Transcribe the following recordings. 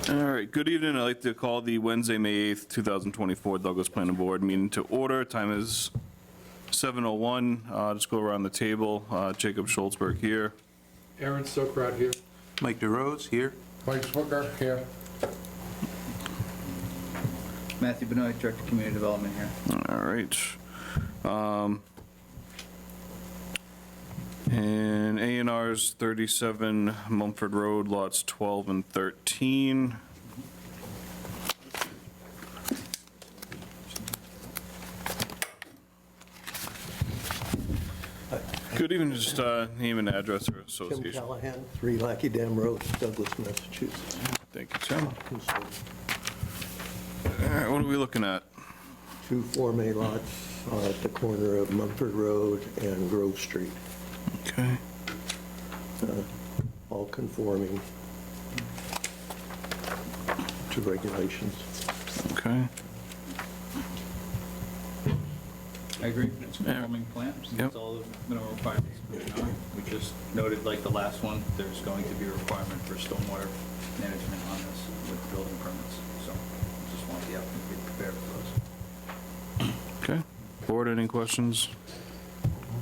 All right, good evening. I'd like to call the Wednesday, May 8th, 2024 Douglas Planning Board meeting to order. Time is 7:01. Just go around the table. Jacob Schultzberg here. Aaron Sokrat here. Mike DeRose here. Mike Swicker here. Matthew Benoit, Director of Community Development here. All right. And A&R's 37 Mumford Road, lots 12 and 13. Good evening, just name and address or Tim association. Callahan, 3 Lackey Dam Road, Douglas, Massachusetts. Thank you, Tim. Concern. All right, what are we looking at? 2 Form A lots at the corner of Mumford Road and Grove Street, Okay. all conforming to regulations. Okay. I agree, it's a conforming plan, Yep. that's all the minimum requirements. We just noted, like the last one, there's going to be a requirement for stormwater management on this with building permits, so just want the applicant to be prepared for those. Okay. Board, any questions?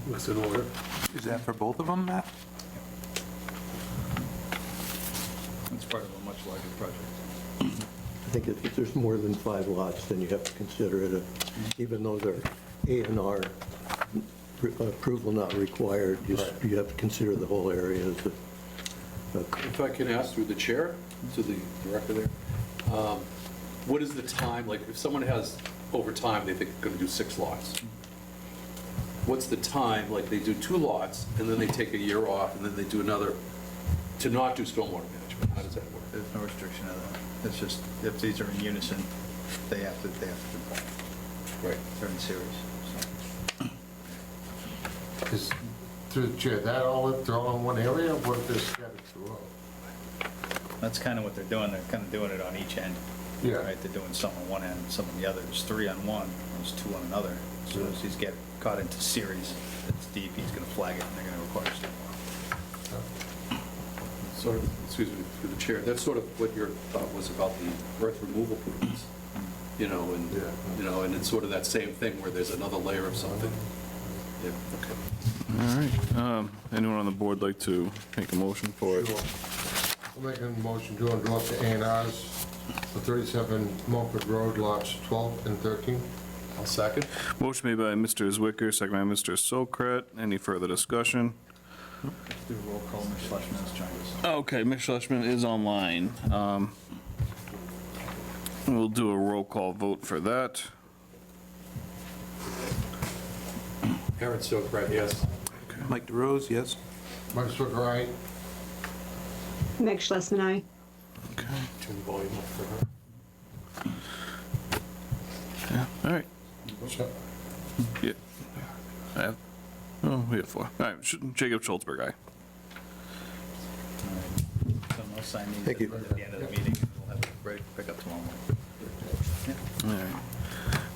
Looks in order. Is that for both of them, Matt? It's part of a much larger project. I think if there's more than 5 lots, then you have to consider it, even though they're A&R, approval not required, you have to consider the whole area as If I can ask through the chair to the director there, what is the time, like if someone has, over time, they think they're going to do 6 lots, what's the time, like they do 2 lots and then they take a year off and then they do another to not do stormwater management? How does that work? There's no restriction of that, it's just, if these are in unison, they have to comply. Right. They're in series, so. Is, through the chair, that all, they're all in one area, or what if they're scattered throughout? That's kind of what they're kind of doing it on each end. Yeah. Right, they're doing some on one end, some on the other. There's 3 on one, there's 2 on another. As soon as these get caught into series, it's DEP's gonna flag it and they're gonna require stormwater. Sort of, excuse me, through the chair, that's sort of what your thought was about the earth removal permits, you know, and, Yeah. you know, and it's sort of that same thing where there's another layer of something. Yeah, okay. All right. Anyone on the board like to make a motion for it? Sure. I'm making a motion to endorse the A&Rs for 37 Mulford Road, lots 12 and 13. I'll second. Motion made by Mr. Zwicker, second by Mr. Sokrat. Any further discussion? Do a roll call, Ms. Schlesman has joined us. Okay, Ms. Schlesman is online. We'll do a roll call vote for that. Aaron Sokrat, yes. Mike DeRose, yes. Mike Swicker, aye. Meg Schlesman, aye. Okay. Turn the volume up for her. Yeah, all right. So, Yeah. I have, we have 4. All right, Jacob Schultzberg, aye. So I'll sign these Thank you. at the end of the meeting. We'll have a break, pick up tomorrow morning. All right.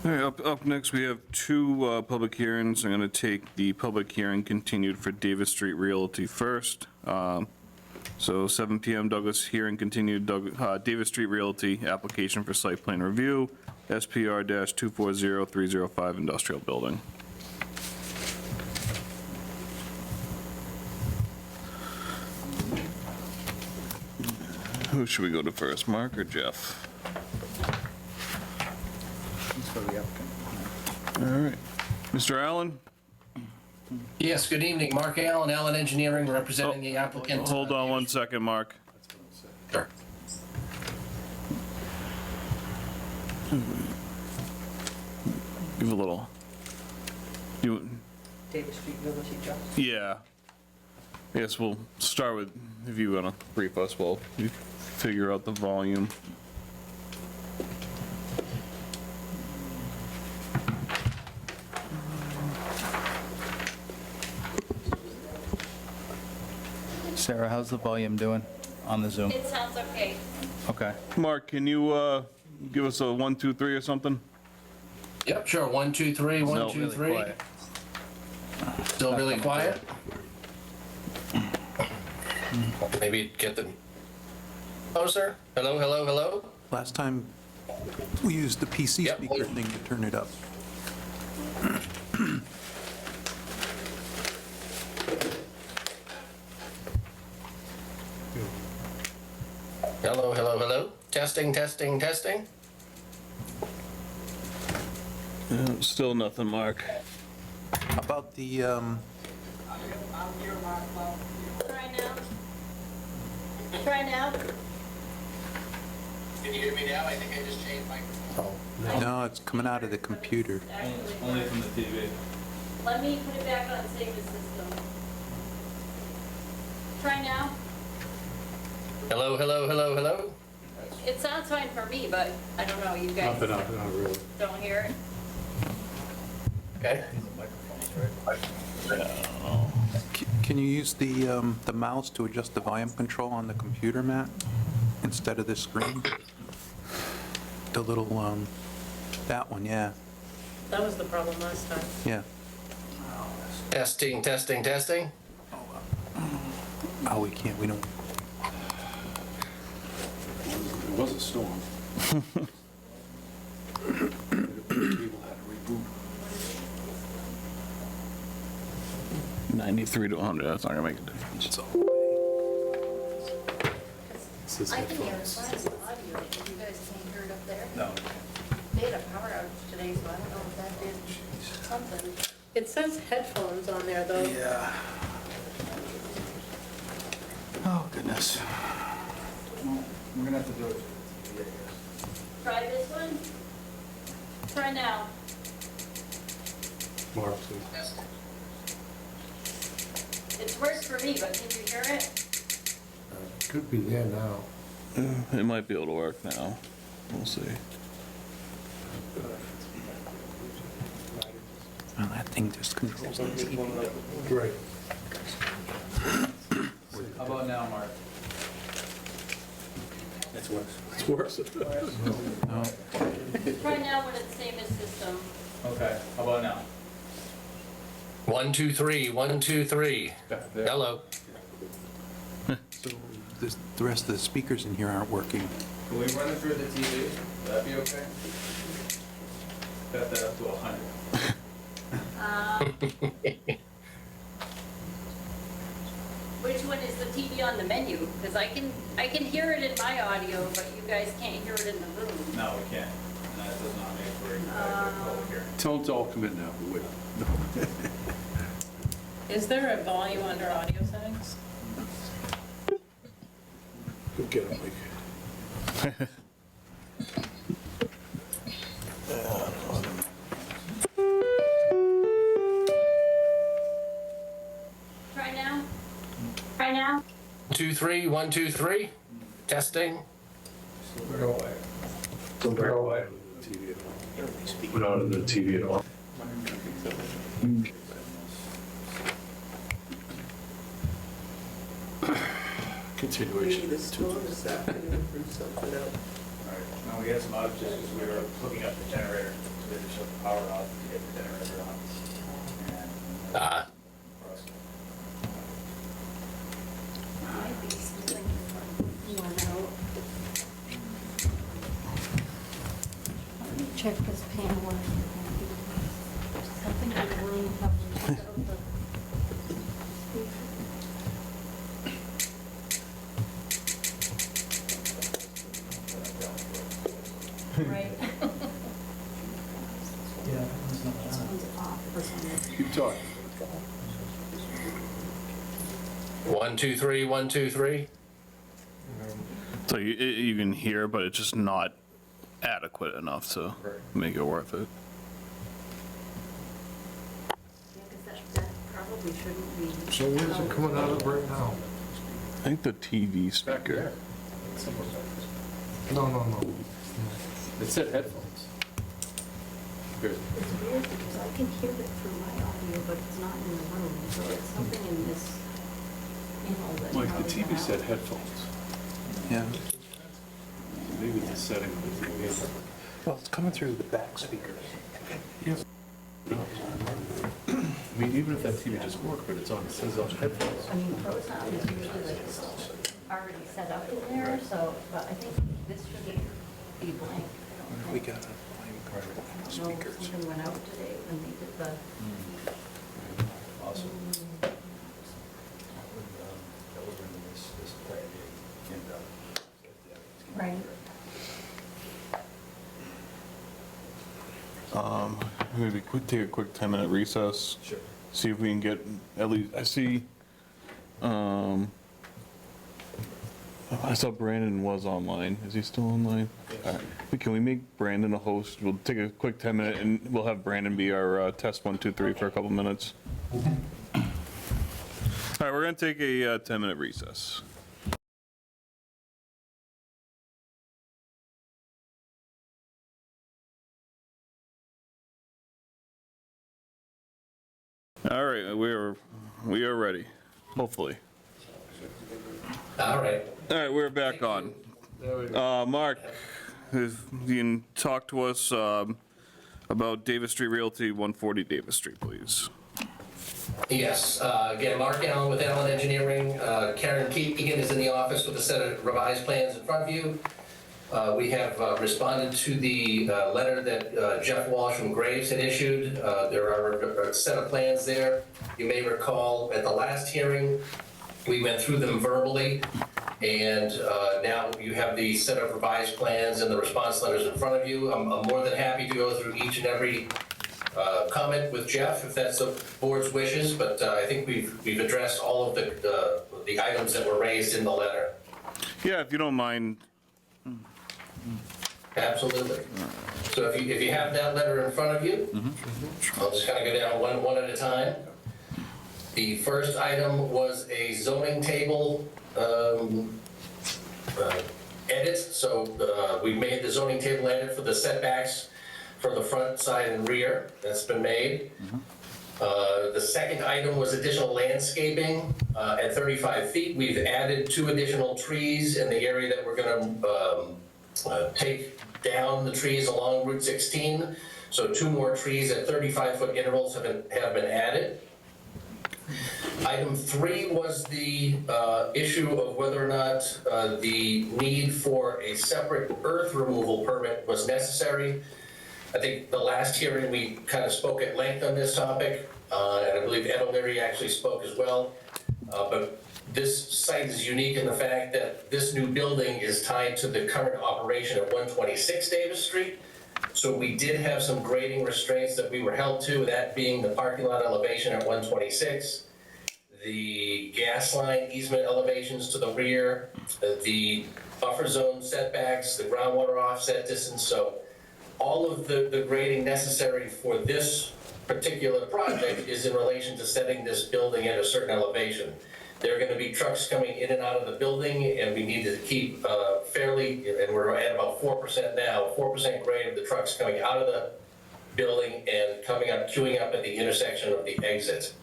All right, up next, we have 2 public hearings. I'm going to take the public hearing continued for Davis Street Realty first. So 7 PM, Douglas hearing continued, Davis Street Realty, application for site plan review, SPR-240305 industrial building. Who should we go to first, Mark or Jeff? Let's go to the applicant. All right. Mr. Allen? Yes, good evening. Mark Allen, Allen Engineering, representing the applicant. Hold on 1 second, Mark. Sure. Give a little. You, Davis Street Realty Trust. yeah. Yes, we'll start with, if you want to brief us, while we figure out the volume. Sarah, how's the volume doing on the Zoom? It sounds okay. Okay. Mark, can you give us a 1, 2, 3 or something? Yep, sure. 1, 2, 3, 1, No. 2, Really 3. quiet. Still really quiet? Maybe get the Closer? Hello, hello, hello? Last time, we used the PC Yep. speaker thing to turn it up. Hello, hello, hello? Testing, testing, testing? Still nothing, Mark. How about the, Try now. Try now. Can you hear me now? I think I just changed microphone. no, it's coming out of the computer. Only from the TV. Let me put it back on save the system. Try now. Hello, hello, hello, hello? It sounds fine for me, but I don't know, you guys Not really. don't hear it? Okay. Can you use the mouse to adjust the volume control on the computer, Matt, instead of the screen? The little, that one, yeah, That was the problem last time. yeah. Testing, testing, testing? Oh, we can't, we don't, It was a storm. The cable had to reboot. 93 to 100, that's not gonna make a difference. it's all. I can hear it fine in the audio, but you guys can't hear it up there. No. They had a power outage today, so I don't know if that did something. It says headphones on there, though. Yeah. Oh, goodness. We're gonna have to do it. Try this one. Try now. Mark, It's worse for me, but can you hear it? Could be there now. It might be able to work now. We'll see. Well, that thing just controls the TV. Great. How about now, Mark? it's worse. It's worse. No, Try now when it's same as system. Okay, how about now? 1, 2, 3, 1, 2, 3. Back there. Hello? so the rest of the speakers in here aren't working. Can we run it through the TV? Would that be okay? Got that up to 100. Which one is the TV on the menu? Because I can hear it in my audio, but you guys can't hear it in the room. No, we can't. And that does not make for a public hearing. Tell them to all come in now. Wait. Is there a volume under audio settings? Go get him, Mike. Try now. Try now. 2, 3, 1, 2, 3. Testing? Go away. Go away. Put on the TV at all. Continuation. All right, now we had some outages because we were hooking up the generator. So we had to shut the power off to get the generator on. And, Ah, Might be something you want to know. Let me check this panel. Something on the line of the. Right. This one's off for some reason. Keep talking. 1, 2, 3, 1, 2, 3. So you can hear, but it's just not adequate enough to make it worth it. Yeah, 'cause that probably shouldn't be. So where's it coming out of right now? I think the TV Back speaker. there. No. It said headphones. Good. It's weird because I can hear it through my audio, but it's not in the room, so it's something in this, that. Mike, the probably TV went said out. headphones. Yeah, Maybe it's a setting of the TV. well, it's coming through the back speakers. I mean, even if that TV just worked, but it's on, it says on headphones. I mean, Proton is usually like this. already set up in there, so, but I think this should be blank. I don't We think. got a volume control from the No, speakers. something went out today when they did the. Awesome. Right. Maybe take a quick 10-minute recess. Sure. See if we can get, at least, I see, I saw Brandon was online. Is he still online? All right. Can we make Brandon a host? We'll take a quick 10-minute and we'll have Brandon be our test 1, 2, 3 for a couple minutes. All right, we're gonna take a 10-minute recess. All right, we are ready, hopefully. All right. All right, we're back on. Mark, if you can talk to us about Davis Street Realty, 140 Davis Street, please. Yes, again, Mark Allen with Allen Engineering. Karen Keegan is in the office with a set of revised plans in front of you. We have responded to the letter that Jeff Walsh from Graves had issued. There are a set of plans there. You may recall at the last hearing, we went through them verbally, and now you have the set of revised plans and the response letters in front of you. I'm more than happy to go through each and every comment with Jeff, if that's the board's wishes, but I think we've addressed all of the items that were raised in the letter. Yeah, if you don't mind. Absolutely. So if you have that letter in front of you, I'll just kind of go down one at a time. The first item was a zoning table edit. So we made the zoning table edit for the setbacks for the front, side, and rear. That's been made. The second item was additional landscaping at 35 feet. We've added 2 additional trees in the area that we're going to take down the trees along Route 16. So 2 more trees at 35-foot intervals have been added. Item 3 was the issue of whether or not the need for a separate earth removal permit was necessary. I think the last hearing we kind of spoke at length on this topic, and I believe Ed O'Leary actually spoke as well. But this site is unique in the fact that this new building is tied to the current operation at 126 Davis Street. So we did have some grading restraints that we were held to, that being the parking lot elevation at 126, the gas line easement elevations to the rear, the buffer zone setbacks, the groundwater offset distance. So all of the grading necessary for this particular project is in relation to setting this building at a certain elevation. There are going to be trucks coming in and out of the building, and we need to keep fairly, and we're at about 4% now, 4% grade of the trucks coming out of the building and coming up, queuing up at the intersection of the exit.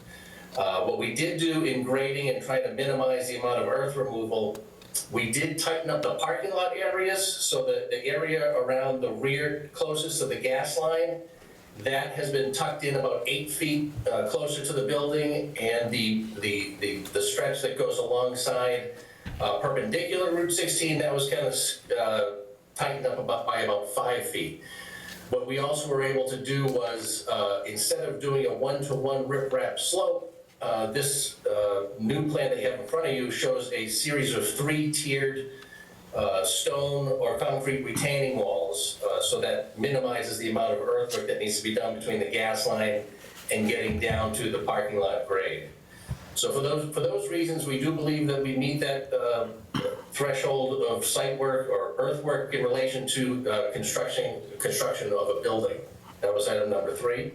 What we did do in grading and trying to minimize the amount of earth removal, we did tighten up the parking lot areas, so that the area around the rear closest to the gas line, that has been tucked in about 8 feet closer to the building, and the stretch that goes alongside perpendicular Route 16, that was kind of tightened up by about 5 feet. What we also were able to do was, instead of doing a 1-to-1 riprap slope, this new plan that you have in front of you shows a series of 3-tiered stone or concrete retaining walls, so that minimizes the amount of earthwork that needs to be done between the gas line and getting down to the parking lot grade. So for those reasons, we do believe that we meet that threshold of site work or earthwork in relation to construction of a building. That was item number 3.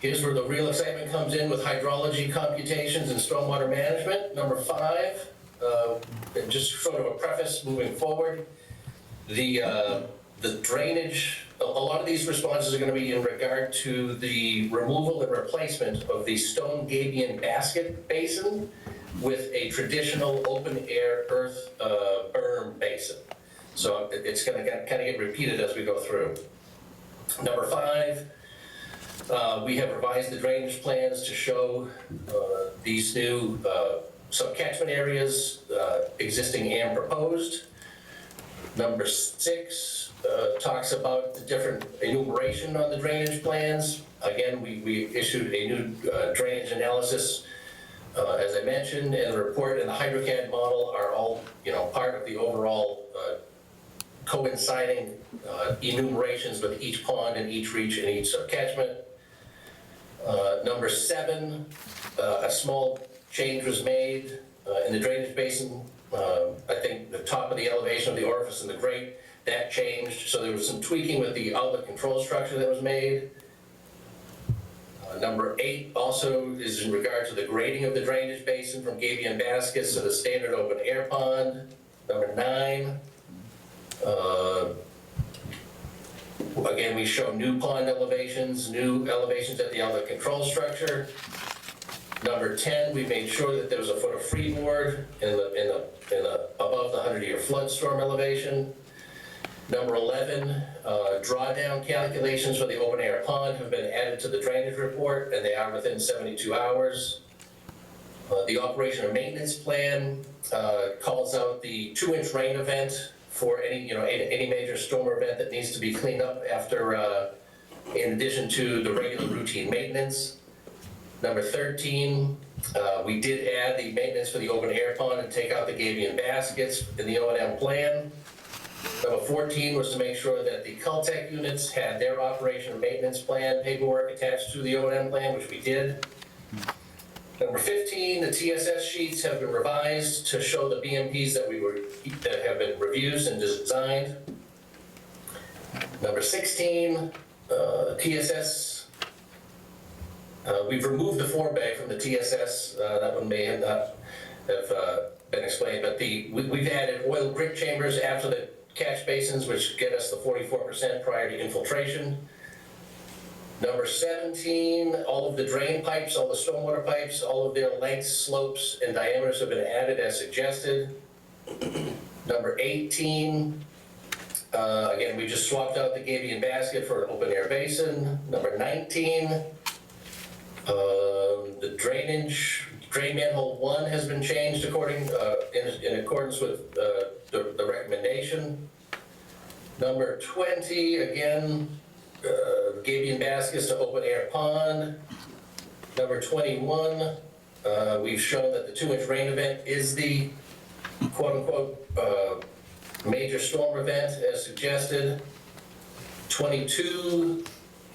Here's where the real excitement comes in with hydrology computations and stormwater management. Number 5. And just sort of a preface moving forward, the drainage, a lot of these responses are going to be in regard to the removal and replacement of the stone gabion basket basin with a traditional open air earth berm basin. So it's going to kind of get repeated as we go through. Number 5, we have revised the drainage plans to show these new some catchment areas, existing and proposed. Number 6 talks about the different enumeration on the drainage plans. Again, we issued a new drainage analysis, as I mentioned, and the report and the HydroCAD model are all, part of the overall coinciding enumerations with each pond and each reach and each subcatchment. Number 7, a small change was made in the drainage basin. I think the top of the elevation of the orifice and the grate, that changed. So there was some tweaking with the outlet control structure that was made. Number 8 also is in regard to the grading of the drainage basin from gabion baskets to the standard open air pond. Number 9, again, we show new pond elevations, new elevations at the outlet control structure. Number 10, we made sure that there was a foot of freeboard in the above the 100-year flood storm elevation. Number 11, drawdown calculations for the open air pond have been added to the drainage report, and they are within 72 hours. The operation and maintenance plan calls out the 2-inch rain event for any major storm event that needs to be cleaned up after, in addition to the regular routine maintenance. Number 13, we did add the maintenance for the open air pond and take out the gabion baskets in the O&M plan. Number 14 was to make sure that the Cultec units had their operation and maintenance plan paperwork attached to the O&M plan, which we did. Number 15, the TSS sheets have been revised to show the BMPs that have been reviewed and designed. Number 16, TSS. We've removed the form bag from the TSS. That one may have not have been explained, but we've added oil grit chambers after the catch basins, which get us the 44% prior to infiltration. Number 17, all of the drain pipes, all the stormwater pipes, all of their lengths, slopes, and diameters have been added as suggested. Number 18, again, we just swapped out the gabion basket for an open air basin. Number 19, the drain manhole 1 has been changed in accordance with the recommendation. Number 20, again, gabion baskets to open air pond. Number 21, we've shown that the 2-inch rain event is the quote-unquote major storm event as suggested. 22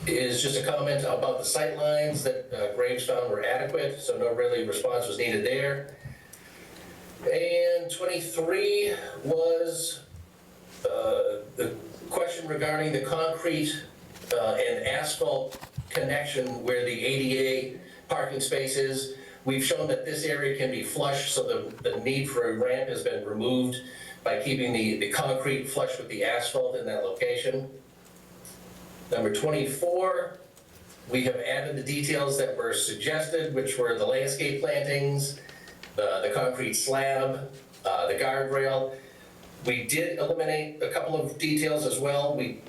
is just a comment about the sight lines that Graves found were adequate, so no really response was needed there. And 23 was the question regarding the concrete and asphalt connection where the ADA parking space is. We've shown that this area can be flush, so the need for a ramp has been removed by keeping the concrete flush with the asphalt in that location. Number 24, we have added the details that were suggested, which were the landscape plantings, the concrete slab, the guardrail. We did eliminate a couple of details as well. We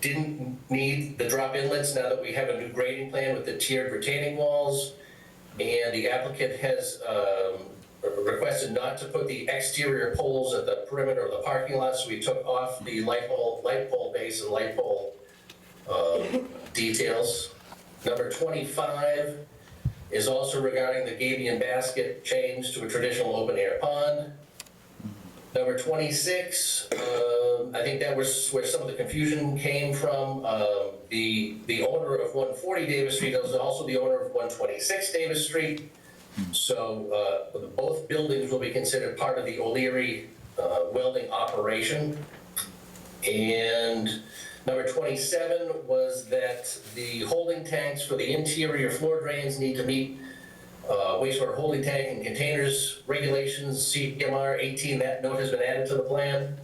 didn't need the drop inlets now that we have a new grading plan with the tiered retaining walls. And the applicant has requested not to put the exterior poles at the perimeter of the parking lot, so we took off the light pole base and light pole details. Number 25 is also regarding the gabion basket change to a traditional open air pond. Number 26, I think that was where some of the confusion came from. The owner of 140 Davis Street is also the owner of 126 Davis Street. So both buildings will be considered part of the O'Leary welding operation. And number 27 was that the holding tanks for the interior floor drains need to meet wastewater holding tank and containers regulations, CMR 18, that note has been added to the plan.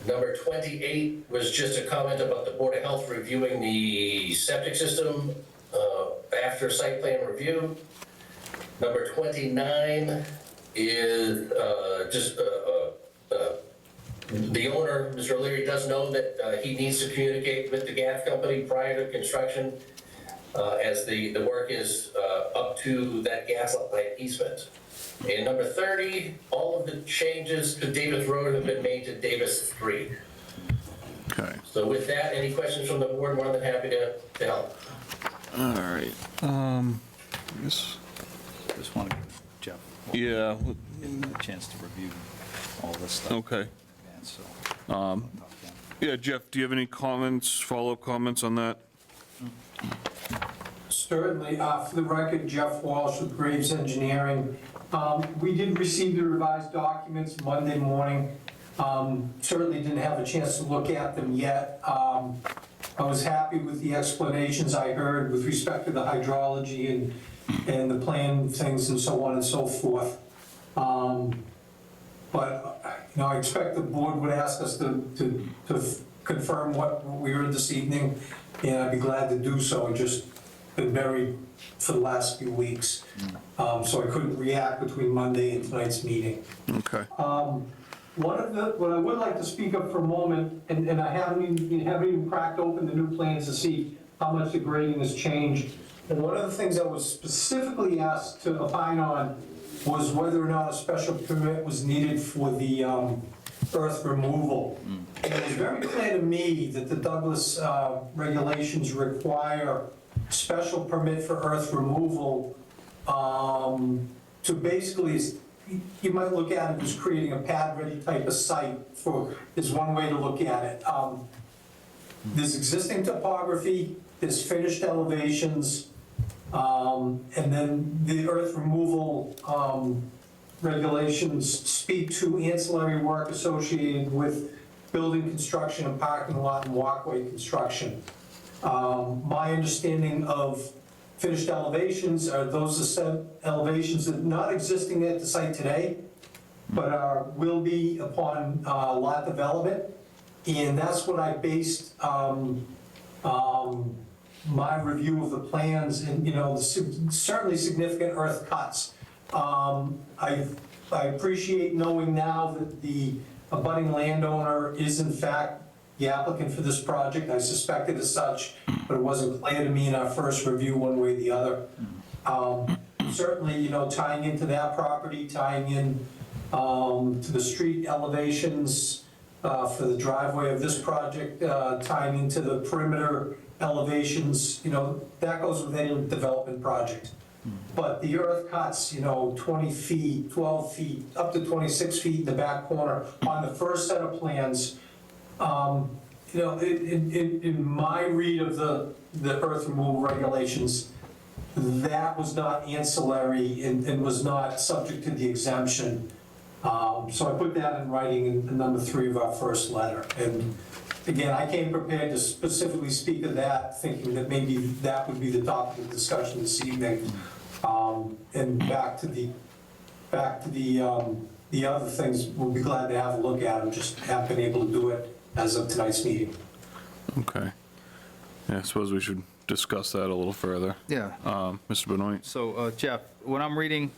Number 28 was just a comment about the Board of Health reviewing the septic system after site plan review. Number 29 is just the owner, Mr. O'Leary, does know that he needs to communicate with the gas company prior to construction as the work is up up to that gas line easement. And number 30, all of the changes to Davis Road have been made to Davis Street. Okay, So with that, any questions from the board, more than happy to help. all right. Yes. Just want to give Jeff Yeah, a chance to review all this stuff. okay. in advance, so. Yeah, Jeff, do you have any comments, follow-up comments on that? Certainly. For the record, Jeff Walsh with Graves Engineering. We did receive the revised documents Monday morning. Certainly didn't have a chance to look at them yet. I was happy with the explanations I heard with respect to the hydrology and the plan things and so on and so forth. But, I expect the board would ask us to confirm what we heard this evening, and I'd be glad to do so. I've just been buried for the last few weeks, so I couldn't react between Monday and tonight's meeting. Okay. What I would like to speak of for a moment, and I haven't even cracked open the new plans to see how much the grading has changed. And one of the things I was specifically asked to opine on was whether or not a special permit was needed for the earth removal. And it was very clear to me that the Douglas regulations require special permit for earth removal to basically, you might look at it as creating a pad-ready type of site is one way to look at it. There's existing topography, there's finished elevations, and then the earth removal regulations speak to ancillary work associated with building construction and parking lot and walkway construction. My understanding of finished elevations are those elevations that are not existing at the site today, but will be upon lot development. And that's what I based my review of the plans and, certainly significant earth cuts. I appreciate knowing now that the abutting landowner is in fact the applicant for this project. I suspected as such, but it wasn't clear to me in our first review one way or the other. Certainly, tying into that property, tying in to the street elevations for the driveway of this project, tying into the perimeter elevations, that goes with any development project. But the earth cuts, 20 feet, 12 feet, up to 26 feet in the back corner on the first set of plans, in my read of the earth removal regulations, that was not ancillary and was not subject to the exemption. So I put that in writing in number 3 of our first letter. And again, I came prepared to specifically speak of that, thinking that maybe that would be the topic of discussion this evening. And back to the other things, we'll be glad to have a look at them, just haven't been able to do it as of tonight's meeting. Okay. Yeah, I suppose we should discuss that a little further. Yeah. Mr. Benoit? So Jeff, when I'm reading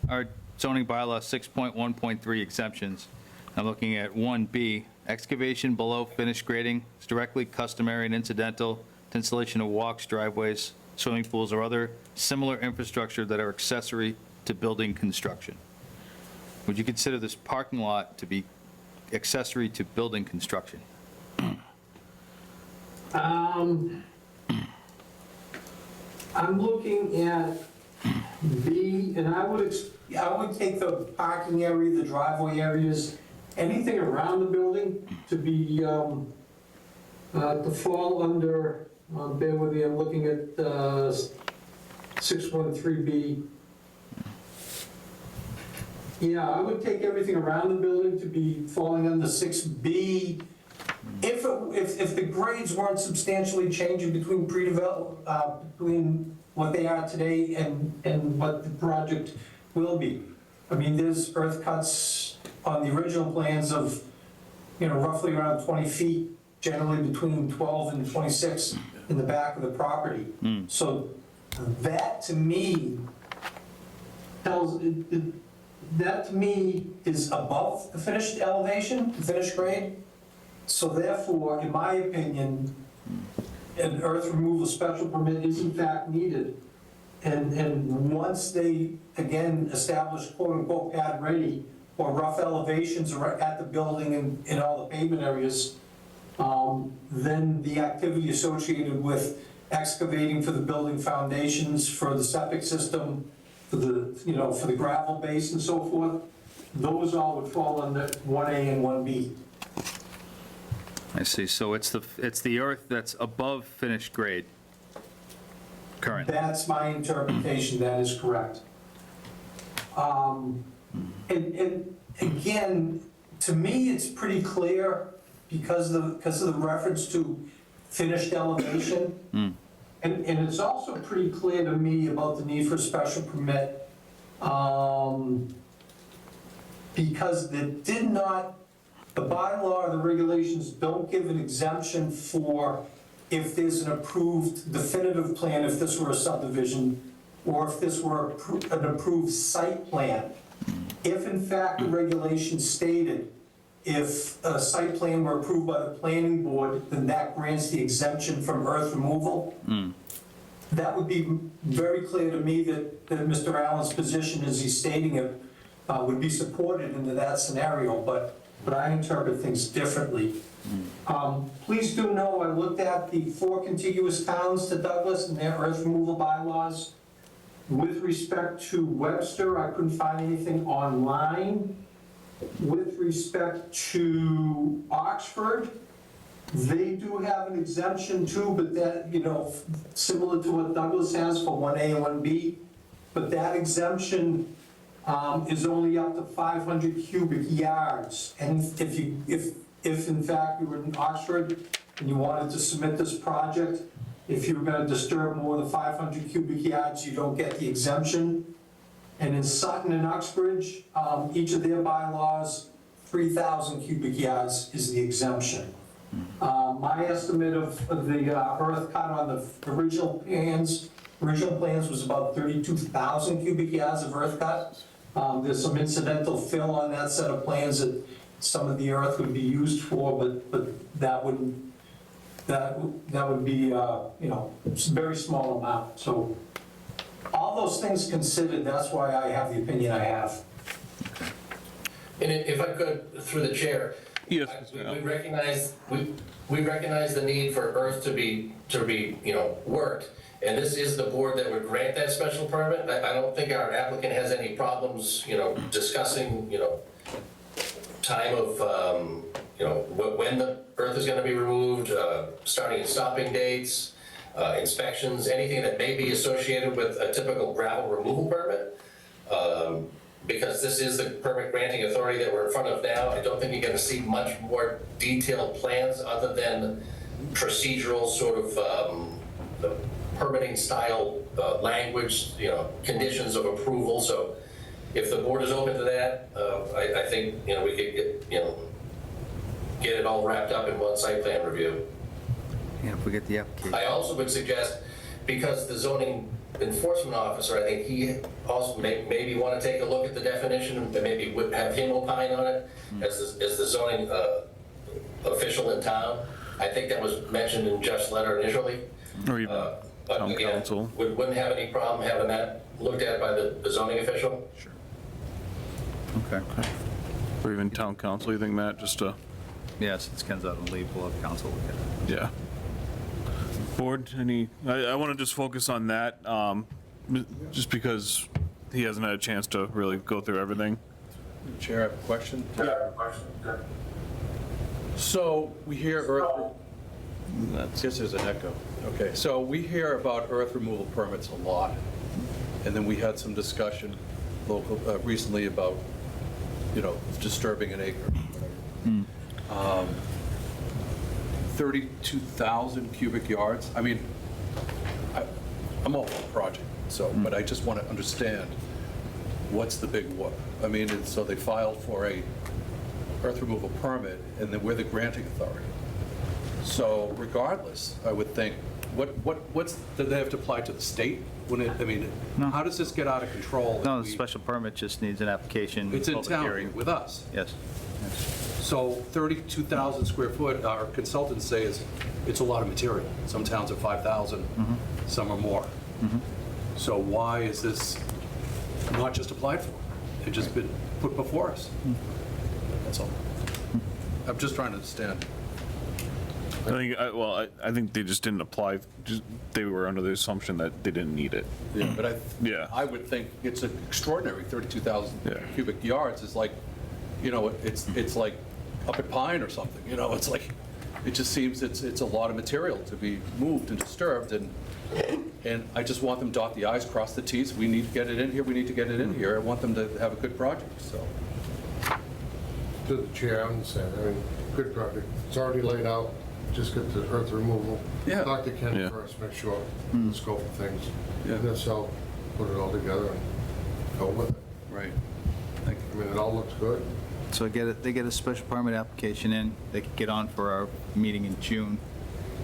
our zoning bylaw 6.1.3 exemptions, I'm looking at 1B, excavation below finished grading is directly customary and incidental to installation of walks, driveways, swimming pools, or other similar infrastructure that are accessory to building construction. Would you consider this parking lot to be accessory to building construction? I'm looking at B, and I would take the parking area, the driveway areas, anything around the building to be, to fall under, bear with me, I'm looking at 613B. Yeah, I would take everything around the building to be falling under 6B. If the grades weren't substantially changing between between what they are today and what the project will be. I mean, there's earth cuts on the original plans of, roughly around 20 feet, generally between 12 and 26 in the back of the property. So that to me is above the finished elevation, the finished grade. So therefore, in my opinion, an earth removal special permit is in fact needed. And once they, again, establish quote-unquote pad ready, or rough elevations are at the building and in all the pavement areas, then the activity associated with excavating for the building foundations, for the septic system, for the, for the gravel base and so forth, those all would fall under 1A and 1B. I see, so it's the earth that's above finished grade currently. That's my interpretation, that is correct. And again, to me, it's pretty clear because of the reference to finished elevation. And it's also pretty clear to me about the need for a special permit, because the bylaw or the regulations don't give an exemption for if there's an approved definitive plan, if this were a subdivision, or if this were an approved site plan. If in fact the regulation stated, if a site plan were approved by the planning board, then that grants the exemption from earth removal. That would be very clear to me that Mr. Allen's position, as he's stating it, would be supported into that scenario, but I interpret things differently. Please do know, I looked at the 4 contiguous towns to Douglas and their earth removal bylaws. With respect to Webster, I couldn't find anything online. With respect to Oxford, they do have an exemption too, but that, similar to what Douglas has for 1A and 1B, but that exemption is only up to 500 cubic yards. And if in fact you were in Oxford and you wanted to submit this project, if you were going to disturb more than 500 cubic yards, you don't get the exemption. And in Sutton and Uxbridge, each of their bylaws, 3,000 cubic yards is the exemption. My estimate of the earth cut on the original plans was about 32,000 cubic yards of earth cut. There's some incidental fill on that set of plans that some of the earth would be used for, but that would be, a very small amount. So all those things considered, that's why I have the opinion I have. And if I could, through the chair. Yes. We recognize the need for earth to be worked, and this is the board that would grant that special permit. I don't think our applicant has any problems, discussing, time of, when the earth is gonna be removed, starting and stopping dates, inspections, anything that may be associated with a typical gravel removal permit. Because this is the permit granting authority that we're in front of now, I don't think you're gonna see much more detailed plans other than procedural sort of the permitting style language, conditions of approval. So if the board is open to that, I think, we could get it all wrapped up in one site plan review. Yeah, if we get the application. I also would suggest, because the zoning enforcement officer, I think he also maybe want to take a look at the definition and maybe would have him opine on it as the zoning official in town. I think that was mentioned in Jeff's letter initially. Or even But town again, council. wouldn't have any problem having that looked at by the zoning official. Sure. Okay. Or even town council, you think, Matt, just to, Yeah, since Ken's out on leave, we'll have council look at it. yeah. Board, I want to just focus on that, just because he hasn't had a chance to really go through everything. Chair, I have a question. So we hear earth, guess there's an echo. Okay, so we hear about earth removal permits a lot, and then we had some discussion recently about, disturbing an acre. 32,000 cubic yards. I mean, I'm all for the project, but I just want to understand what's the big what. I mean, and so they filed for a earth removal permit, and then we're the granting authority. So regardless, I would think, do they have to apply to the state? How does this get out of control? No, the special permit just needs an application. It's in public town hearing. with us. Yes. So 32,000 square foot, our consultants say it's a lot of material. Some towns are 5,000, some are more. So why is this not just applied for? It just been put before us? That's all. I'm just trying to understand. I think they just didn't apply, they were under the assumption that they didn't need it. Yeah, but Yeah. I would think it's an extraordinary 32,000 Yeah. cubic yards. It's like, it's like up at Pine or something, it's like, it just seems it's a lot of material to be moved and disturbed, and I just want them to dot the i's, cross the t's. We need to get it in here, we need to get it in here. I want them to have a good project, so. To the chair, I'm saying, good project. It's already laid out, just get the earth removal. Yeah. Talk to Ken Yeah. first, make sure the scope of things. Yeah. And then so put it all together and go with it. Right. Thank you. It all looks good. So they get a special permit application in, they could get on for our meeting in June,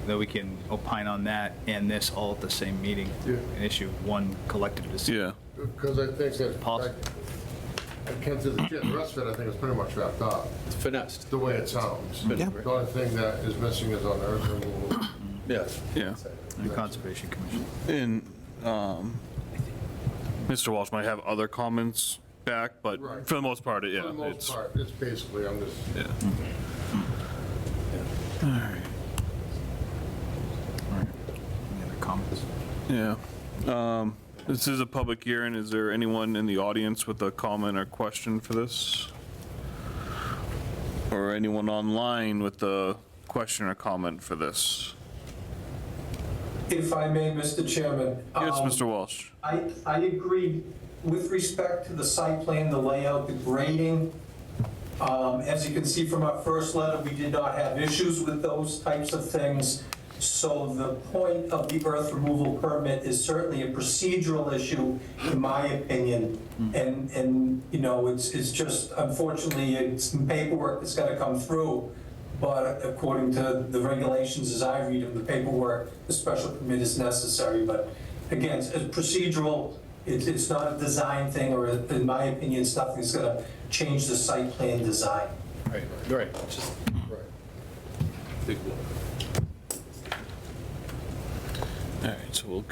then we can opine on that and this all at the same meeting. Yeah. And issue one collective decision. Yeah. Because I think that, Possible. I came through the chair, the rest of it, I think is pretty much wrapped up, It's finessed. the way it sounds. Yeah. The only thing that is missing is on earth removal. Yeah. Yeah. And Conservation Commission. And Mr. Walsh might have other comments back, but Right. for the most part, yeah. For the most it's part, it's basically, I'm just, Yeah. All right. Any other comments? Yeah. This is a public hearing. Is there anyone in the audience with a comment or question for this? Or anyone online with a question or comment for this? If I may, Mr. Chairman. Yes, Mr. Walsh. I agree with respect to the site plan, the layout, the grading. As you can see from our first letter, we did not have issues with those types of things. So the point of the earth removal permit is certainly a procedural issue, in my opinion. And it's just, unfortunately, it's some paperwork that's gotta come through. But according to the regulations, as I read them, the paperwork, the special permit is necessary. But again, it's procedural, it's not a design thing, or in my opinion, it's nothing that's gonna change the site plan design. Right, right, just, right. big whoop. All right, so we'll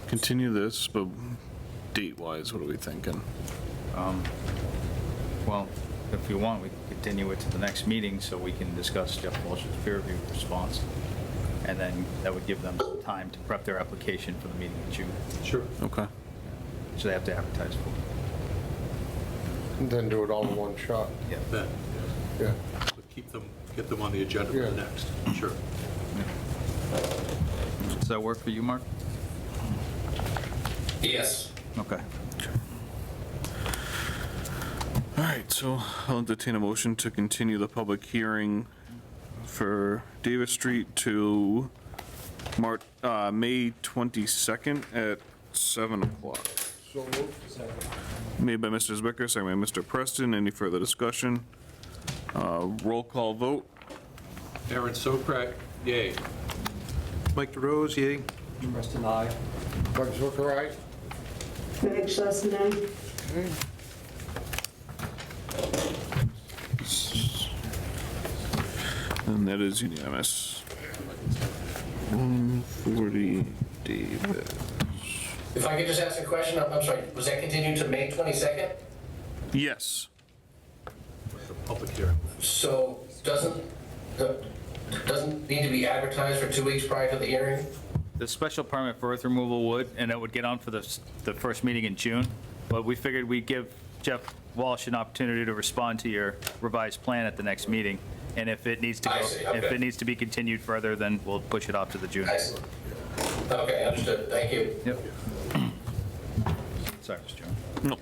continue this, but date-wise, what are we thinking? Well, if you want, we can continue it to the next meeting so we can discuss Jeff Walsh's peer review response. And then that would give them some time to prep their application for the meeting in June, Sure. Okay. so they have to advertise for. And then do it all in one shot. Yeah. Then, Yeah. but get them on the agenda for Yeah. the next, sure. Does that work for you, Mark? Yes. Okay. All right, so I'll entertain a motion to continue the public hearing for Davis Street to May 22nd at 7 o'clock. So moved. Made by Mr. Zwicker, second by Mr. Preston. Any further discussion? Roll call vote. Aaron Sokrat, yay. Mike DeRose, yay? Mike Zwicker, aye? Meg Schlesman, aye. And that is unanimous. 140 Davis. If I could just ask a question, I'm sorry, was that continued to May 22nd? Yes. Public hearing. So doesn't need to be advertised for 2 weeks prior to the hearing? The special permit for earth removal would, and it would get on for the first meeting in June, but we figured we'd give Jeff Walsh an opportunity to respond to your revised plan at the next meeting, and if it needs to I go, see, if okay. it needs to be continued further, then we'll push it off to the June. I see. Okay, understood, thank you. Yep. Sorry, Mr. Chairman. No.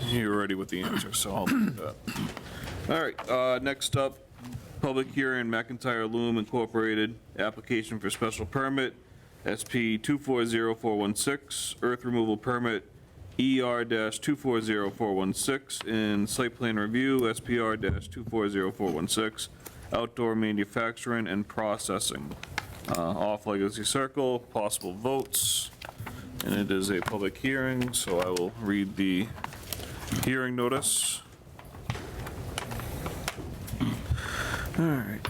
You're ready with the answer, so I'll do that. All right, next up, public hearing, McIntyre Loom Incorporated, application for special permit, SP 240416, earth removal permit, ER-240416, and site plan review, SPR-240416, outdoor manufacturing and processing. Off Legacy Circle, possible votes, and it is a public hearing, so I will read the hearing notice. All right.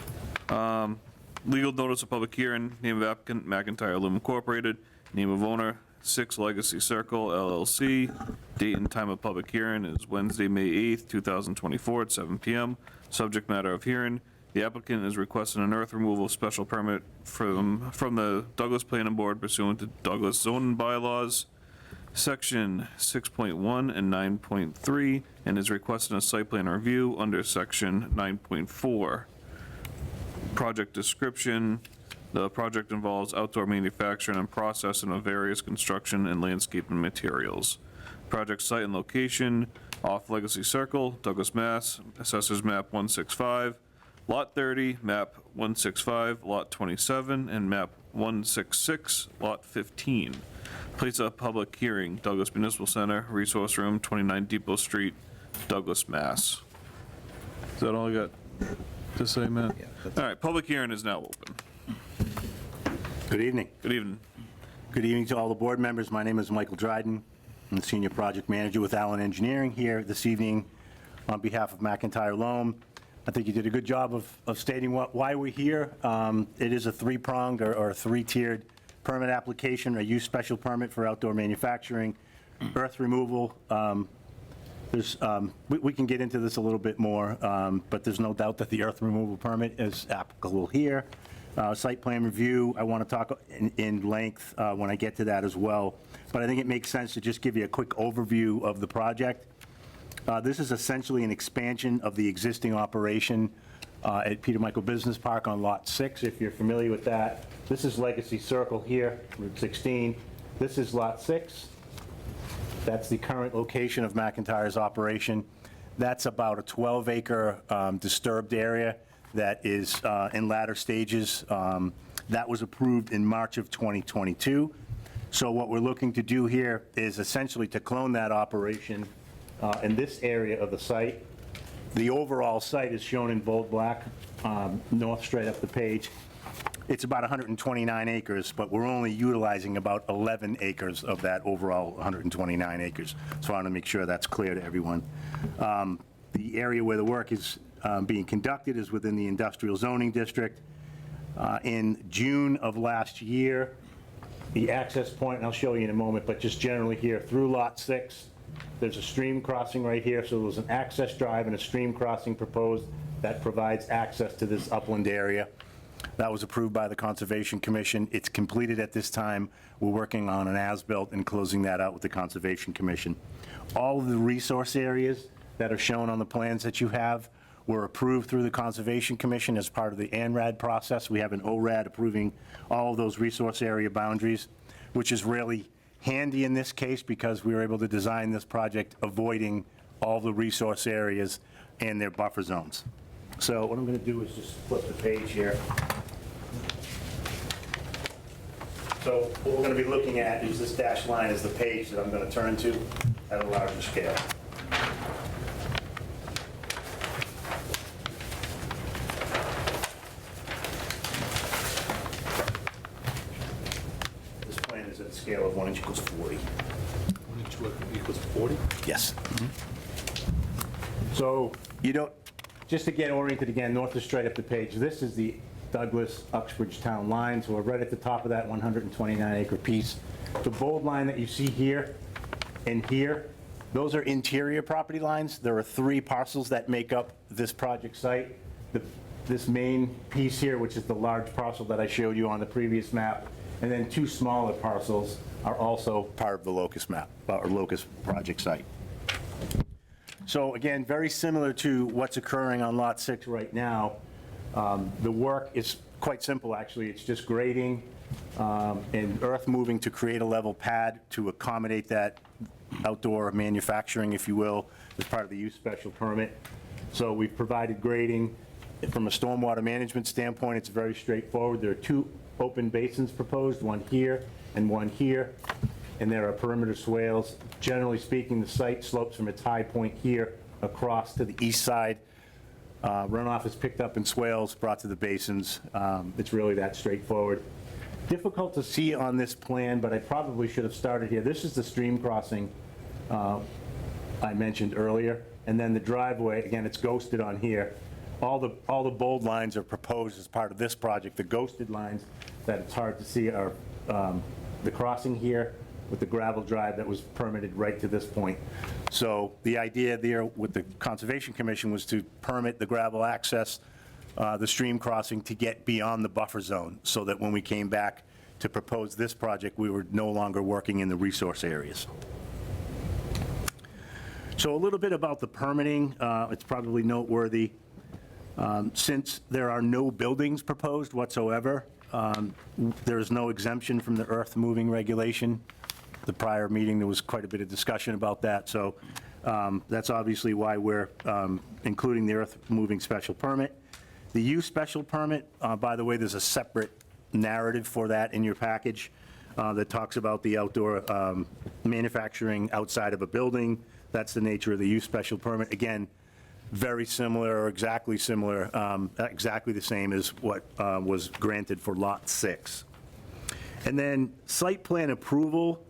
Legal notice of public hearing, name of applicant, McIntyre Loom Incorporated, name of owner, 6 Legacy Circle LLC. Date and time of public hearing is Wednesday, May 8th, 2024 at 7 PM. Subject matter of hearing, the applicant is requesting an earth removal special permit from the Douglas Planning Board pursuant to Douglas zoning bylaws, Section 6.1 and 9.3, and is requesting a site plan review under Section 9.4. Project description, the project involves outdoor manufacturing and processing of various construction and landscaping materials. Project site and location, off Legacy Circle, Douglas, Mass., Assessors Map 165, Lot 30, Map 165, Lot 27, and Map 166, Lot 15. Place of public hearing, Douglas Municipal Center, Resource Room, 29 Depot Street, Douglas, Mass. Is that all I got to say, Matt? All right, public hearing is now open. Good evening. Good evening. Good evening to all the board members. My name is Michael Dryden. I'm the Senior Project Manager with Allen Engineering here this evening on behalf of McIntyre Loam. I think you did a good job of stating why we're here. It is a three-pronged or a three-tiered permit application, a use special permit for outdoor manufacturing, earth removal. We can get into this a little bit more, but there's no doubt that the earth removal permit is applicable here. Site plan review, I want to talk in length when I get to that as well, but I think it makes sense to just give you a quick overview of the project. This is essentially an expansion of the existing operation at Peter Michael Business Park on Lot 6, if you're familiar with that. This is Legacy Circle here, Route 16. This is Lot 6. That's the current location of McIntyre's operation. That's about a 12-acre disturbed area that is in latter stages. That was approved in March of 2022. So what we're looking to do here is essentially to clone that operation in this area of the site. The overall site is shown in bold black, north straight up the page. It's about 129 acres, but we're only utilizing about 11 acres of that overall 129 acres. So I want to make sure that's clear to everyone. The area where the work is being conducted is within the industrial zoning district. In June of last year, the access point, and I'll show you in a moment, but just generally here through Lot 6, there's a stream crossing right here, so there's an access drive and a stream crossing proposed that provides access to this upland area. That was approved by the Conservation Commission. It's completed at this time. We're working on an as-built and closing that out with the Conservation Commission. All of the resource areas that are shown on the plans that you have were approved through the Conservation Commission as part of the ANRAD process. We have an ORAD approving all of those resource area boundaries, which is really handy in this case because we were able to design this project avoiding all the resource areas and their buffer zones. So what I'm going to do is just flip the page here. So what we're going to be looking at is this dashed line is the page that I'm going to turn to at a larger scale. This plan is at a scale of 1 inch equals 40. 1 inch equals 40? Yes. So you don't, just to get oriented again, north is straight up the page. This is the Douglas Uxbridge Town line, so we're right at the top of that 129-acre piece. The bold line that you see here and here, those are interior property lines. There are 3 parcels that make up this project site. This main piece here, which is the large parcel that I showed you on the previous map, and then 2 smaller parcels are also part of the locust map, or locust project site. So again, very similar to what's occurring on Lot 6 right now. The work is quite simple, actually. It's just grading and earth moving to create a level pad to accommodate that outdoor manufacturing, if you will, as part of the use special permit. So we've provided grading. From a stormwater management standpoint, it's very straightforward. There are 2 open basins proposed, one here and one here, and there are perimeter swales. Generally speaking, the site slopes from its high point here across to the east side. Runoff is picked up in swales, brought to the basins. It's really that straightforward. Difficult to see on this plan, but I probably should have started here. This is the stream crossing I mentioned earlier, and then the driveway, again, it's ghosted on here. all the bold lines are proposed as part of this project. The ghosted lines that it's hard to see are the crossing here with the gravel drive that was permitted right to this point. So the idea there with the Conservation Commission was to permit the gravel access, the stream crossing, to get beyond the buffer zone, so that when we came back to propose this project, we were no longer working in the resource areas. So a little bit about the permitting. It's probably noteworthy. Since there are no buildings proposed whatsoever, there is no exemption from the earth-moving regulation. The prior meeting, there was quite a bit of discussion about that, so that's obviously why we're including the earth-moving special permit. The use special permit, by the way, there's a separate narrative for that in your package that talks about the outdoor manufacturing outside of a building. That's the nature of the use special permit. Again, very similar or exactly similar, exactly the same as what was granted for Lot 6. And then site plan approval,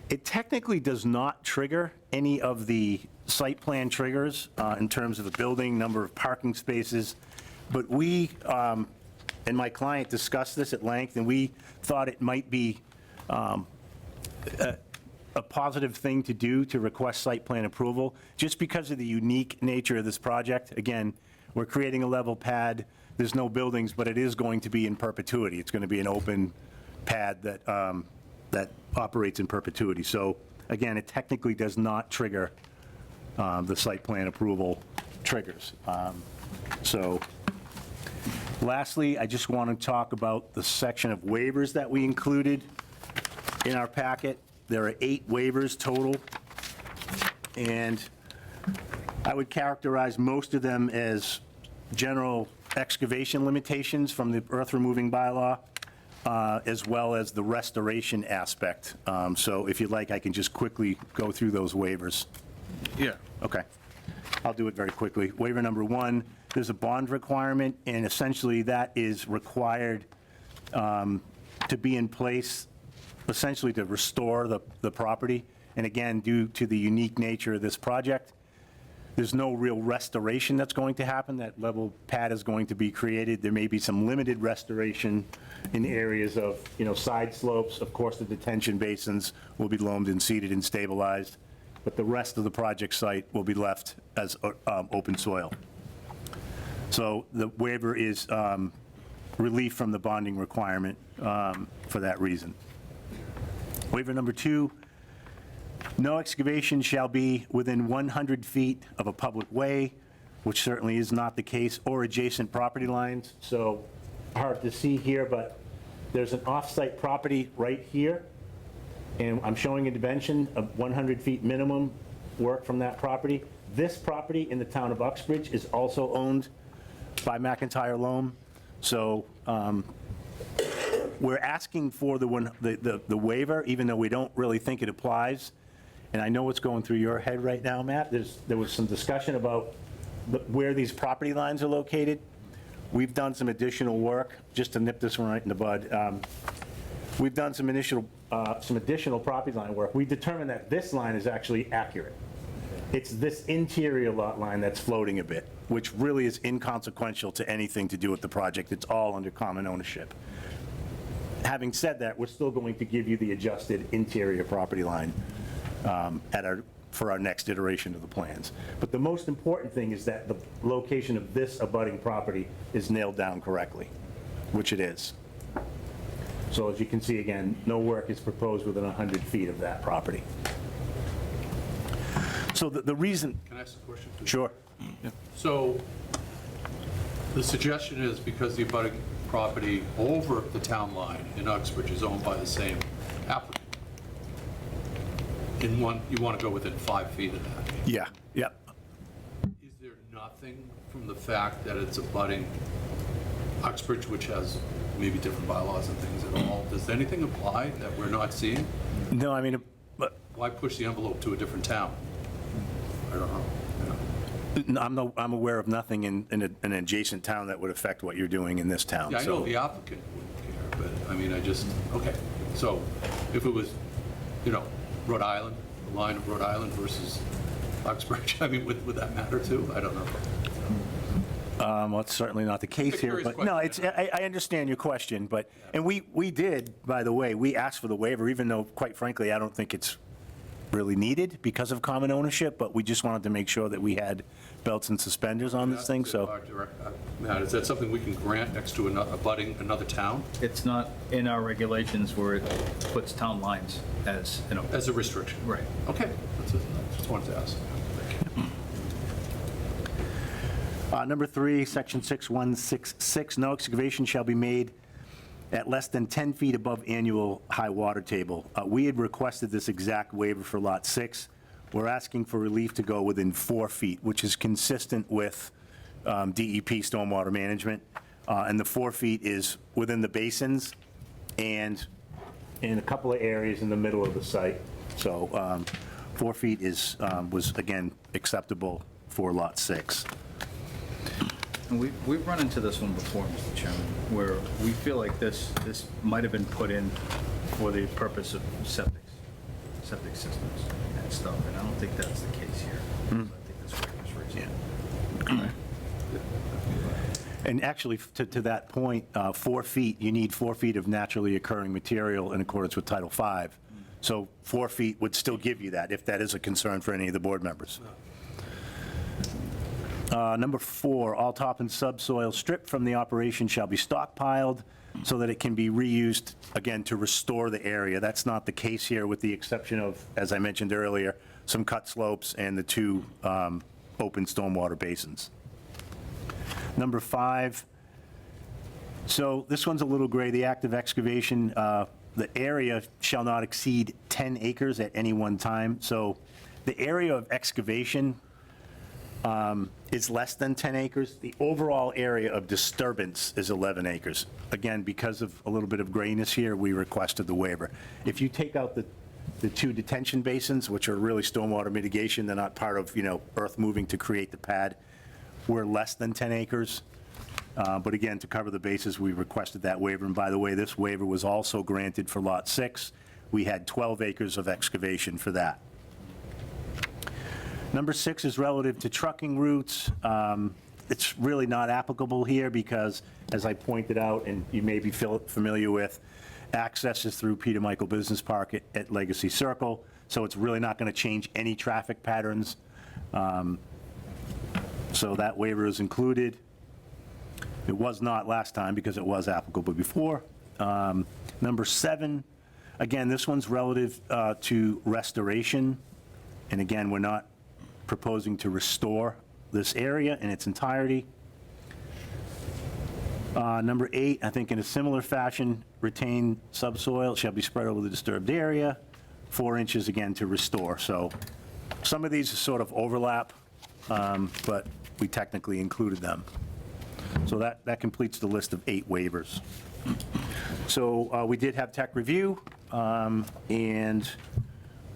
it technically does not trigger any of the site plan triggers in terms of the building, number of parking spaces, but we and my client discussed this at length, and we thought it might be a positive thing to do to request site plan approval, just because of the unique nature of this project. Again, we're creating a level pad, there's no buildings, but it is going to be in perpetuity. It's going to be an open pad that, that operates in perpetuity. So again, it technically does not trigger the site plan approval triggers. So lastly, I just want to talk about the section of waivers that we included in our packet. There are 8 waivers total, and I would characterize most of them as general excavation limitations from the earth removing bylaw, as well as the restoration aspect. So if you'd like, I can just quickly go through those waivers. Yeah. Okay. I'll do it very quickly. Waiver number 1, there's a bond requirement, and essentially that is required to be in place essentially to restore the property. And again, due to the unique nature of this project, there's no real restoration that's going to happen. That level pad is going to be created. There may be some limited restoration in areas of, side slopes. Of course, the detention basins will be loamed and seeded and stabilized, but the rest of the project site will be left as open soil. So the waiver is relief from the bonding requirement for that reason. Waiver number 2, no excavation shall be within 100 feet of a public way, which certainly is not the case, or adjacent property lines. So hard to see here, but there's an off-site property right here, and I'm showing a dimension of 100 feet minimum work from that property. This property in the town of Uxbridge is also owned by McIntyre Loam. So we're asking for the waiver, even though we don't really think it applies. And I know what's going through your head right now, Matt. There was some discussion about where these property lines are located. We've done some additional work, just to nip this one right in the bud. We've done some additional property line work. We determined that this line is actually accurate. It's this interior lot line that's floating a bit, which really is inconsequential to anything to do with the project. It's all under common ownership. Having said that, we're still going to give you the adjusted interior property line for our next iteration of the plans. But the most important thing is that the location of this abutting property is nailed down correctly, which it is. So as you can see, again, no work is proposed within 100 feet of that property. So the reason... Can I ask a question? Please? Sure. So the suggestion is because the abutting property over the town line in Uxbridge is owned by the same applicant. You want to go within 5 feet of that. Yeah, yeah. Is there nothing from the fact that it's abutting Uxbridge, which has maybe different bylaws and things at all? Does anything apply that we're not seeing? No, I mean... Why push the envelope to a different town? I don't know. I'm aware of nothing in an adjacent town that would affect what you're doing in this town. Yeah, I know the applicant wouldn't care, but I mean, okay. So if it was, Rhode Island, the line of Rhode Island versus Uxbridge, I mean, would that matter too? I don't know. Well, it's certainly not the case here, curious but no, it's, I understand your question, but, and we did, by the way, we asked for the waiver, even though, quite frankly, I don't think it's really needed because of common ownership, but we just wanted to make sure that we had belts and suspenders on this thing, so. Matt, is that something we can grant next to abutting another town It's not in our regulations where it puts town lines as, you know. as a restriction? Right. Okay, just wanted to ask. Number 3, section 6166, no excavation shall be made at less than 10 feet above annual high water table. We had requested this exact waiver for Lot 6. We're asking for relief to go within 4 feet, which is consistent with DEP stormwater management. And the 4 feet is within the basins and in a couple of areas in the middle of the site. So 4 feet was, again, acceptable for Lot 6. And we've run into this one before, Mr. Chairman, where we feel like this might have been put in for the purpose of septic systems and stuff, and I don't think that's the case here. I think this waiver's reasonable. And actually, to that point, 4 feet, you need 4 feet of naturally occurring material in accordance with Title V. So 4 feet would still give you that, if that is a concern for any of the board members. Number 4, all top and subsoil stripped from the operation shall be stockpiled so that it can be reused, again, to restore the area. That's not the case here, with the exception of, as I mentioned earlier, some cut slopes and the 2 open stormwater basins. Number 5, so this one's a little gray. The active excavation, the area shall not exceed 10 acres at any one time. So the area of excavation is less than 10 acres. The overall area of disturbance is 11 acres. Again, because of a little bit of grayness here, we requested the waiver. If you take out the 2 detention basins, which are really stormwater mitigation, they're not part of, earth moving to create the pad, we're less than 10 acres. But again, to cover the bases, we requested that waiver. And by the way, this waiver was also granted for Lot 6. We had 12 acres of excavation for that. Number 6 is relative to trucking routes. It's really not applicable here because, as I pointed out, and you may be familiar with, access is through Peter Michael Business Park at Legacy Circle, so it's really not going to change any traffic patterns. So that waiver is included. It was not last time because it was applicable before. Number 7, again, this one's relative to restoration. And again, we're not proposing to restore this area in its entirety. Number 8, I think in a similar fashion, retained subsoil shall be spread over the disturbed area, 4 inches again to restore. So some of these sort of overlap, but we technically included them. So that completes the list of 8 waivers. So we did have tech review, and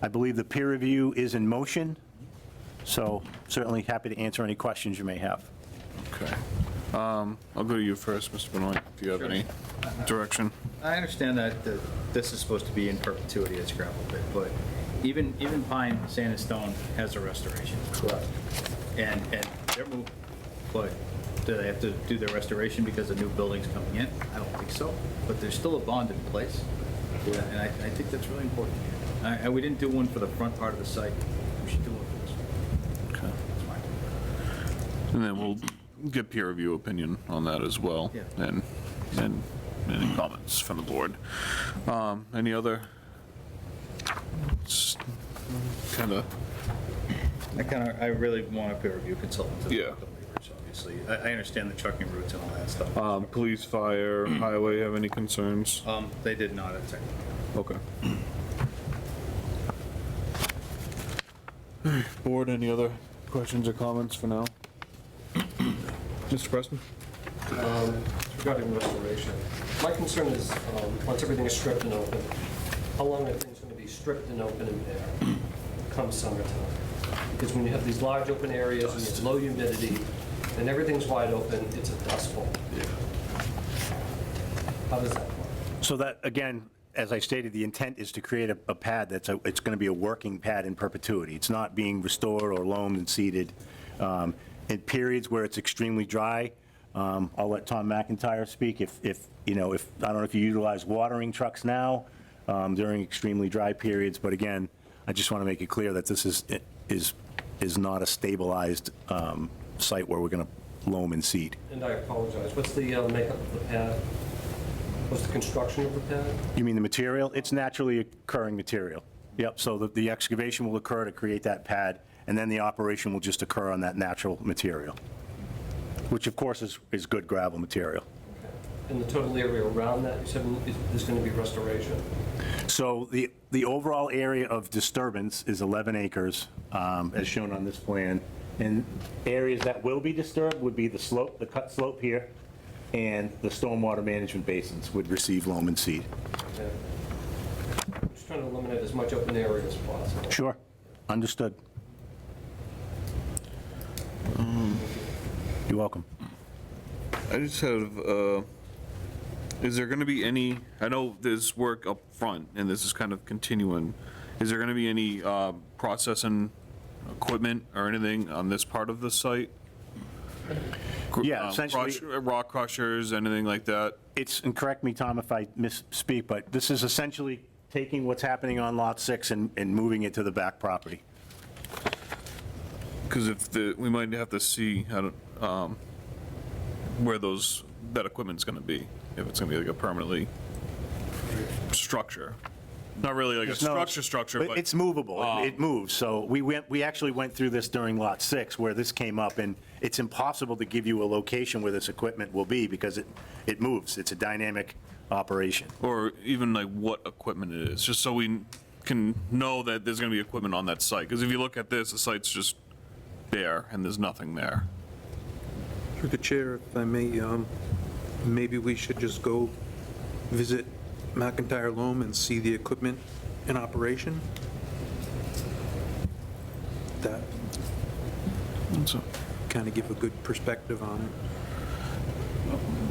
I believe the peer review is in motion. So certainly happy to answer any questions you may have. Okay. I'll go to you first, Mr. Benoit, if you have any direction. I understand that this is supposed to be in perpetuity as gravel pit, but even pine, sand, and stone has a restoration. Correct. And they're moved, but do they have to do their restoration because a new building's coming in? I don't think so, but there's still a bond in place. Yeah. And I think that's really important. We didn't do one for the front part of the site. We should do one for this one. Okay. That's fine. And then we'll get peer review opinion on that as well. Yeah. And any comments from the board. Any other? I really want a peer review consultant to Yeah. look at the waivers, obviously. I understand the trucking routes and all that stuff. Police, fire, highway have any concerns? They did not at technical. Okay. Board, any other questions or comments for now? Mr. Preston? Regarding restoration, my concern is, once everything is stripped and open, how long are things going to be stripped and open in there come summertime? Because when you have these large open areas and you have low humidity, and everything's wide open, it's a dust bowl. Yeah. How does that work? So that, again, as I stated, the intent is to create a pad it's going to be a working pad in perpetuity. It's not being restored or loamed and seeded. in periods where it's extremely dry, I'll let Tom McIntyre speak, if, I don't know if you utilize watering trucks now during extremely dry periods, but again, I just want to make it clear that this is not a stabilized site where we're going to loam and seed. And I apologize, what's the makeup of the pad? What's the construction of the pad? You mean the material? It's naturally occurring material. Yep, so the excavation will occur to create that pad, and then the operation will just occur on that natural material, which of course is good gravel material. And the total area around that, you said is going to be restoration? So the overall area of disturbance is 11 acres, as shown on this plan. And areas that will be disturbed would be the slope, the cut slope here, and the stormwater management basins would receive loam and seed. Okay. I'm just trying to eliminate as much open area as possible. Sure, understood. You're welcome. I just have, is there going to be any, I know there's work up front, and this is kind of continuing. Is there going to be any processing equipment or anything on this part of the site? Yeah, essentially. Rock crushers, anything like that? And correct me, Tom, if I misspeak, but this is essentially taking what's happening on Lot 6 and moving it to the back property. Because we might have to see where that equipment's going to be, if it's going to be like a permanently structure. Not really like a structure, but it's movable. It moves. So we actually went through this during Lot 6 where this came up, and it's impossible to give you a location where this equipment will be because it moves. It's a dynamic operation. or even like what equipment it is, just so we can know that there's going to be equipment on that site. Because if you look at this, the site's just bare and there's nothing there. Through the chair, if I may, maybe we should just go visit McIntyre Loam and see the equipment in operation? That kind of give a good perspective on it.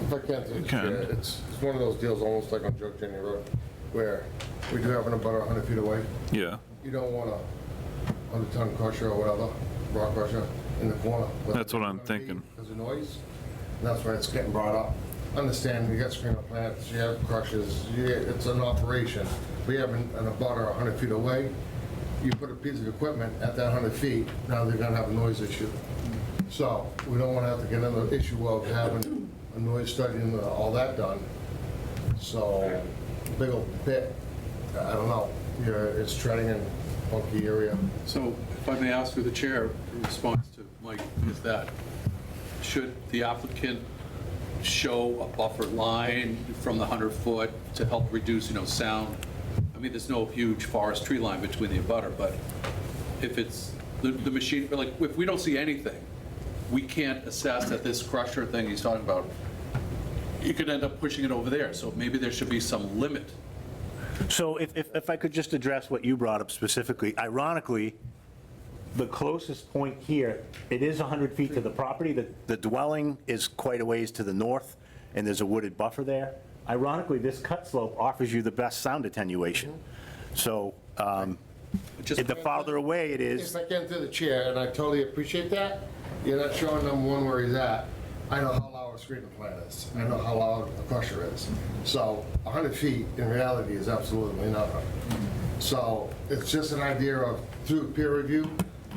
If I can, through the chair, it's one of those deals almost like on Joke Jenny Road, where we do have an abutter 100 feet away. Yeah. You don't want a 100-ton crusher or whatever, rock crusher, in the corner. That's what I'm thinking. Because of noise, and that's why it's getting brought up. Understand, you got screener plants, you have crushers, it's an operation. We have an abutter 100 feet away, you put a piece of equipment at that 100 feet, now they're gonna have a noise issue. So, we don't wanna have to get into the issue of having a noise study and all that done. So, big old pit, I don't know, it's treading in a funky area. So if I may ask through the chair, in response to Mike, is that should the applicant show a buffer line from the 100-foot to help reduce, sound? I mean, there's no huge forest tree line between the abutter, but if it's the machine, like, if we don't see anything, we can't assess that this crusher thing he's talking about, you could end up pushing it over there, so maybe there should be some limit. So if I could just address what you brought up specifically, ironically, the closest point here, it is 100 feet to the property. The dwelling is quite a ways to the north, and there's a wooded buffer there. Ironically, this cut slope offers you the best sound attenuation. So the farther away it is. If I get into the chair, and I totally appreciate that, you're not showing number one where he's at. I know how loud a screening plant is. I know how loud a crusher is. So 100 feet in reality is absolutely nothing. So it's just an idea of, through peer review,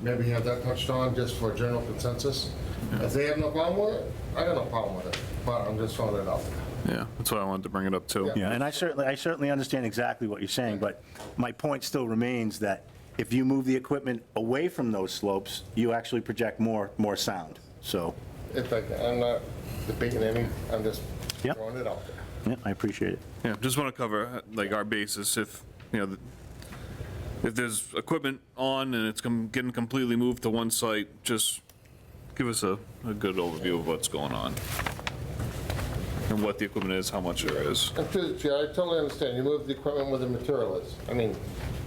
maybe have that touched on just for general consensus. If they have no problem with it, I got no problem with it, but I'm just throwing it out there. Yeah, that's why I wanted to bring it up too. Yeah, and I certainly understand exactly what you're saying, but my point still remains that if you move the equipment away from those slopes, you actually project more sound, so. I'm not debating any, I'm just Yep. throwing it out there. Yeah, I appreciate it. Yeah, just want to cover like our basis. If if there's equipment on and it's getting completely moved to one site, just give us a good overview of what's going on and what the equipment is, how much there is. And to the chair, I totally understand, you move the equipment where the material is. I mean,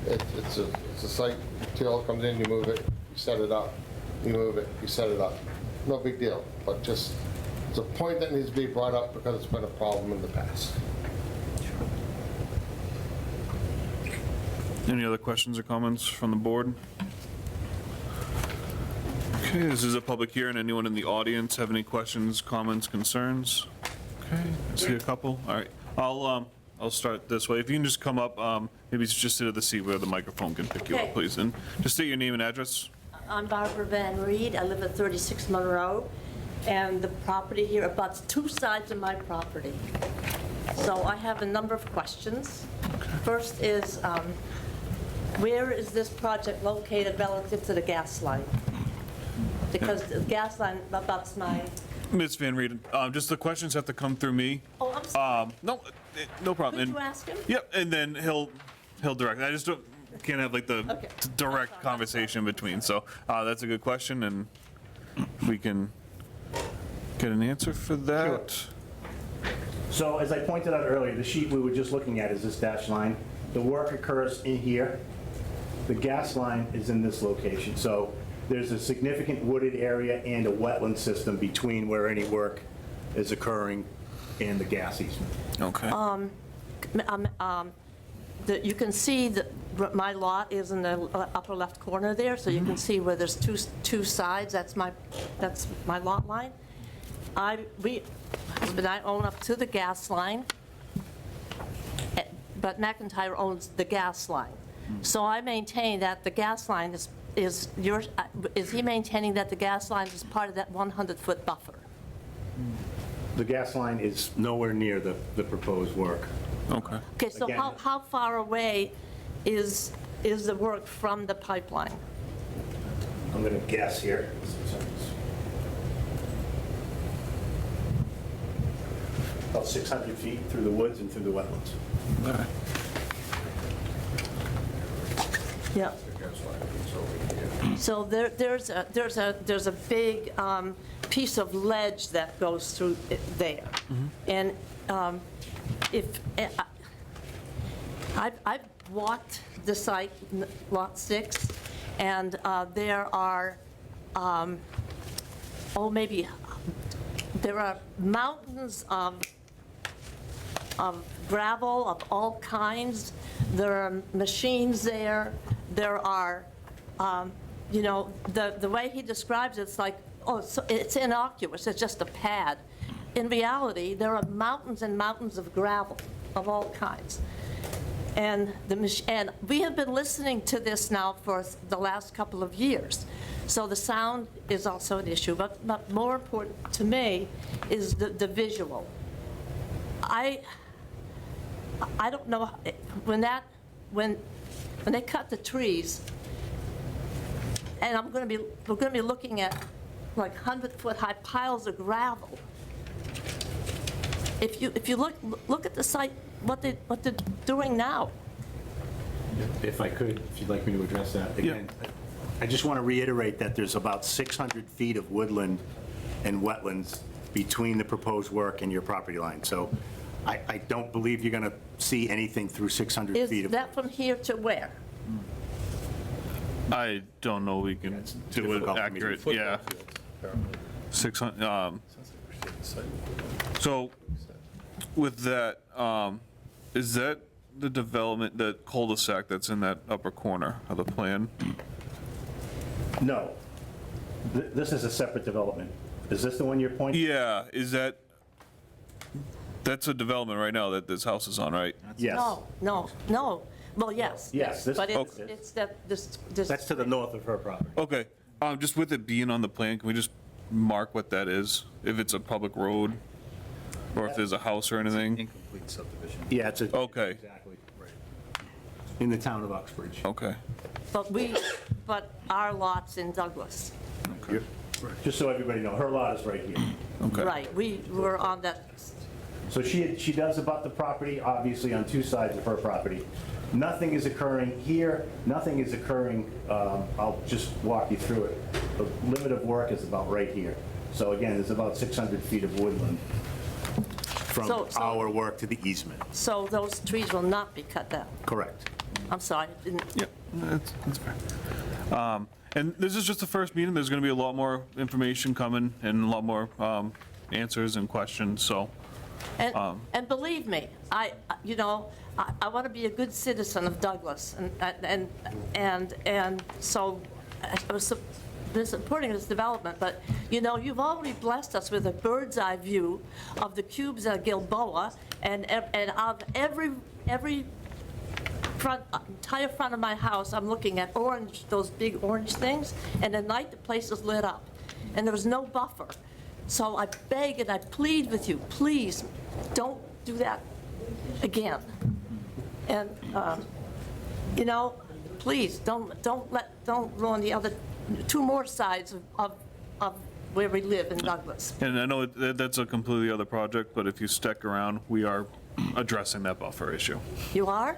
it's a site, material comes in, you move it, you set it up, you move it, you set it up. No big deal, but just, it's a point that needs to be brought up because it's been a problem in the past. Any other questions or comments from the board? Okay. Okay, this is a public hearing. Anyone in the audience have any questions, comments, concerns? Okay, I see a couple. All right, I'll start this way. If you can just come up, maybe just sit at the seat where the microphone can pick you Okay. up, please. And just state your name and address. I'm Barbara Van Reed. I live at 36 Monroe, and the property here abuts two sides of my property. So I have a number of questions. First is, where is this project located relative to the gas line? Because the gas line abuts my, Ms. Van Reeden, just the questions have to come through me. oh, I'm sorry. No problem. Could And- you ask him? Yep, and then he'll direct. I just can't have like the Okay. direct conversation between. So that's a good question, and we can get an answer for that. So as I pointed out earlier, the sheet we were just looking at is this dash line. The work occurs in here. The gas line is in this location. So there's a significant wooded area and a wetland system between where any work is occurring and the gas easement. Okay. You can see that my lot is in the upper left corner there, so you can see where there's two sides. That's my lot line. My husband and I own up to the gas line, but McIntyre owns the gas line. So I maintain that the gas line is he maintaining that the gas line is part of that 100-foot buffer? The gas line is nowhere near the proposed work. Okay. Okay, so Again- how far away is the work from the pipeline? I'm going to guess here. About 600 feet through the woods and through the wetlands. Yeah. So there's a big piece of ledge that goes through there. And I've walked the site, Lot 6, and there are, there are mountains of gravel of all kinds. There are machines there. There are, the way he describes it, it's like, oh, it's innocuous, it's just a pad. In reality, there are mountains and mountains of gravel of all kinds. And we have been listening to this now for the last couple of years. So the sound is also an issue, but more important to me is the visual. I don't know, when they cut the trees, and we're going to be looking at like 100-foot high piles of gravel. If you look at the site, what they're doing now. If I could, if you'd like me to address that again. I just want to reiterate that there's about 600 feet of woodland and wetlands between the proposed work and your property line. So I don't believe you're going to see anything through 600 feet Is of. that from here to where? I don't know. We can do it difficult for me to- accurate. Yeah. 600. So with that, is that the development, the cul-de-sac that's in that upper corner of the plan? No. This is a separate development. Is this the one you're pointing? Yeah, is that's a development right now that this house is on, right? Yes. No. Well, yes. Yes, this- But Okay. it's that, this. That's to the north of her property. Okay, just with it being on the plan, can we just mark what that is? If it's a public road, or if there's a house or anything? Incomplete subdivision. Yeah, it's a. Okay. Exactly. In the town of Uxbridge. Okay. But our lot's in Douglas. Just so everybody knows, her lot is right here. Okay. Right, we were on that, So she does abut the property, obviously, on two sides of her property. Nothing is occurring here, nothing is occurring, I'll just walk you through it. The limit of work is about right here. So again, there's about 600 feet of woodland from So- our work to the easement. so those trees will not be cut down. Correct. I'm sorry, I didn't. Yep, that's fair. And this is just the first meeting. There's going to be a lot more information coming and a lot more answers and questions, so. And believe me, I want to be a good citizen of Douglas, and so supporting this development, but, you know, you've already blessed us with a bird's eye view of the cubes at Gilboa, and of every front, entire front of my house, I'm looking at orange, those big orange things, and at night, the place is lit up, and there was no buffer. So I beg and I plead with you, please, don't do that again. And, you know, please, don't ruin the other, two more sides of where we live in Douglas. And I know that's a completely other project, but if you stick around, we are addressing that buffer issue. You are?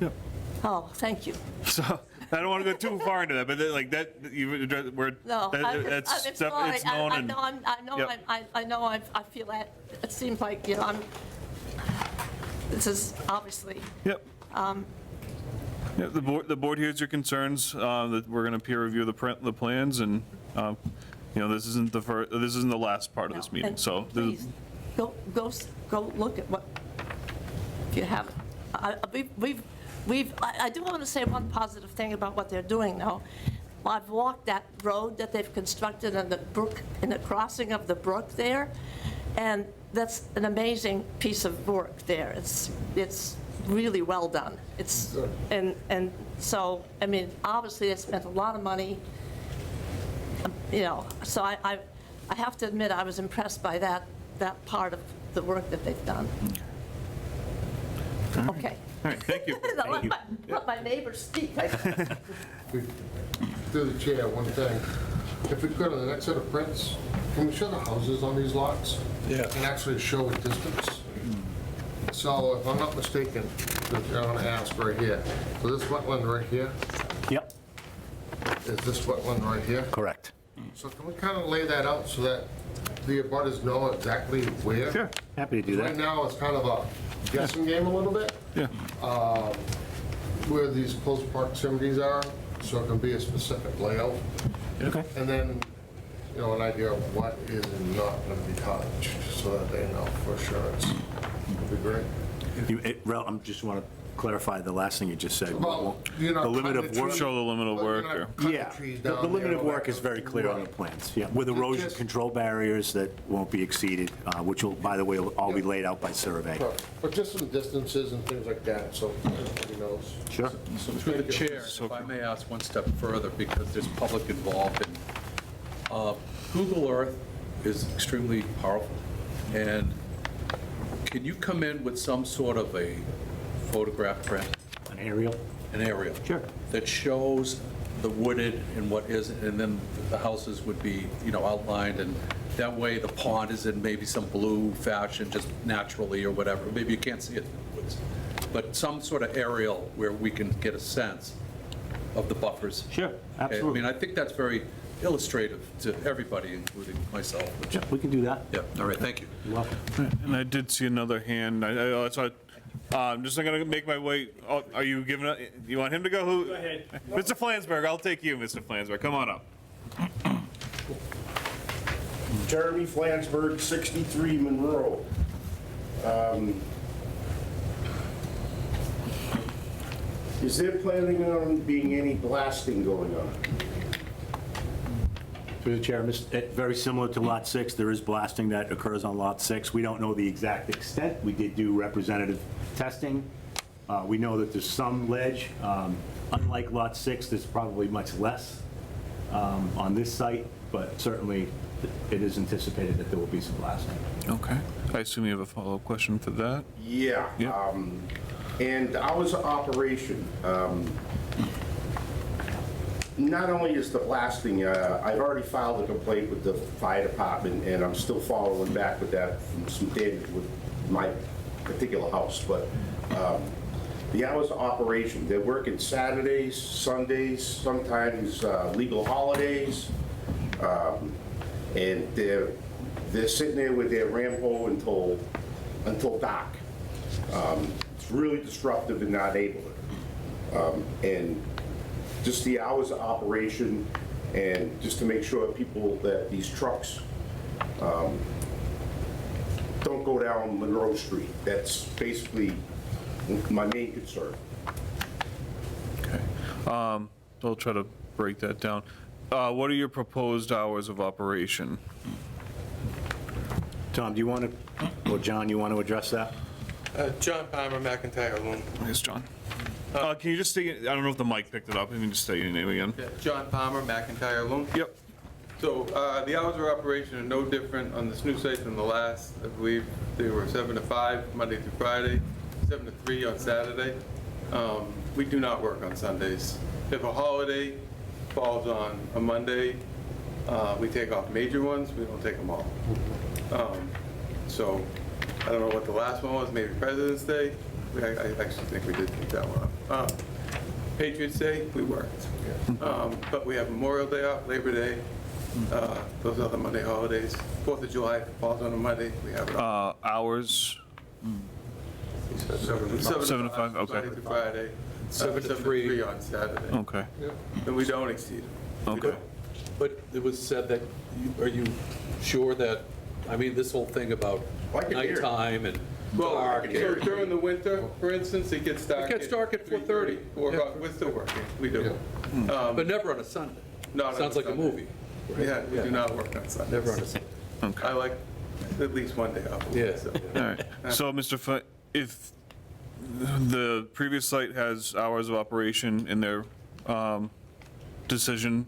Yep. Oh, thank you. So, I don't want to go too far into that, but like that, you address, we're, No, that's I'm stuff, sorry. it's known. I know, Yep. I know, I feel that, it seems like, you know, this is obviously, Yep. Yeah, the board hears your concerns, that we're going to peer review the plans, and, you know, this isn't the last part of this No, meeting, and so. please, go look at what, if you have, I do want to say one positive thing about what they're doing now. I've walked that road that they've constructed in the brook, in the crossing of the brook there, and that's an amazing piece of work there. It's really well done. It's, and so, I mean, obviously they spent a lot of money, you know, so I have to admit, I was impressed by that part of the work that they've done. Okay. All right, thank you. Let my neighbors speak. Through the chair, one thing. If we could, on the next set of prints, can we show the houses on these lots? Yeah. And actually show a distance? So if I'm not mistaken, I'm gonna ask right here. So this wetland right here, Yep, is this wetland right here? correct. So can we kind of lay that out so that the abutters know exactly where? Sure, happy to do Right that. now, it's kind of a guessing game a little bit. Yeah. Where these close proximities are, so it can be a specific layout. Okay. And then, you know, an idea of what is not going to be touched, so that they know for sure. Would be great. I just want to clarify the last thing you just said. Well, you're not The limit cutting of the work. trees. Show the limit of Well, work you're not there. cutting Yeah, trees the down limit there of or work that. is very clear on the plans, yeah, with erosion Just- control barriers that won't be exceeded, which will, by the way, will all be laid out by survey. But just some distances and things like that, so everybody knows. Sure. So through the chair, if I may ask one step further, because there's public involved, and Google Earth is extremely powerful, and can you come in with some sort of a photograph print, An aerial? an aerial? Sure. That shows the wooded and what isn't, and then the houses would be, you know, outlined, and that way the pond is in maybe some blue fashion, just naturally or whatever. Maybe you can't see it in the woods, but some sort of aerial where we can get a sense of the buffers. Sure, I absolutely. mean, I think that's very illustrative to everybody, including myself. which- Yeah, we can do that. Yeah, all right, thank you. You're welcome. And I did see another hand. I'm just gonna make my way. Oh, are you giving it? You want him to go? Who? Go ahead. Mr. Flansburgh, I'll take you, Mr. Flansburgh. Come on up. Jeremy Flansburgh, 63 Monroe. Is there planning on being any blasting going on? Through the chair, very similar to Lot 6, there is blasting that occurs on Lot 6. We don't know the exact extent. We did do representative testing. We know that there's some ledge. Unlike Lot 6, there's probably much less on this site, but certainly it is anticipated that there will be some blasting. Okay. I assume you have a follow-up question for that? Yeah. Yeah. And hours of operation, not only is the blasting, I've already filed a complaint with the fire department, and I'm still following back with that from some damage with my particular house, but the hours of operation, they're working Saturdays, Sundays, sometimes legal holidays, and they're sitting there with their Rambo until dark. It's really disruptive and not able to. And just the hours of operation, and just to make sure people that these trucks don't go down Monroe Street. That's basically my main concern. Okay. I'll try to break that down. What are your proposed hours of operation? Tom, do you want to, or John, you want to address that? John Palmer, McIntyre Loom. Yes, John. Can you just say, I don't know if the mic picked it up, you can just say your name again. Yeah, John Palmer, McIntyre Loom. Yep. So the hours of operation are no different on this new site than the last. I believe they were 7 to 5, Monday through Friday, 7 to 3 on Saturday. We do not work on Sundays. If a holiday falls on a Monday, we take off major ones, we don't take them all. So I don't know what the last one was, maybe President's Day. I actually think we did take that one off. Patriots Day, we worked. But we have Memorial Day off, Labor Day, those other Monday holidays. 4th of July falls on a Monday, we have it off. Hours? 7 to 5, okay. Monday through Friday. 7 to 3 on Saturday. Okay. And we don't exceed it. Okay. But it was said that, are you sure that, I mean, this whole thing about I can hear it. nighttime and Well, dark. so during the winter, for instance, it gets dark. It gets dark at 4:30. 4 o'clock. We're still working, we do. But never on a Sunday. Not on Sounds a like a Sunday. movie. Yeah, we do not work on Sundays. Never on a Sunday. I like at least one day off. Yeah. So, All right. So, Mr. Foot, if the previous site has hours of operation in their decision,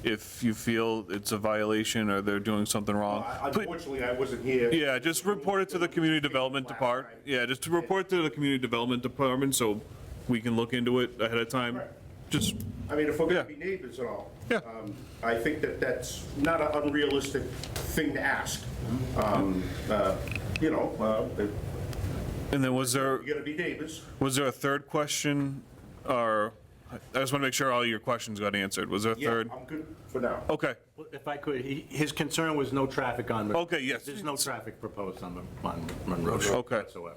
if you feel it's a violation or they're doing something wrong, Unfortunately, I wasn't here. yeah, just report it to the community development department. Yeah, just to report to the community development department so we can look into it ahead of time. Right. Just, I mean, if we're Yeah. gonna be neighbors and all. Yeah. I think that that's not an unrealistic thing to ask. You know, and then was there, you're gonna be neighbors. was there a third question, or, I just want to make sure all your questions got answered. Was there a Yeah, third? I'm good for now. Okay, If I could, his concern was no traffic on. Okay, yes. There's no traffic proposed on Monroe Road Okay. whatsoever.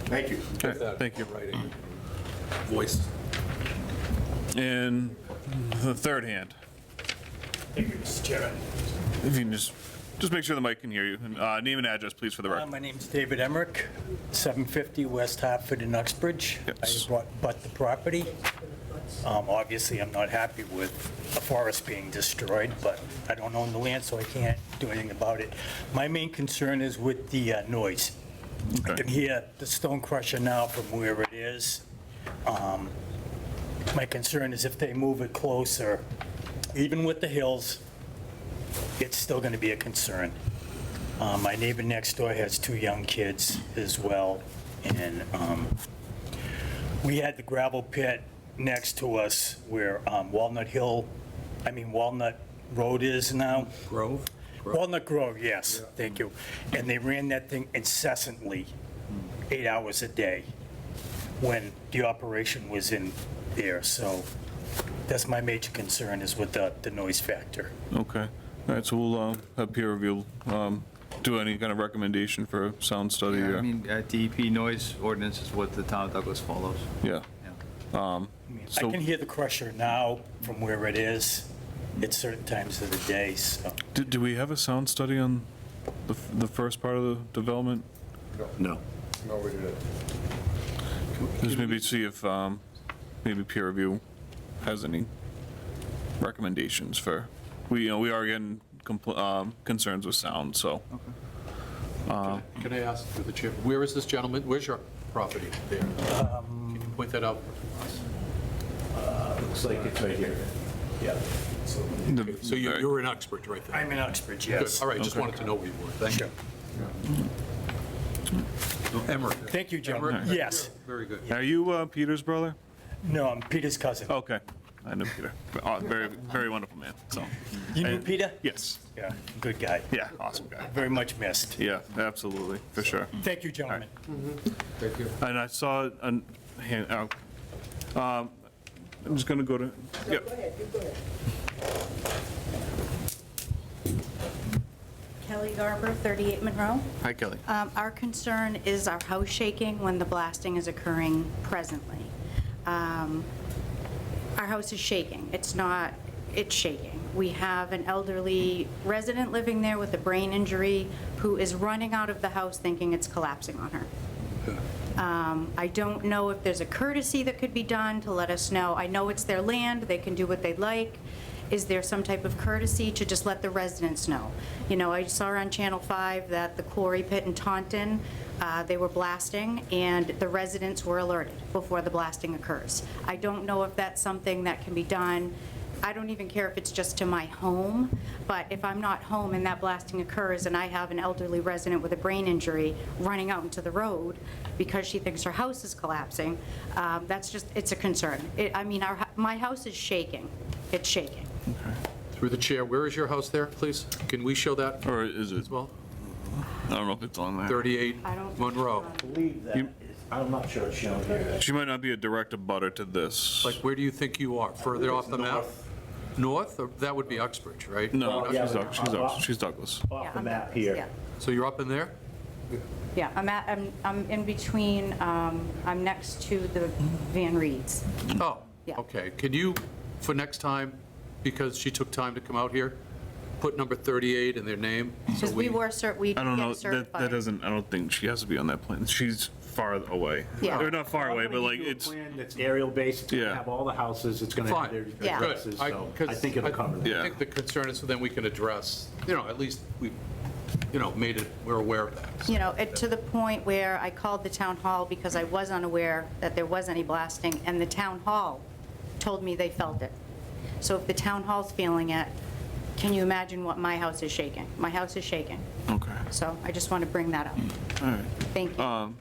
Thank you. okay, thank you. Writing. Voice. And the third hand, Thank you, Mr. Chairman. if you can just make sure the mic can hear you. And, name and address, please, for the record. My name's David Emmerich, 750 West Hartford in Uxbridge. Yes. I bought the property. Obviously, I'm not happy with the forest being destroyed, but I don't own the land, so I can't do anything about it. My main concern is with the noise. I Okay. can hear the stone crusher now from where it is. My concern is if they move it closer, even with the hills, it's still going to be a concern. My neighbor next door has 2 young kids as well, and we had the gravel pit next to us where Walnut Road is now. Grove? Walnut Grove, yes, thank you. And they ran that thing incessantly, 8 hours a day, when the operation was in there. So that's my major concern, is with the noise factor. Okay. All right, so we'll have peer review, do any kind of recommendation for a sound study. Yeah, I mean, DEP noise ordinance is what the town of Douglas follows. Yeah. I So, can hear the crusher now from where it is at certain times of the day, so. do we have a sound study on the first part of the development? No. No, we didn't. Just maybe see if, maybe peer review has any recommendations for, we are getting concerns with sound, so. Can I ask through the chair, where is this gentleman, where's your property there? Can you point that out? Looks like it's right here. Yeah. So you're in Uxbridge right there? I'm in Uxbridge, Good. yes. All right, just wanted to know where you were. Thank you. Emmerich. Thank you, gentlemen. Emmerich? Yes. Very good. Are you Peter's brother? No, I'm Peter's cousin. Okay. I know Peter. Very, very wonderful man, so. You knew Peter? Yes. Yeah, good guy. Yeah, awesome guy. Very much missed. Yeah, absolutely, for sure. Thank you, gentlemen. Thank you. And I saw a hand out. I'm just gonna go to, yep. Kelly Garber, 38 Monroe. Hi, Kelly. Our concern is our house shaking when the blasting is occurring presently. Our house is shaking. It's shaking. We have an elderly resident living there with a brain injury who is running out of the house thinking it's collapsing on her. I don't know if there's a courtesy that could be done to let us know. I know it's their land, they can do what they'd like. Is there some type of courtesy to just let the residents know? You know, I saw on Channel 5 that the quarry pit in Taunton, they were blasting, and the residents were alerted before the blasting occurs. I don't know if that's something that can be done. I don't even care if it's just to my home, but if I'm not home and that blasting occurs and I have an elderly resident with a brain injury running out into the road because she thinks her house is collapsing, that's just, it's a concern. I mean, my house is shaking. It's shaking. Through the chair, where is your house there, please? Can we show that Or is it? as well? I don't know if it's on there. 38 I don't think Monroe. I believe that is, I'm not sure it's shown here. She might not be a direct abutter to this. Like, where do you think you are? Further off the map? North? Or that would be Uxbridge, right? No, yeah, she's Douglas. Off the map here. Yeah. So you're up in there? Yeah, I'm in between, I'm next to the Van Reeds. Oh, Yeah. okay. Can you, for next time, because she took time to come out here, put number 38 in their name? so Because we were, we I don't know, get certified. that doesn't, I don't think she has to be on that plan. She's far away. Yeah. Or not far away, but like, it's, It's aerial based, it's going Yeah. to have all the houses, it's going to have Fine. their Yeah. addresses, Good. so 'Cause I think it'll cover that. Yeah. I think the concern is so then we can address, at least we, made it, we're aware of that. You know, to the point where I called the town hall because I was unaware that there was any blasting, and the town hall told me they felt it. So if the town hall's feeling it, can you imagine what my house is shaking? My house is shaking. okay, So I just want to bring that up. all right. Thank you.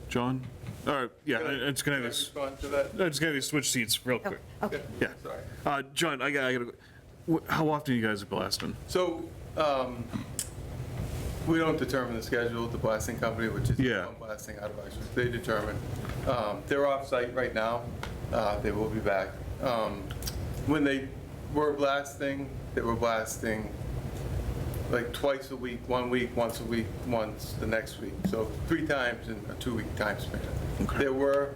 John? All right, yeah, it's gonna Can I have respond to that? it's gonna be switch seats real quick. Okay. Yeah. Sorry. John, I gotta, how often are you guys blasting? So, we don't determine the schedule, the blasting company, which is Yeah. blasting out of Uxbridge, they determine. They're off-site right now, they will be back. When they were blasting, they were blasting like twice a week, 1 week, once a week, once the next week. So 3 times in a 2-week time span. There were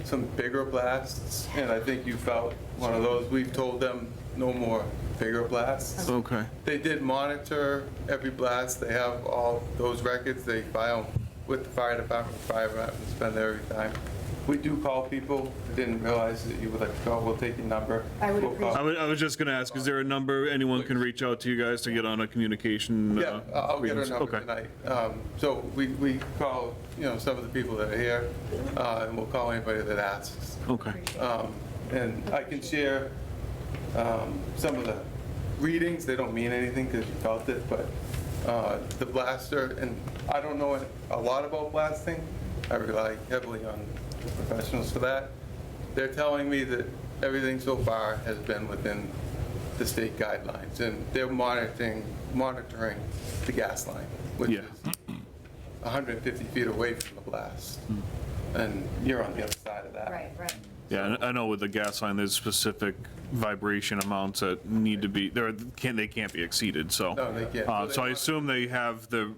some bigger blasts, and I think you felt one of those. We've told them no more bigger blasts. Okay. They did monitor every blast. They have all those records. They file with the fire department. Fire department spend there every time. We do call people. I didn't realize that you would like to call. We'll take your number. I would We'll call. I was just gonna ask, is there a number anyone can reach out to you guys to get on a communication? Yeah, I'll get her readings? number Okay. tonight. So we call, some of the people that are here, and we'll call anybody that asks. Okay. And I can share some of the readings. They don't mean anything because you felt it, but the blaster, and I don't know a lot about blasting. I rely heavily on the professionals for that. They're telling me that everything so far has been within the state guidelines, and they're monitoring the gas line, which Yeah. is 150 feet away from the blast. And you're on the other side of that. Right. Yeah, I know with the gas line, there's specific vibration amounts that need to be, they can't be exceeded, so. No, they can't. So I assume they have the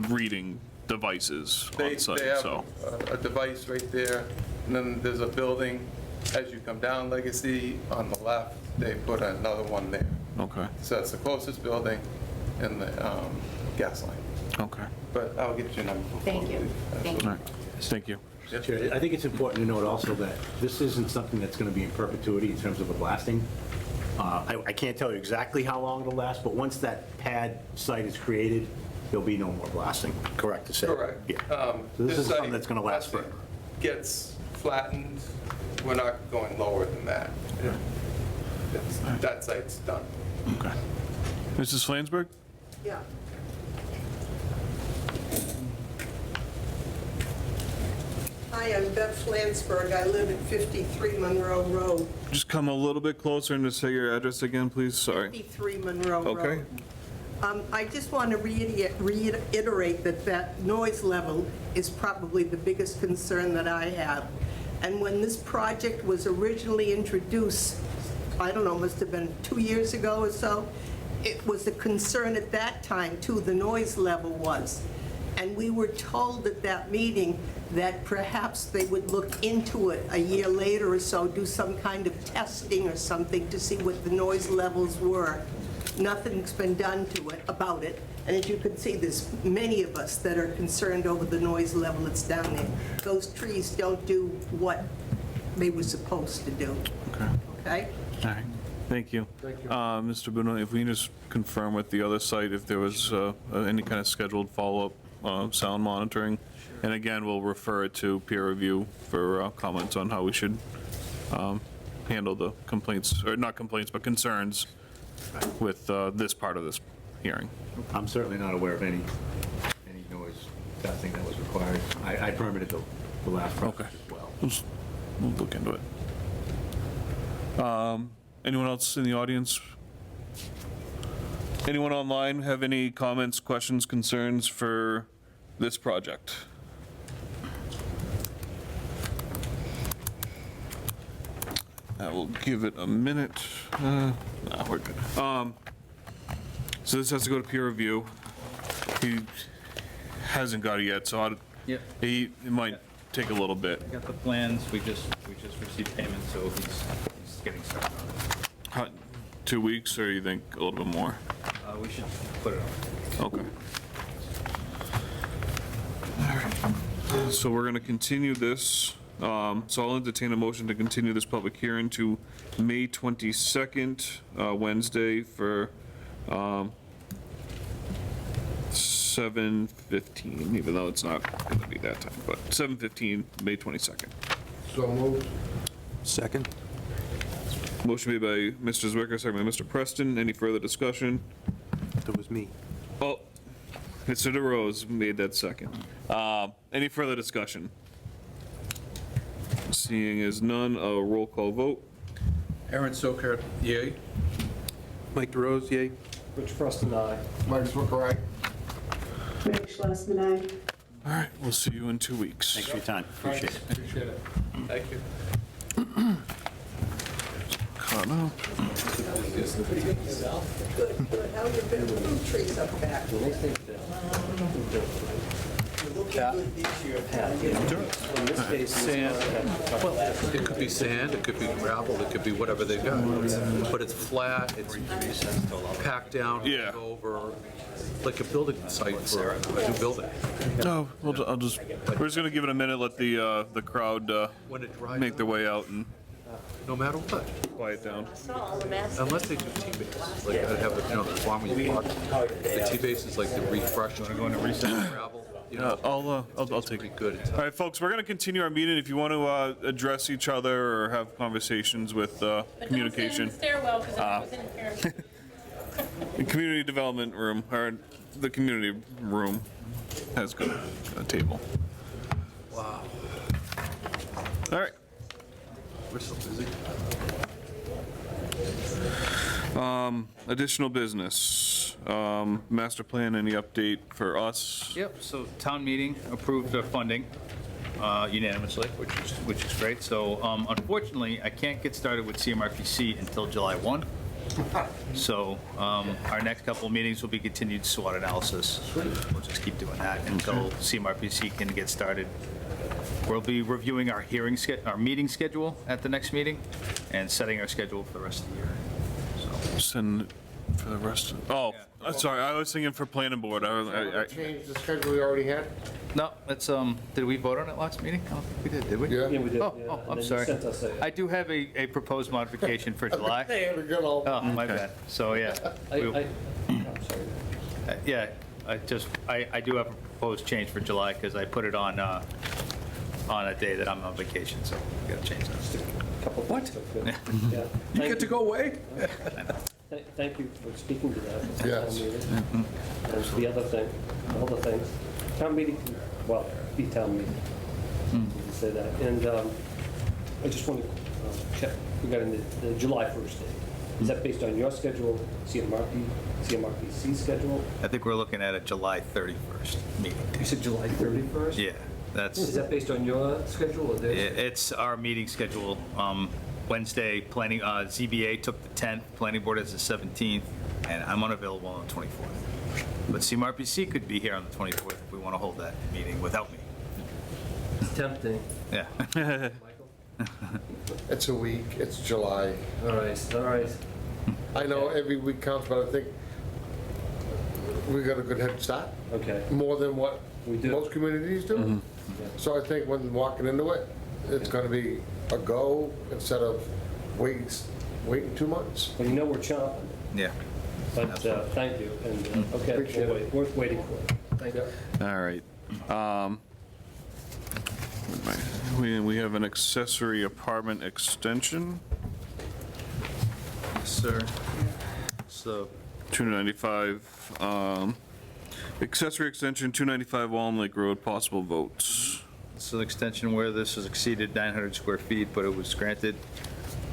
reading devices They on site, have so. a device right there, and then there's a building, as you come down Legacy, on the left, they put another one there. Okay, So that's the closest building in the gas line. okay. But I'll get your number. before Thank you. we leave. Thank All right, thank you. Chair, I think it's important to note also that this isn't something that's going to be in perpetuity in terms of the blasting. I can't tell you exactly how long it'll last, but once that pad site is created, there'll be no more blasting, correct to say? Correct. Yeah. So this is site, something that's going to last once it forever. Gets flattened, we're not going lower than that. That site's done. Okay. Mrs. Flansburgh? Yeah. Hi, I'm Beth Flansburgh. I live at 53 Monroe Road. Just come a little bit closer and just say your address again, please, sorry. 53 Monroe Road. Okay. I just want to reiterate that noise level is probably the biggest concern that I have. And when this project was originally introduced, I don't know, must have been 2 years ago or so, it was a concern at that time, too, the noise level was. And we were told at that meeting that perhaps they would look into it a year later or so, do some kind of testing or something to see what the noise levels were. Nothing's been done about it, And as you can see, there's many of us that are concerned over the noise level that's down there. Those trees don't do what they were supposed to do, Okay. okay? All right, thank you. Mr. Benoit, if we can just confirm with the other site if there was any kind of scheduled follow-up sound monitoring? And again, we'll refer it to peer review for comments on how we should handle the complaints, or not complaints, but concerns with this part of this hearing. I'm certainly not aware of any noise testing that was required. I permitted the last project as well. We'll look into it. Anyone else in the audience? Anyone online have any comments, questions, concerns for this project? I will give it a minute. Nah, we're good. So this has to go to peer review. He hasn't got it yet, so it might take a little bit. Got the plans, we just received payment, so he's getting started on it. 2 weeks, or you think a little bit more? We should put it on. Okay. All right. So we're going to continue this. So I'll entertain a motion to continue this public hearing to May 22nd, Wednesday, for 7:15, even though it's not going to be that time, but 7:15, May 22nd. So moved. Second? Motion made by Mr. Zwicker, second by Mr. Preston. Any further discussion? That was me. Oh, Mr. DeRose made that second. Any further discussion? Seeing as none, a roll call vote. Aaron Sokert, yay? Mike DeRose, yay? Rich Preston, aye. Mike Zwicker, aye. Rich Schlesman, aye. All right, we'll see you in 2 weeks. Thanks for your time. Appreciate it. Appreciate it. Thank you. Caught up. Good, good. How you been with the trees up back? In this case, Sand, well, it could be sand, it could be gravel, it could be whatever they've got. But it's flat, it's packed down, Yeah. over, like a building site for a new building. No, I'll just, we're just gonna give it a minute, let the crowd When it dries make their out, way out and no matter what, quiet down. unless they do T-base, like I have, the farm where you park, the T-base is like the refresh, when I go into recess gravel, I'll take pretty it. good. All right, folks, we're gonna continue our meeting. If you want to address each other or have conversations with communication. Stairwell, because I was in here. The community development room, or the community room has got a table. Wow, All right. we're so busy. Additional business. Master plan, any update for us? Yep, so town meeting approved funding unanimously, which is great. So unfortunately, I can't get started with CMRPC until July 1. So our next couple of meetings will be continued SWOT analysis. We'll just keep doing that until CMRPC can get started. We'll be reviewing our our meeting schedule at the next meeting and setting our schedule for the rest of the year. Send for the rest of, sorry, I was thinking for planning board. Change the schedule we already had? No, that's, did we vote on it last meeting? I don't think we did we? Yeah. Yeah, we did. Oh, yeah. oh, And I'm then you sorry. sent us a- I do have a proposed modification for July. Hey, we're good all. Oh, my bad. So, yeah. I'm sorry. Yeah, I do have a proposed change for July because I put it on a day that I'm on vacation, so we gotta change that. What? Yeah. You get to go away? Thank you for speaking to that. at the Yes. town meeting. And the other thing, all the things, town meeting, well, be town meeting, to say that. And I just want to check regarding the July 1st date. Is that based on your schedule, CMRPC schedule? I think we're looking at a July 31st meeting. You said July 31st? Yeah, that's, Is that based on your schedule or theirs? it's our meeting schedule. Wednesday, planning, ZBA took the 10th, planning board has the 17th, and I'm unavailable on the 24th. But CMRPC could be here on the 24th if we want to hold that meeting without me. It's tempting. Yeah. Michael? It's a week, it's July. All right, all right. I know every week counts, but I think we got a good head start, Okay. more than what We do. most communities do. So I think when walking into it, it's gonna be a go instead of waiting 2 months. Well, you know we're chomping, Yeah. but thank you, and, okay, Appreciate it. worth waiting for. Thank you. All right. We have an accessory apartment extension, Yes, sir. So, 295, accessory extension, 295 Walnut Lake Road, possible votes. it's an extension where this has exceeded 900 square feet, but it was granted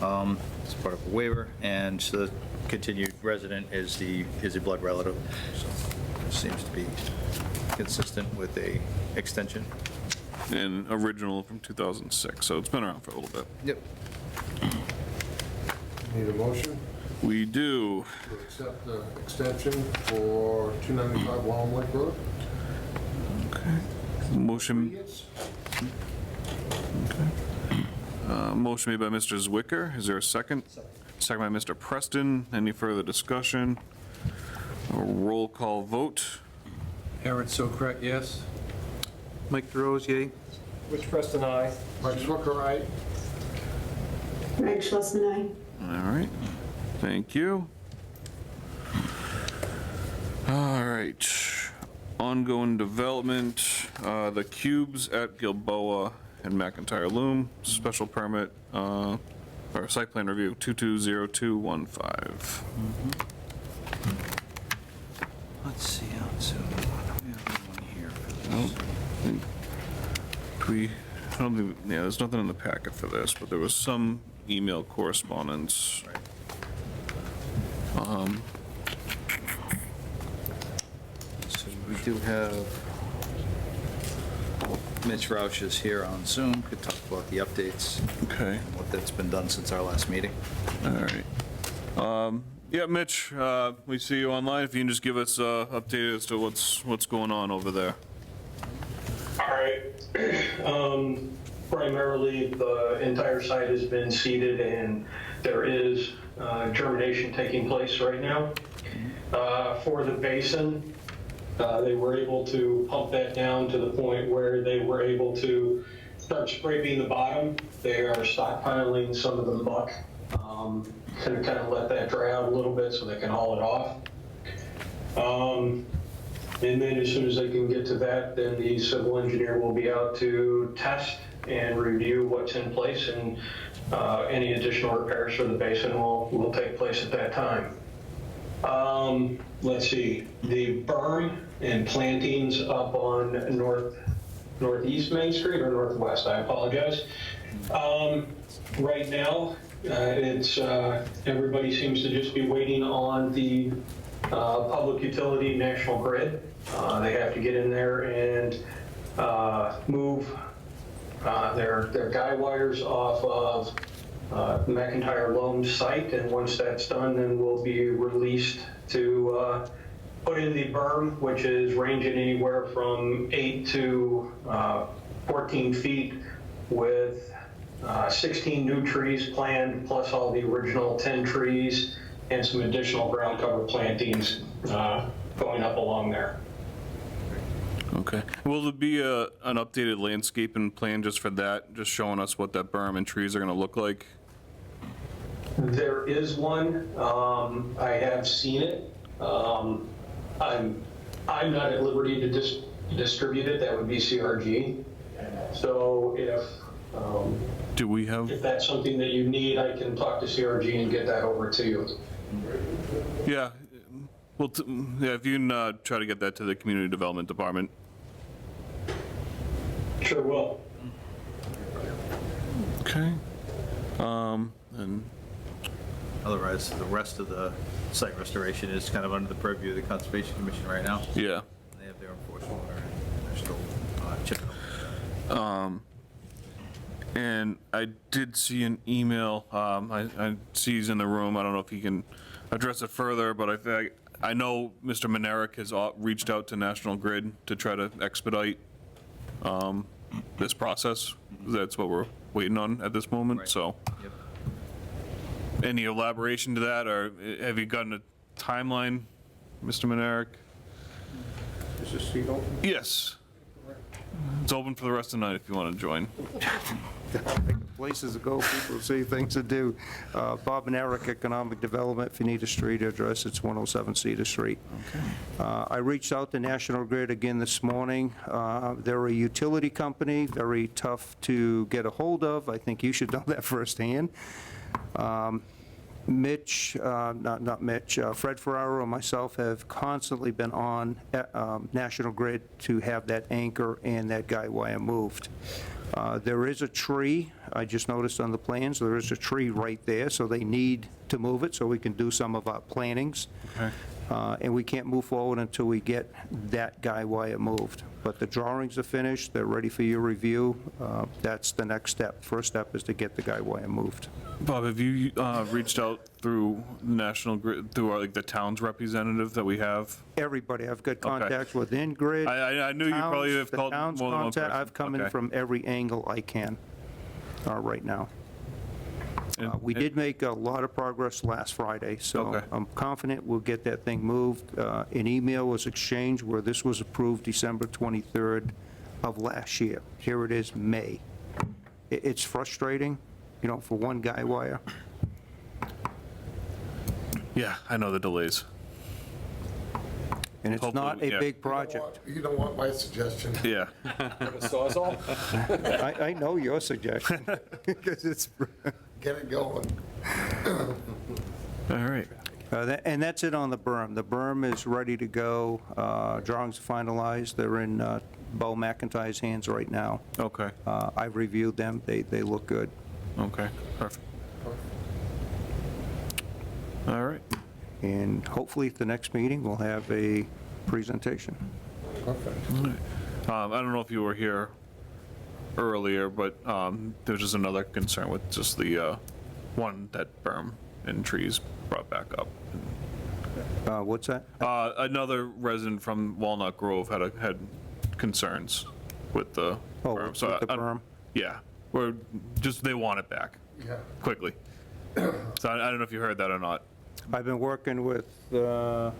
as part of a waiver, and the continued resident is a blood relative. So it seems to be consistent with a extension. And original from 2006, so it's been around for a little bit. Yep. Need a motion We do. to accept the extension for 295 Walnut Lake Road? Motion, motion made by Mr. Zwicker. Is there a second? Second by Mr. Preston. Any further discussion? A roll call vote. Aaron Sokrat, yes? Mike DeRose, yea? Rich Preston, aye. Mike Swicker, aye. Greg Schlesman, aye. All right. Thank you. All right. Ongoing development, the cubes at Gilboa and McIntyre Loom, special permit, or site plan review, 220215. Let's see how soon. We have one here for Nope. I don't think, yeah, there's nothing in the packet for this, but there was some email correspondence. So we do have Mitch Roush is here on Zoom, could talk about the updates. Okay. And what that's been done since our last meeting. All right. Yeah, Mitch, we see you online. If you can just give us an update as to what's going on over there. All right. Primarily, the entire site has been seeded, and there is germination taking place right now. For the basin, they were able to pump that down to the point where they were able to start scraping the bottom. They are stockpiling some of the muck, kind of let that dry out a little bit so they can haul it off. And then as soon as they can get to that, then the civil engineer will be out to test and review what's in place, and any additional repairs for the basin will take place at that time. Let's see, the berm and plantings up on northeast Main Street, or northwest, I apologize. Right now, it's everybody seems to just be waiting on the public utility National Grid. They have to get in there and move their guy wires off of McIntyre Loam site, and once that's done, then we'll be released to put in the berm, which is ranging anywhere from 8 to 14 feet, with 16 new trees planned, plus all the original 10 trees and some additional ground cover plantings going up along there. Okay. Will there be an updated landscaping plan just for that, just showing us what that berm and trees are going to look like? There is one. I have seen it. I'm not at liberty to distribute it. That would be CRG. So do we have? If that's something that you need, I can talk to CRG and get that over to you. Yeah. Well, yeah, if you can try to get that to the Community Development Department. Sure will. Okay. And Otherwise, the rest of the site restoration is kind of under the purview of the Conservation Commission right now. Yeah. They have their enforcement order, and they're still chipping. And I did see an email. I see he's in the room. I don't know if he can address it further, but I know Mr. Monerick has reached out to National Grid to try to expedite this process. That's what we're waiting on at this moment. Right. So, yep. Any elaboration to that, or have you gotten a timeline, Mr. Monerick? Is this seat open? Yes. It's open for the rest of the night if you want to join. Places to go, people to see, things to do. Bob and Eric, Economic Development, if you need a street address, it's 107 Cedar Street. I reached out to National Grid again this morning. They're a utility company, very tough to get a hold of. I think you should know that firsthand. Mitch, not Mitch, Fred Ferraro and myself have constantly been on National Grid to have that anchor and that guy wire moved. There is a tree, I just noticed on the plans, there is a tree right there, so they need to move it so we can do some of our plantings. And we can't move forward until we get that guy wire moved. But the drawings are finished, they're ready for your review. That's the next step. First step is to get the guy wire moved. Bob, have you reached out through National Grid, through our, the town's representative that we have? Everybody, I've got contacts with InGrid. I knew you probably have the called town's more than one contact, person. I've come in Okay. from every angle I can right now. We did make a lot of progress last Friday, so Okay. I'm confident we'll get that thing moved. An email was exchanged where this was approved December 23rd of last year. Here it is, May. It's frustrating, for one guy wire. Yeah, I know the delays. And it's not a big project. You don't want my suggestion. Yeah. Sawzall? I know your suggestion, because it's... Get it going. All right. And that's it on the berm. The berm is ready to go. Drawings are finalized. They're in Bo McIntyre's hands right now. Okay. I've reviewed them. They look good. Okay, perfect. All right. And hopefully at the next meeting, we'll have a presentation. Perfect. I don't know if you were here earlier, but there's just another concern with just the one that berm and trees brought back up. What's that? Another resident from Walnut Grove had concerns with the berm. with the berm? Yeah, or just they want it back Yeah. quickly. So I don't know if you heard that or not. I've been working with Mr.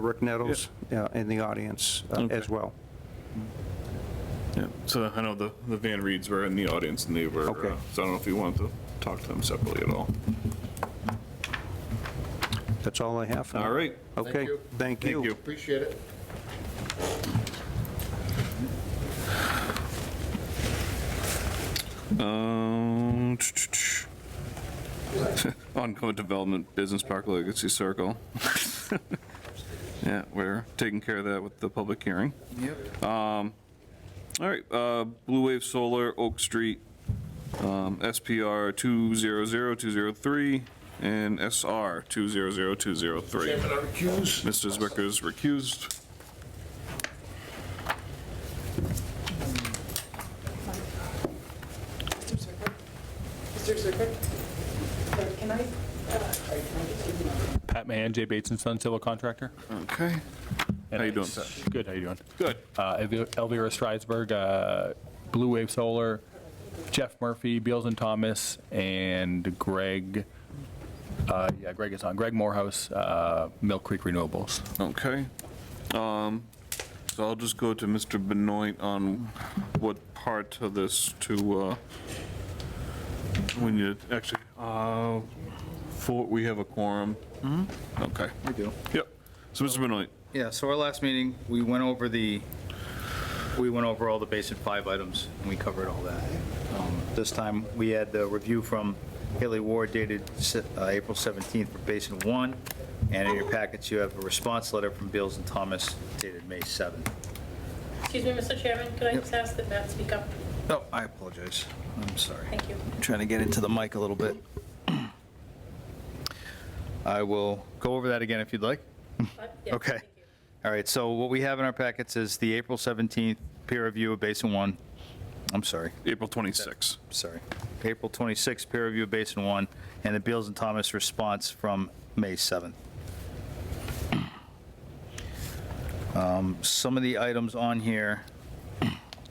Rick Nettles in the audience as well. Yeah, so I know the Van Reeds were in the audience and they were, Okay. so I don't know if you want to talk to them separately at all. That's all I have for now. All right. Okay, thank you. Appreciate it. Ongoing development, Business Park Legacy Circle. Yeah, we're taking care of that with the public hearing. Yep. All right, Blue Wave Solar, Oak Street, SPR 200203 and SR 200203. Chairman, I recuse. Mr. Zwicker's recused. Mr. Zucker, can I, Pat Mahan, J. Bates and Son, civil contractor. Okay. How you doing, Pat? Good, how you doing? Good. Elvira Stridesburg, Blue Wave Solar, Jeff Murphy, Beals and Thomas, and Greg, Greg is on, Greg Morehouse, Mill Creek Renewables. Okay. So I'll just go to Mr. Benoit on what part of this to, when you actually, we have a quorum. Okay. We do. Yep. So Mr. Benoit. Yeah, so our last meeting, we went over all the Basin 5 items, and we covered all that. This time, we had the review from Haley Ward dated April 17th for Basin 1, and in your packets, you have a response letter from Beals and Thomas dated May 7th. excuse me, Mr. Chairman, could I just ask that Matt speak up? Oh, I apologize. I'm sorry. Thank you. I'm trying to get into the mic a little bit. I will go over that again if you'd like. Yeah, Okay. thank you. All right, so what we have in our packets is the April 17th peer review of Basin 1. I'm sorry. April 26th. Sorry. April 26th peer review of Basin 1, and the Beals and Thomas response from May 7th. Some of the items on here,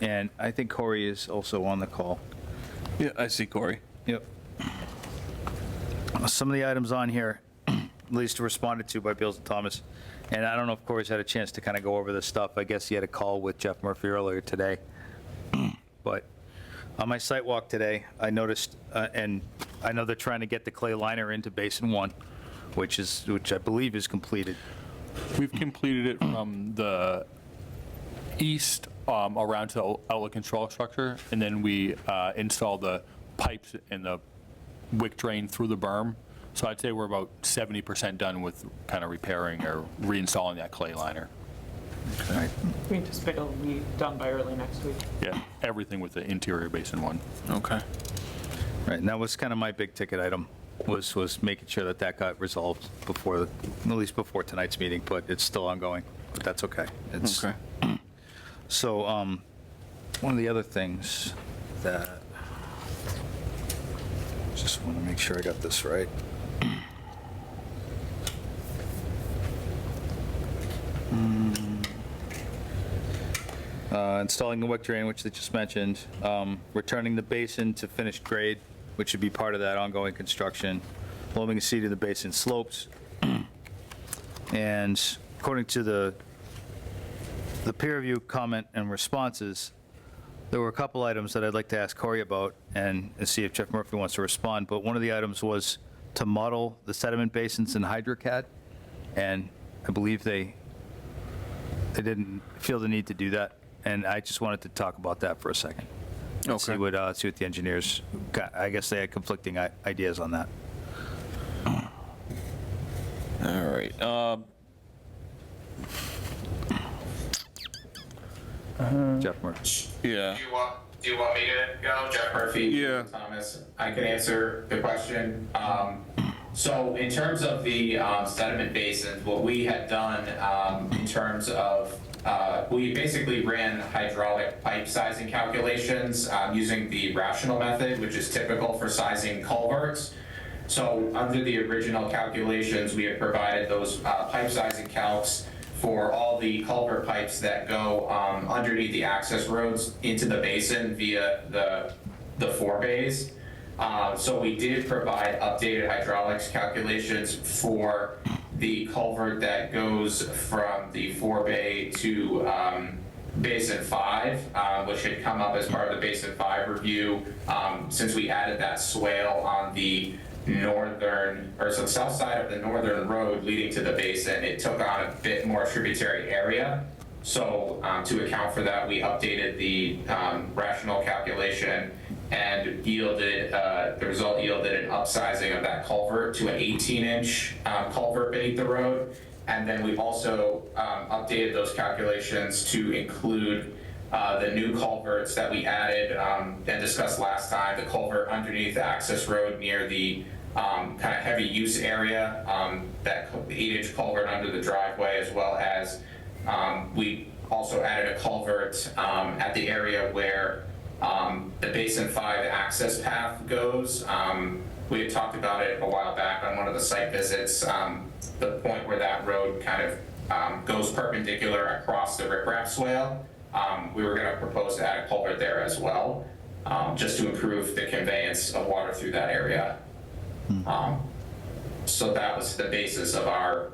and I think Corey is also on the call. Yeah, I see Corey. Yep. Some of the items on here, at least responded to by Beals and Thomas, And I don't know if Corey's had a chance to kind of go over this stuff. I guess he had a call with Jeff Murphy earlier today. But on my site walk today, I noticed, and I know they're trying to get the clay liner into Basin 1, which I believe is completed. We've completed it from the east around to the outlet control structure, and then we installed the pipes and the wick drain through the berm. So I'd say we're about 70% done with kind of repairing or reinstalling that clay liner. We anticipate it'll be done by early next week. Yeah, everything with the interior Basin 1. Okay. Right, and that was kind of my big ticket item, was making sure that that got resolved before, at least before tonight's meeting, but it's still ongoing, but that's okay. Okay. So, one of the other things that, just want to make sure I got this right. Installing the wick drain, which they just mentioned, returning the basin to finished grade, which would be part of that ongoing construction, loaming and seeding the basin slopes. And according to the peer review comment and responses, there were a couple items that I'd like to ask Corey about and see if Jeff Murphy wants to respond. But one of the items was to model the sediment basins in HydroCAD, and I believe they didn't feel the need to do that. And I just wanted to talk about that for a second. Okay. See what the engineers got. I guess they had conflicting ideas on that. All right. Jeff Murphy. Yeah. Do you want me to go, Jeff Murphy? Yeah. Thomas, I can answer the question. So in terms of the sediment basins, what we had done in terms of, we basically ran hydraulic pipe sizing calculations using the rational method, which is typical for sizing culverts. So under the original calculations, we had provided those pipe sizing calcs for all the culvert pipes that go underneath the access roads into the basin via the forebays. So we did provide updated hydraulics calculations for the culvert that goes from the forebay to Basin 5, which had come up as part of the Basin 5 review. Since we added that swale on the south side of the northern road leading to the basin, it took on a bit more tributary area. So to account for that, we updated the rational calculation and the result yielded an upsizing of that culvert to an 18-inch culvert beneath the road. And then we've also updated those calculations to include the new culverts that we added and discussed last time, the culvert underneath the access road near the kind of heavy use area, that 8-inch culvert under the driveway, as well as we also added a culvert at the area where the Basin 5 access path goes. We had talked about it a while back on one of the site visits, the point where that road kind of goes perpendicular across the riprap swale. We were going to propose to add a culvert there as well, just to improve the conveyance of water through that area. So that was the basis of our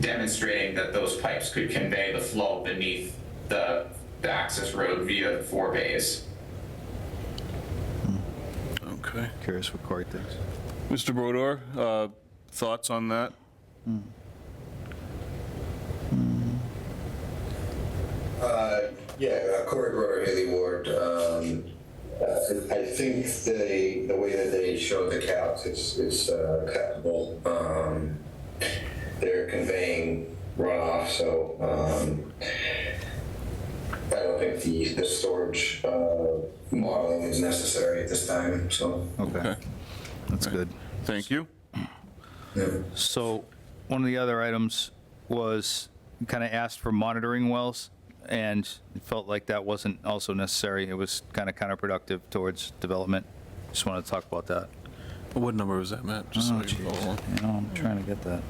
demonstrating that those pipes could convey the flow beneath the access road via the forebays. Okay. Curious what Corey thinks. Mr. Brodeur, thoughts on that? Corey Brodeur, Haley Ward. I think the way that they show the calcs is acceptable. They're conveying runoff, so I don't think the storage modeling is necessary at this time. So Okay. That's good. Thank you. So one of the other items was kind of asked for monitoring wells, and it felt like that wasn't also necessary. It was kind of counterproductive towards development. Just wanted to talk about that. What number was that, Matt? Just so I can follow along. You know, I'm trying to get that.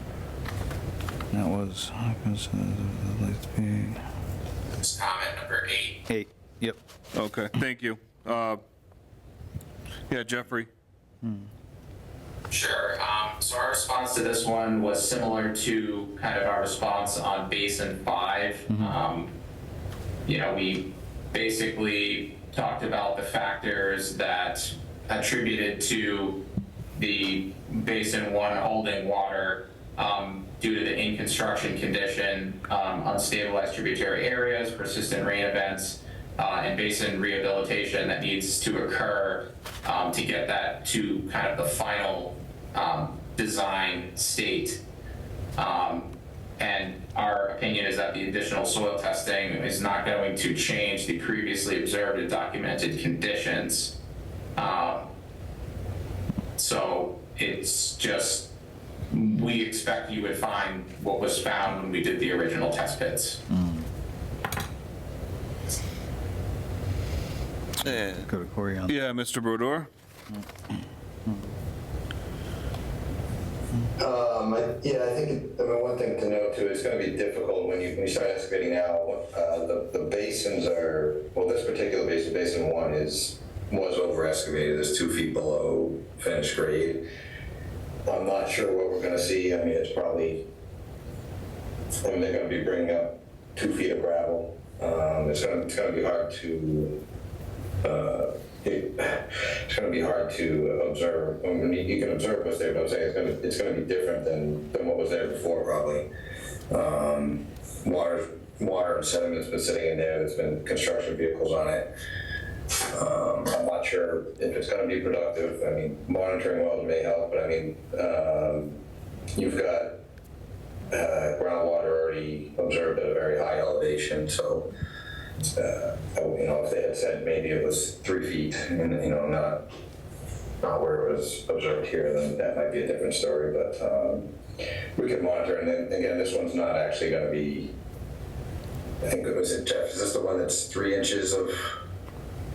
That was It's comment number 8. 8. Yep. Okay, thank you. Yeah, Jeffrey. Sure. So our response to this one was similar to kind of our response on Basin 5. We basically talked about the factors that attributed to the Basin 1 holding water due to the in-construction condition, unstabilized tributary areas, persistent rain events, and basin rehabilitation that needs to occur to get that to kind of the final design state. And our opinion is that the additional soil testing is not going to change the previously observed and documented conditions. So it's just, we expect you would find what was found when we did the original test pits. Go to Corey on. Yeah, Mr. Brodeur? I think, one thing to note too, it's going to be difficult when you start excavating now. The basins are, this particular basin, Basin 1, was over excavated. It's 2 feet below finished grade. I'm not sure what we're going to see. It's probably, they're going to be bringing up 2 feet of gravel. It's going to be hard to. It's going to be hard to observe. You can observe what's there, but I'm saying it's going to be different than what was there before, probably. Water and sediment's been sitting in there. There's been construction vehicles on it. I'm not sure if it's going to be productive. Monitoring wells may help, but you've got groundwater already observed at a very high elevation, so. If they had said maybe it was 3 feet and, not where it was observed here, then that might be a different story, but we could monitor. And then again, this one's not actually going to be, I think it was, Jeff, is this the one that's 3 inches of,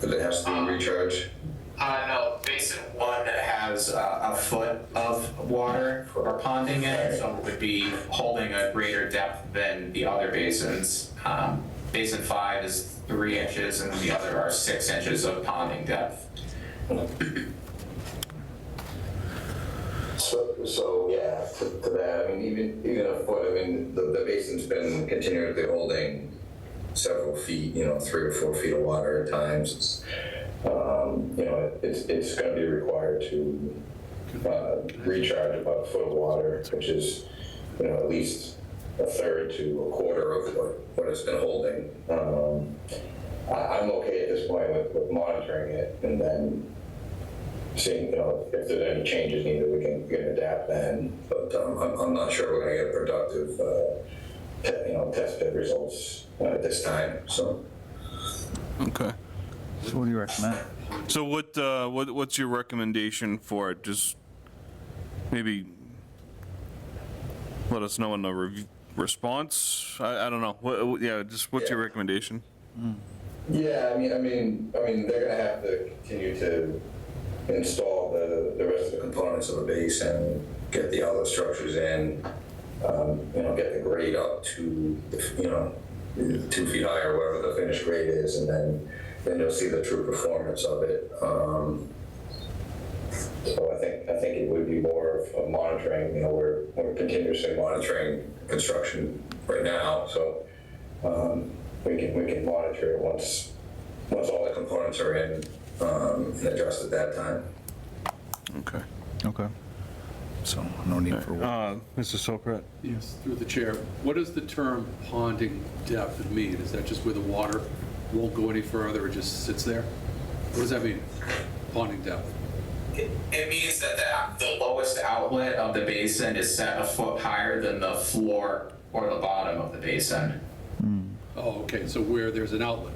that it has to be recharged? No, Basin 1 has a foot of water for ponding it, so it would be holding a greater depth than the other basins. Basin 5 is 3 inches, and the other are 6 inches of ponding depth. So yeah, to that, even a foot, the basin's been continuously holding several feet, 3 or 4 feet of water at times. It's going to be required to recharge about a foot of water, which is, at least a third to a quarter of what it's been holding. I'm okay at this point with monitoring it and then seeing, if there's any changes needed, we can adapt then. But I'm not sure we're going to get productive, test pit results at this time. So. Okay. So what do you recommend? So what's your recommendation for it? Just maybe let us know in the response. I don't know. What's your recommendation? Yeah, they're going to have to continue to install the rest of the components of the base and get the outlet structures in, get the grade up to, 2 feet higher, whatever the finished grade is, and then you'll see the true performance of it. So I think it would be more of monitoring. We're continuously monitoring construction right now, so we can monitor it once all the components are in and adjust at that time. Okay. So no need for Mr. Sokrat? Yes, through the chair. What does the term ponding depth mean? Is that just where the water won't go any further, it just sits there? What does that mean, ponding depth? It means that the lowest outlet of the basin is set a foot higher than the floor or the bottom of the basin. Oh, okay, so where there's an outlet.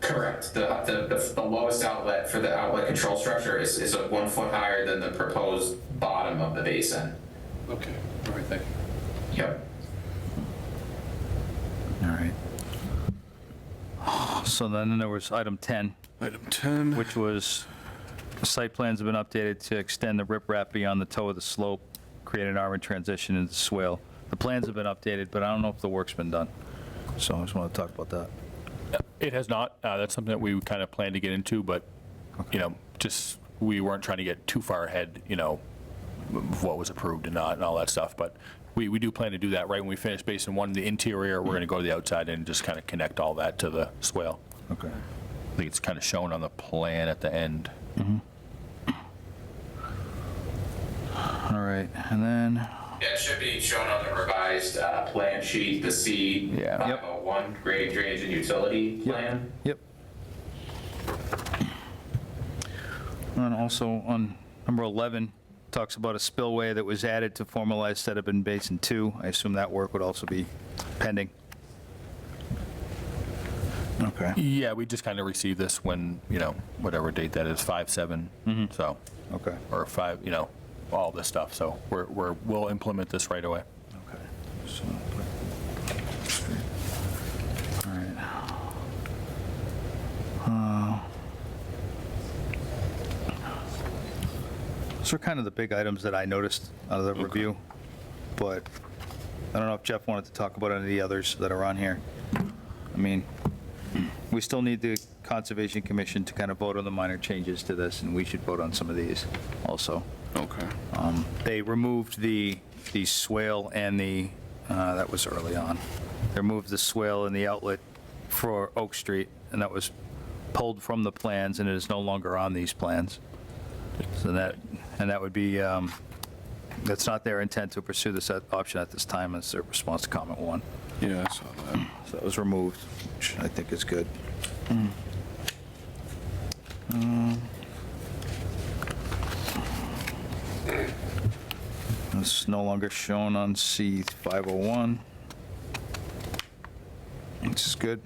Correct. The lowest outlet for the outlet control structure is 1 foot higher than the proposed bottom of the basin. Okay, all right, thank you. Yep. All right. So then there was item 10. Item 10. Which was, the site plans have been updated to extend the riprap beyond the toe of the slope, create an armored transition into swale. The plans have been updated, but I don't know if the work's been done. So I just want to talk about that. It has not. That's something that we kind of plan to get into, but, just, we weren't trying to get too far ahead, what was approved and not, and all that stuff. But we do plan to do that right when we finish Basin 1, the interior, we're going to go to the outside and just kind of connect all that to the swale. Okay. I think it's kind of shown on the plan at the end. All right, and then, Yeah, it should be shown on the revised plan sheet, the C 501 grading, drainage, and utility plan. Yep. And also on number 11, talks about a spillway that was added to formalized sediment basin 2. I assume that work would also be pending. Okay. Yeah, we just kind of received this when, whatever date that is, 5/7, so. Okay. Or 5, all this stuff, so we'll implement this right away. Okay. So, all right. Those are kind of the big items that I noticed out of the review, but I don't know if Jeff wanted to talk about any of the others that are on here. I mean, we still need the Conservation Commission to kind of vote on the minor changes to this, and we should vote on some of these also. Okay. They removed the swale and the, that was early on. They removed the swale and the outlet for Oak Street, and that was pulled from the plans, and it is no longer on these plans. So that would be, that's not their intent to pursue this option at this time, as their response to comment 1. Yeah, I saw that. So that was removed, which I think is good. It's no longer shown on C501, which is good.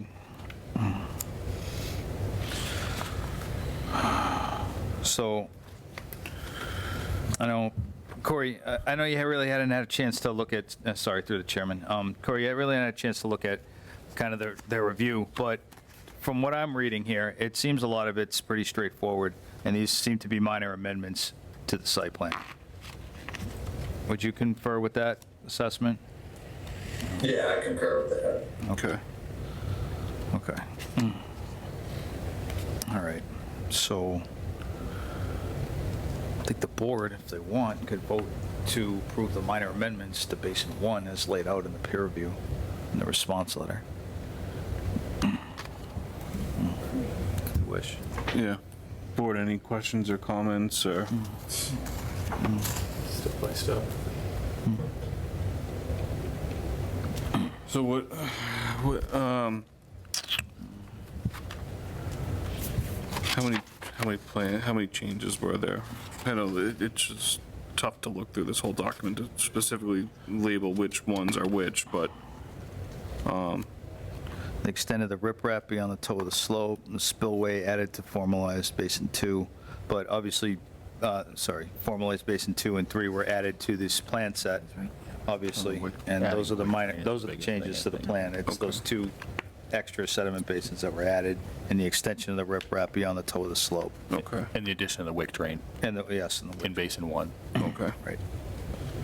So, I know, Corey, I know you really hadn't had a chance to look at, sorry, through the chairman. Corey, you really hadn't had a chance to look at kind of their review, but from what I'm reading here, it seems a lot of it's pretty straightforward, and these seem to be minor amendments to the site plan. Would you confer with that assessment? Yeah, I concur with that. Okay. Okay. All right, so I think the board, if they want, could vote to approve the minor amendments to Basin 1 as laid out in the peer review in the response letter. If you wish. Yeah. Board, any questions or comments, or? Step by step. So how many changes were there? I know it's just tough to look through this whole document to specifically label which ones are which, but They extended the riprap beyond the toe of the slope, and the spillway added to formalized Basin 2, but obviously, formalized Basin 2 and 3 were added to this plan set, obviously, and those are the changes to the plan. It's those 2 extra sediment basins that were added, and the extension of the riprap beyond the toe of the slope. Okay. And the addition of the wick drain. And the, yes, and the in Basin 1. Okay. Right.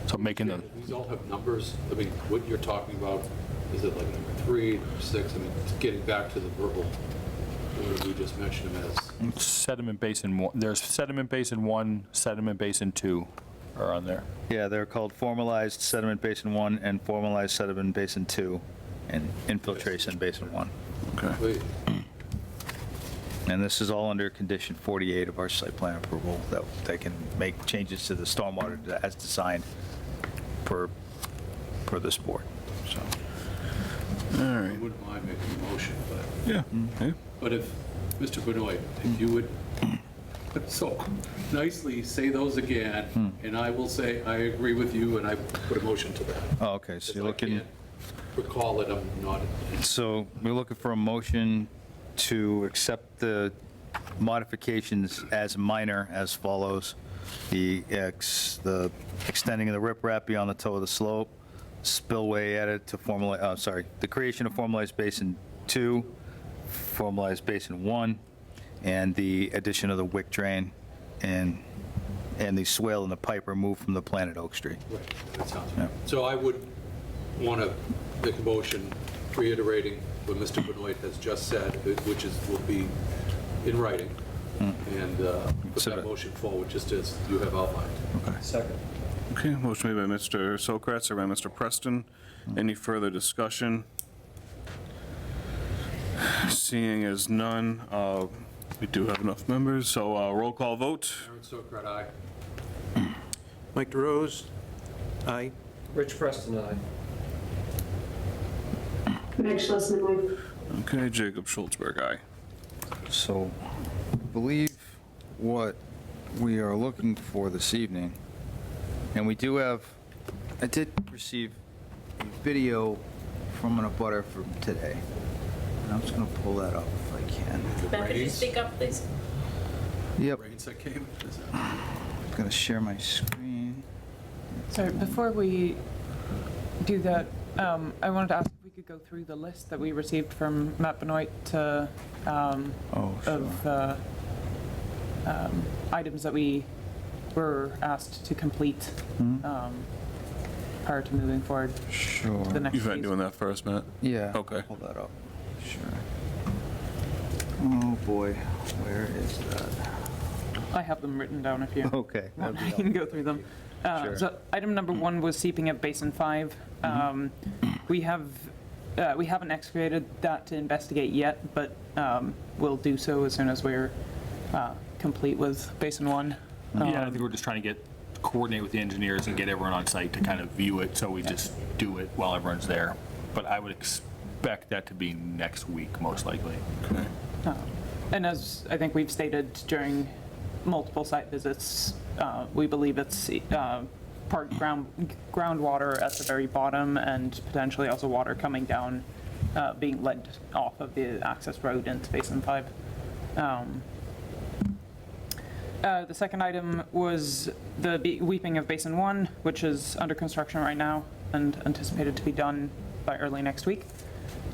So making the, These all have numbers. I mean, what you're talking about, is it like number 3, number 6? I mean, it's getting back to the verbal, what did we just mention them as? sediment basin 1, there's sediment basin 1, sediment basin 2 are on there. Yeah, they're called formalized sediment basin 1 and formalized sediment basin 2 and infiltration basin 1. Okay. Wait, And this is all under condition 48 of our site plan approval, that they can make changes to the stormwater as designed per this board, so. All I right. wouldn't mind making a motion, but, Yeah. Okay. but if, Mr. Benoit, if you would so nicely say those again, and I will say, I agree with you, and I put a motion to that. Oh, okay, so you're Because I looking, can't recall it, I'm not, so we're looking for a motion to accept the modifications as minor as follows. The extending of the riprap beyond the toe of the slope, spillway added to the creation of formalized basin 2, formalized basin 1, and the addition of the wick drain and the swale and the pipe removed from the plan at Oak Street. right, that sounds Yeah. right. So I would want to make a motion reiterating what Mr. Benoit has just said, which will be in writing, and put So that that- motion forward, just as you have outlined. Okay. Second. Okay, motion made by Mr. Sokrat, second by Mr. Preston. Any further discussion? Seeing as none, we do have enough members, so roll call vote. Aaron Sokrat, aye. Mike DeRose? Aye. Rich Preston, aye. Meg Schlesman, aye. Okay, Jacob Schultzberg, aye. So, I believe what we are looking for this evening, and we do have, I did receive a video from an abutter from today. And I'm just going to pull that up if I can. Matt, could you speak up, please? Yep. Rains that came. I'm going to share my screen. Sorry, before we do that, I wanted to ask if we could go through the list that we received from Matt Benoit of items that we were asked to complete prior to moving forward. Sure. To the next You mind phase. doing that first, Matt? Yeah. Okay. Pull that up. Sure. Oh, boy. Where is that? I have them written down if you Okay. want. I can go through them. Sure. So item number 1 was seeping at Basin 5. We haven't excavated that to investigate yet, but we'll do so as soon as we're complete with Basin 1. Yeah, I think we're just trying to coordinate with the engineers and get everyone on site to kind of view it, so we just do it while everyone's there. But I would expect that to be next week, most likely. Okay. And as I think we've stated during multiple site visits, we believe it's part groundwater at the very bottom and potentially also water coming down, being led off of the access road into Basin 5. The second item was the weeping of Basin 1, which is under construction right now and anticipated to be done by early next week.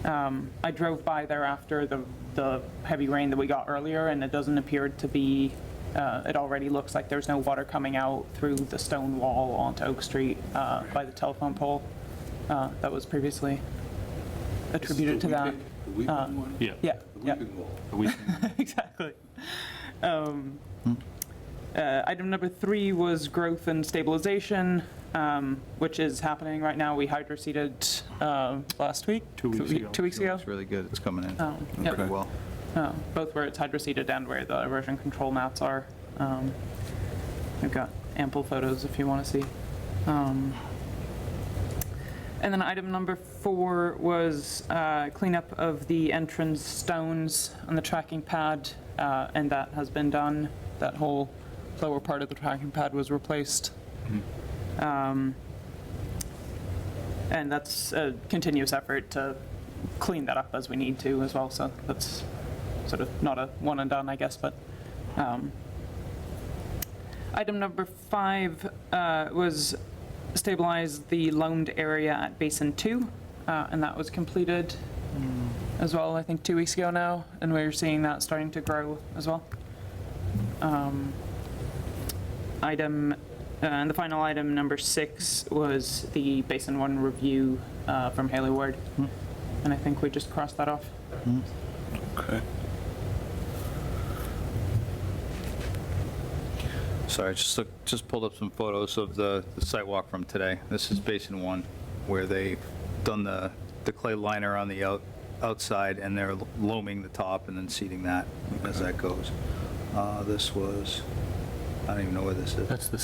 I drove by there after the heavy rain that we got earlier, and it doesn't appear to be, it already looks like there's no water coming out through the stone wall onto Oak Street by the telephone pole that was previously attributed to that. The weeping one? Yeah. Yeah. The weeping wall. The week- Exactly. Item number 3 was growth and stabilization, which is happening right now. We hydroseeded last week. 2 weeks ago. 2 weeks ago. It's really good. It's coming in Yep. pretty well. Both where it's hydroseeded and where the erosion control mats are. We've got ample photos if you want to see. And then item number 4 was cleanup of the entrance stones on the tracking pad, and that has been done. That whole lower part of the tracking pad was replaced. And that's a continuous effort to clean that up as we need to as well, so that's sort of not a one and done, I guess, but item number 5 was stabilize the loamed area at Basin 2, and that was completed as well, I think 2 weeks ago now, and we're seeing that starting to grow as well. And the final item, number 6, was the Basin 1 review from Haley Ward, and I think we just crossed that off. Okay. Sorry, just pulled up some photos of the site walk from today. This is Basin 1, where they've done the clay liner on the outside, and they're loaming the top and then seeding that as that goes. This was, I don't even know where this is. That's the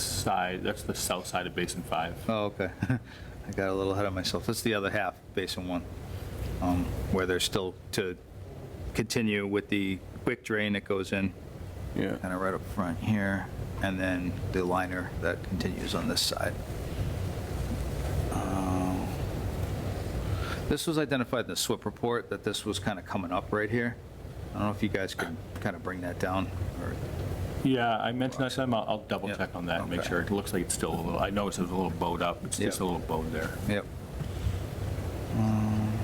south side of Basin 5. Oh, okay. I got a little ahead of myself. That's the other half, Basin 1, where they're still to continue with the quick drain that goes in, Yeah. kind of right up front here, and then the liner that continues on this side. This was identified in the SWIP report, that this was kind of coming up right here. I don't know if you guys could kind of bring that down, or... Yeah, I mentioned that to them. I'll double check on that and make Okay. sure. It looks like it's still a little, I noticed it was a little bowed up. It's just a little bowed there. Yep.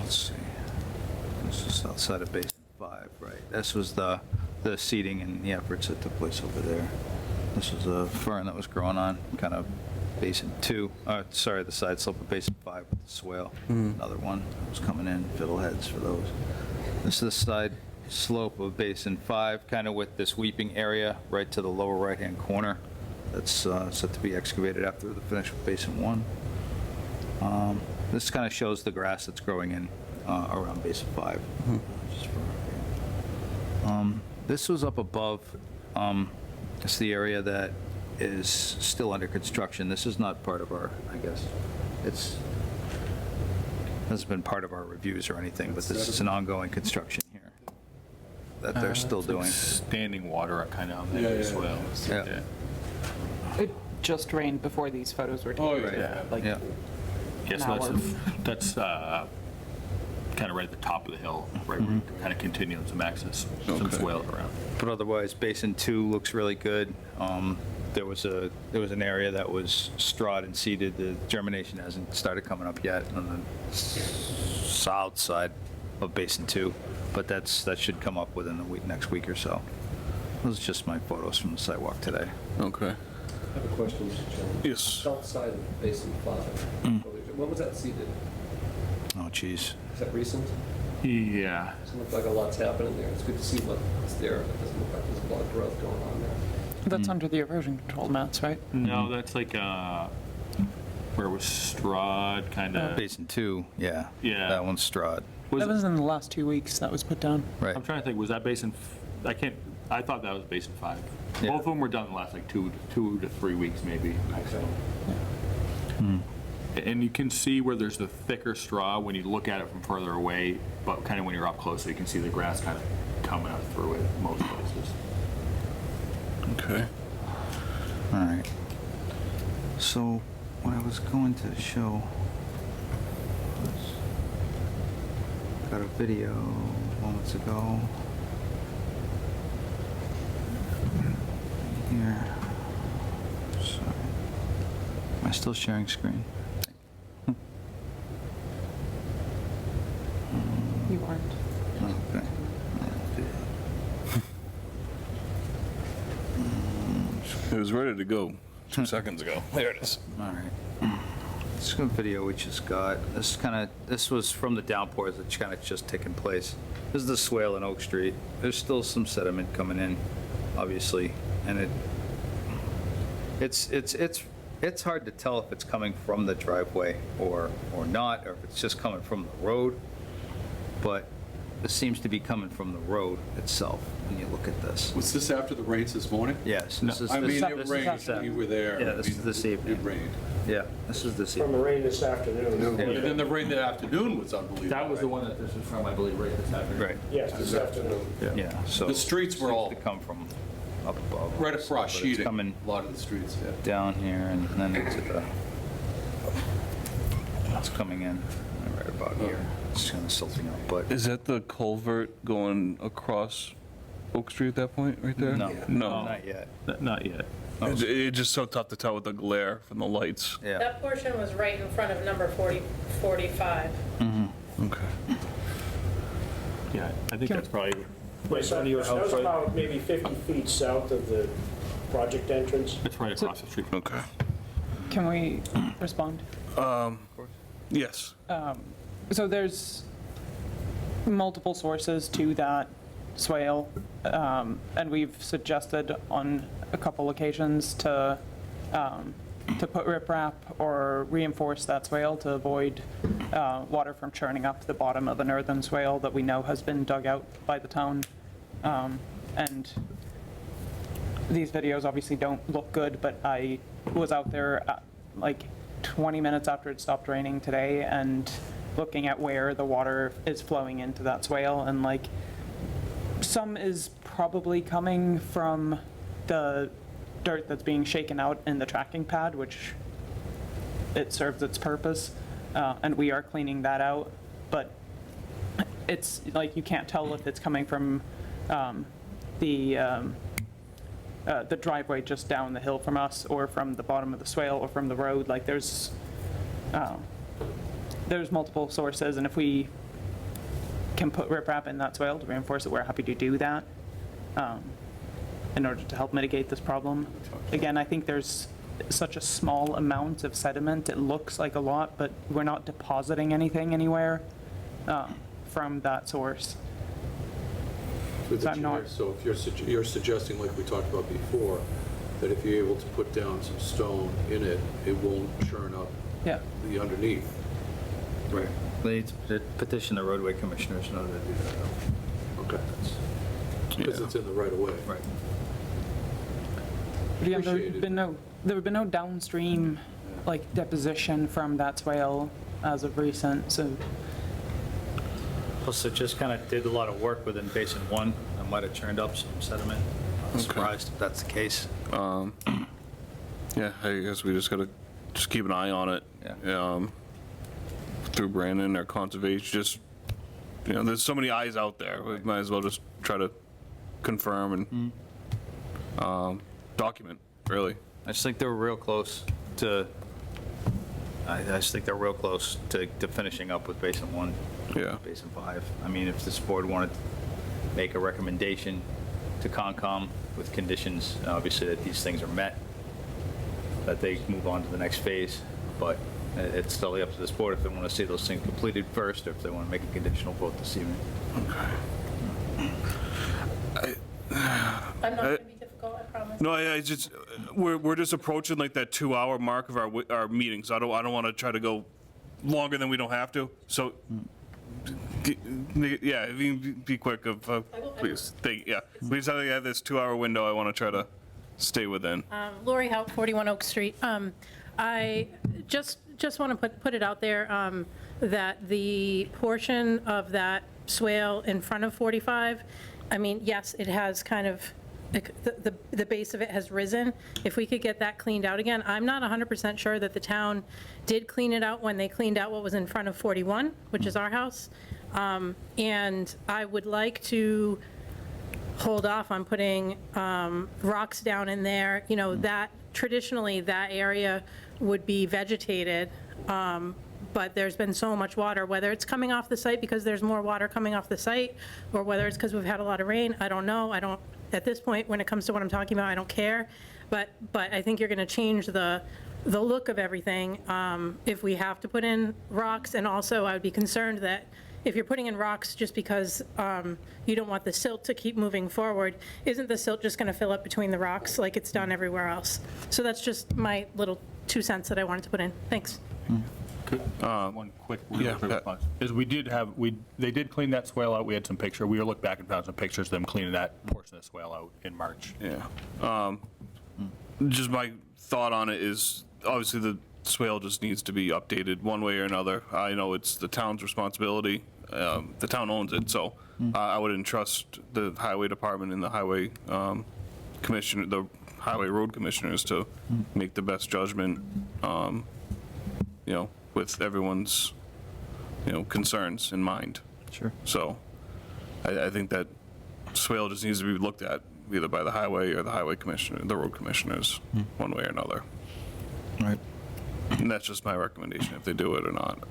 Let's see. This is outside of Basin 5, right? This was the seeding and the efforts that took place over there. This was a fern that was growing on kind of Basin 2, sorry, the side slope of Basin 5 with the swale. Another one that was coming in, fiddleheads for those. This is the side slope of Basin 5, kind of with this weeping area right to the lower right-hand corner. that's set to be excavated after the finish with Basin 1. This kind of shows the grass that's growing in around Basin 5. Just for- This was up above, it's the area that is still under construction. This is not part of our, I guess, hasn't been part of our reviews or anything, but this is an ongoing construction here that they're still It's like doing. Standing water kind of on the Yeah, yeah, swale. Yeah. It just rained before these photos were taken. Yeah. Like, Yeah. Yes, an hour. that's kind of right at the top of the hill, right where it kind of continues some access, some swales around. But otherwise, Basin 2 looks really good. There was an area that was strawed and seeded. The germination hasn't started coming up yet on the south side of Basin 2, but that should come up within the next week or so. Those are just my photos from the sidewalk today. Okay. I have a question, Mr. Chairman. Yes. South side of Basin 5. When was that seeded? Oh, geez. Is that recent? Yeah. Doesn't look like a lot's happening there. It's good to see what's there. It doesn't look like there's a lot of growth going on there. That's under the erosion control mats, right? No, that's like where it was strawed, kind of. Basin 2, yeah. Yeah. That one's strawed. That was in the last 2 weeks that was put down. Right. I'm trying to think, was that Basin, I thought that was Basin 5. Yeah. Both of them were done in the last like 2 to 3 weeks maybe. And you can see where there's the thicker straw when you look at it from further away, but kind of when you're up close, you can see the grass kind of coming up through it most places. Okay. All right. So what I was going to show was, got a video moments ago. Here. Sorry. Am I still sharing screen? You weren't. Okay. It was ready to go 2 seconds ago. There it is. All right. This is a video we just got. This was from the downpours that's kind of just taken place. This is the swale in Oak Street. There's still some sediment coming in, obviously, and it's hard to tell if it's coming from the driveway or not, or if it's just coming from the road. But it seems to be coming from the road itself when you look at this. Was this after the rains this morning? Yes. I mean, this it is rained, this- you were there. Yeah, I this mean, is this evening. It rained. Yeah, this is this From evening. the rain this afternoon. And then the rain that afternoon was unbelievable. That was the one that this was from, I believe, right this afternoon. Right. Yes, this afternoon. Yeah, so. The streets were all seems to come from up above. right across but it's sheeting, coming a lot of the streets, yeah. down here and then into the, it's coming in right about here. It's kind of silting up, but Is that the culvert going across Oak Street at that point, right there? no, No. not yet. Not yet. It's just so tough to tell with the glare from the lights. Yeah. That portion was right in front of number 45. Okay. Yeah, I think that's probably, Wait, so that was about maybe 50 feet south of the project entrance. it's right across the street. Okay. Can we respond? Yes. So there's multiple sources to that swale, and we've suggested on a couple occasions to put riprap or reinforce that swale to avoid water from churning up the bottom of the northern swale that we know has been dug out by the town. And these videos obviously don't look good, but I was out there like 20 minutes after it stopped raining today and looking at where the water is flowing into that swale, and like some is probably coming from the dirt that's being shaken out in the tracking pad, which it serves its purpose, and we are cleaning that out, but it's like you can't tell if it's coming from the driveway just down the hill from us, or from the bottom of the swale, or from the road. Like there's multiple sources, and if we can put riprap in that swale to reinforce it, we're happy to do that in order to help mitigate this problem. Again, I think there's such a small amount of sediment. It looks like a lot, but we're not depositing anything anywhere from that source. Through the So I'm not- chair, so if you're suggesting, like we talked about before, that if you're able to put down some stone in it, it won't churn up Yeah. the underneath. Right. They need to petition the roadway commissioners in order to do that. Okay. Because it's in the right of way. Right. But again, Appreciate it. there have been no downstream, like, deposition from that swale as of recent, so, Plus, it just kind of did a lot of work within Basin 1. That might have churned up some sediment. I'm surprised if that's the case. Yeah, I guess we just gotta just keep an eye on it. Yeah. Through Brandon or conservation, just, there's so many eyes out there. We might as well just try to confirm and document, really. I just think they were real close to, I just think they're real close to finishing up with Basin 1. Yeah. Basin 5. I mean, if this board wanted to make a recommendation to Concom with conditions, obviously that these things are met, that they move on to the next phase, but it's still up to this board if they want to see those things completed first, or if they want to make a conditional vote this evening. I'm not going to be difficult, I promise. No, I just, we're just approaching like that 2-hour mark of our meetings. I don't want to try to go longer than we don't have to. So, yeah, if you can be quick, please. Yeah, we just have this 2-hour window. I want to try to stay within. Lori Hout, 41 Oak Street. I just want to put it out there that the portion of that swale in front of 45, I mean, yes, it has kind of, the base of it has risen. If we could get that cleaned out again, I'm not 100% sure that the town did clean it out when they cleaned out what was in front of 41, which is our house. And I would like to hold off on putting rocks down in there. That traditionally that area would be vegetated, but there's been so much water, whether it's coming off the site because there's more water coming off the site, or whether it's because we've had a lot of rain, I don't know. At this point, when it comes to what I'm talking about, I don't care. But I think you're going to change the look of everything if we have to put in rocks. And also, I would be concerned that if you're putting in rocks just because you don't want the silt to keep moving forward, isn't the silt just going to fill up between the rocks like it's done everywhere else? So that's just my little 2 cents that I wanted to put in. Thanks. One quick response is they did clean that swale out. We had some picture. We looked back and found some pictures of them cleaning that portion of the swale out in March. Yeah. Just my thought on it is, obviously the swale just needs to be updated one way or another. I know it's the town's responsibility. The town owns it, so I would entrust the highway department and the highway commissioner, the highway road commissioners to make the best judgment, with everyone's, concerns in mind. Sure. So I think that swale just needs to be looked at either by the highway or the highway commissioner, the road commissioners, one way or another. Right. And that's just my recommendation, if they do it or not.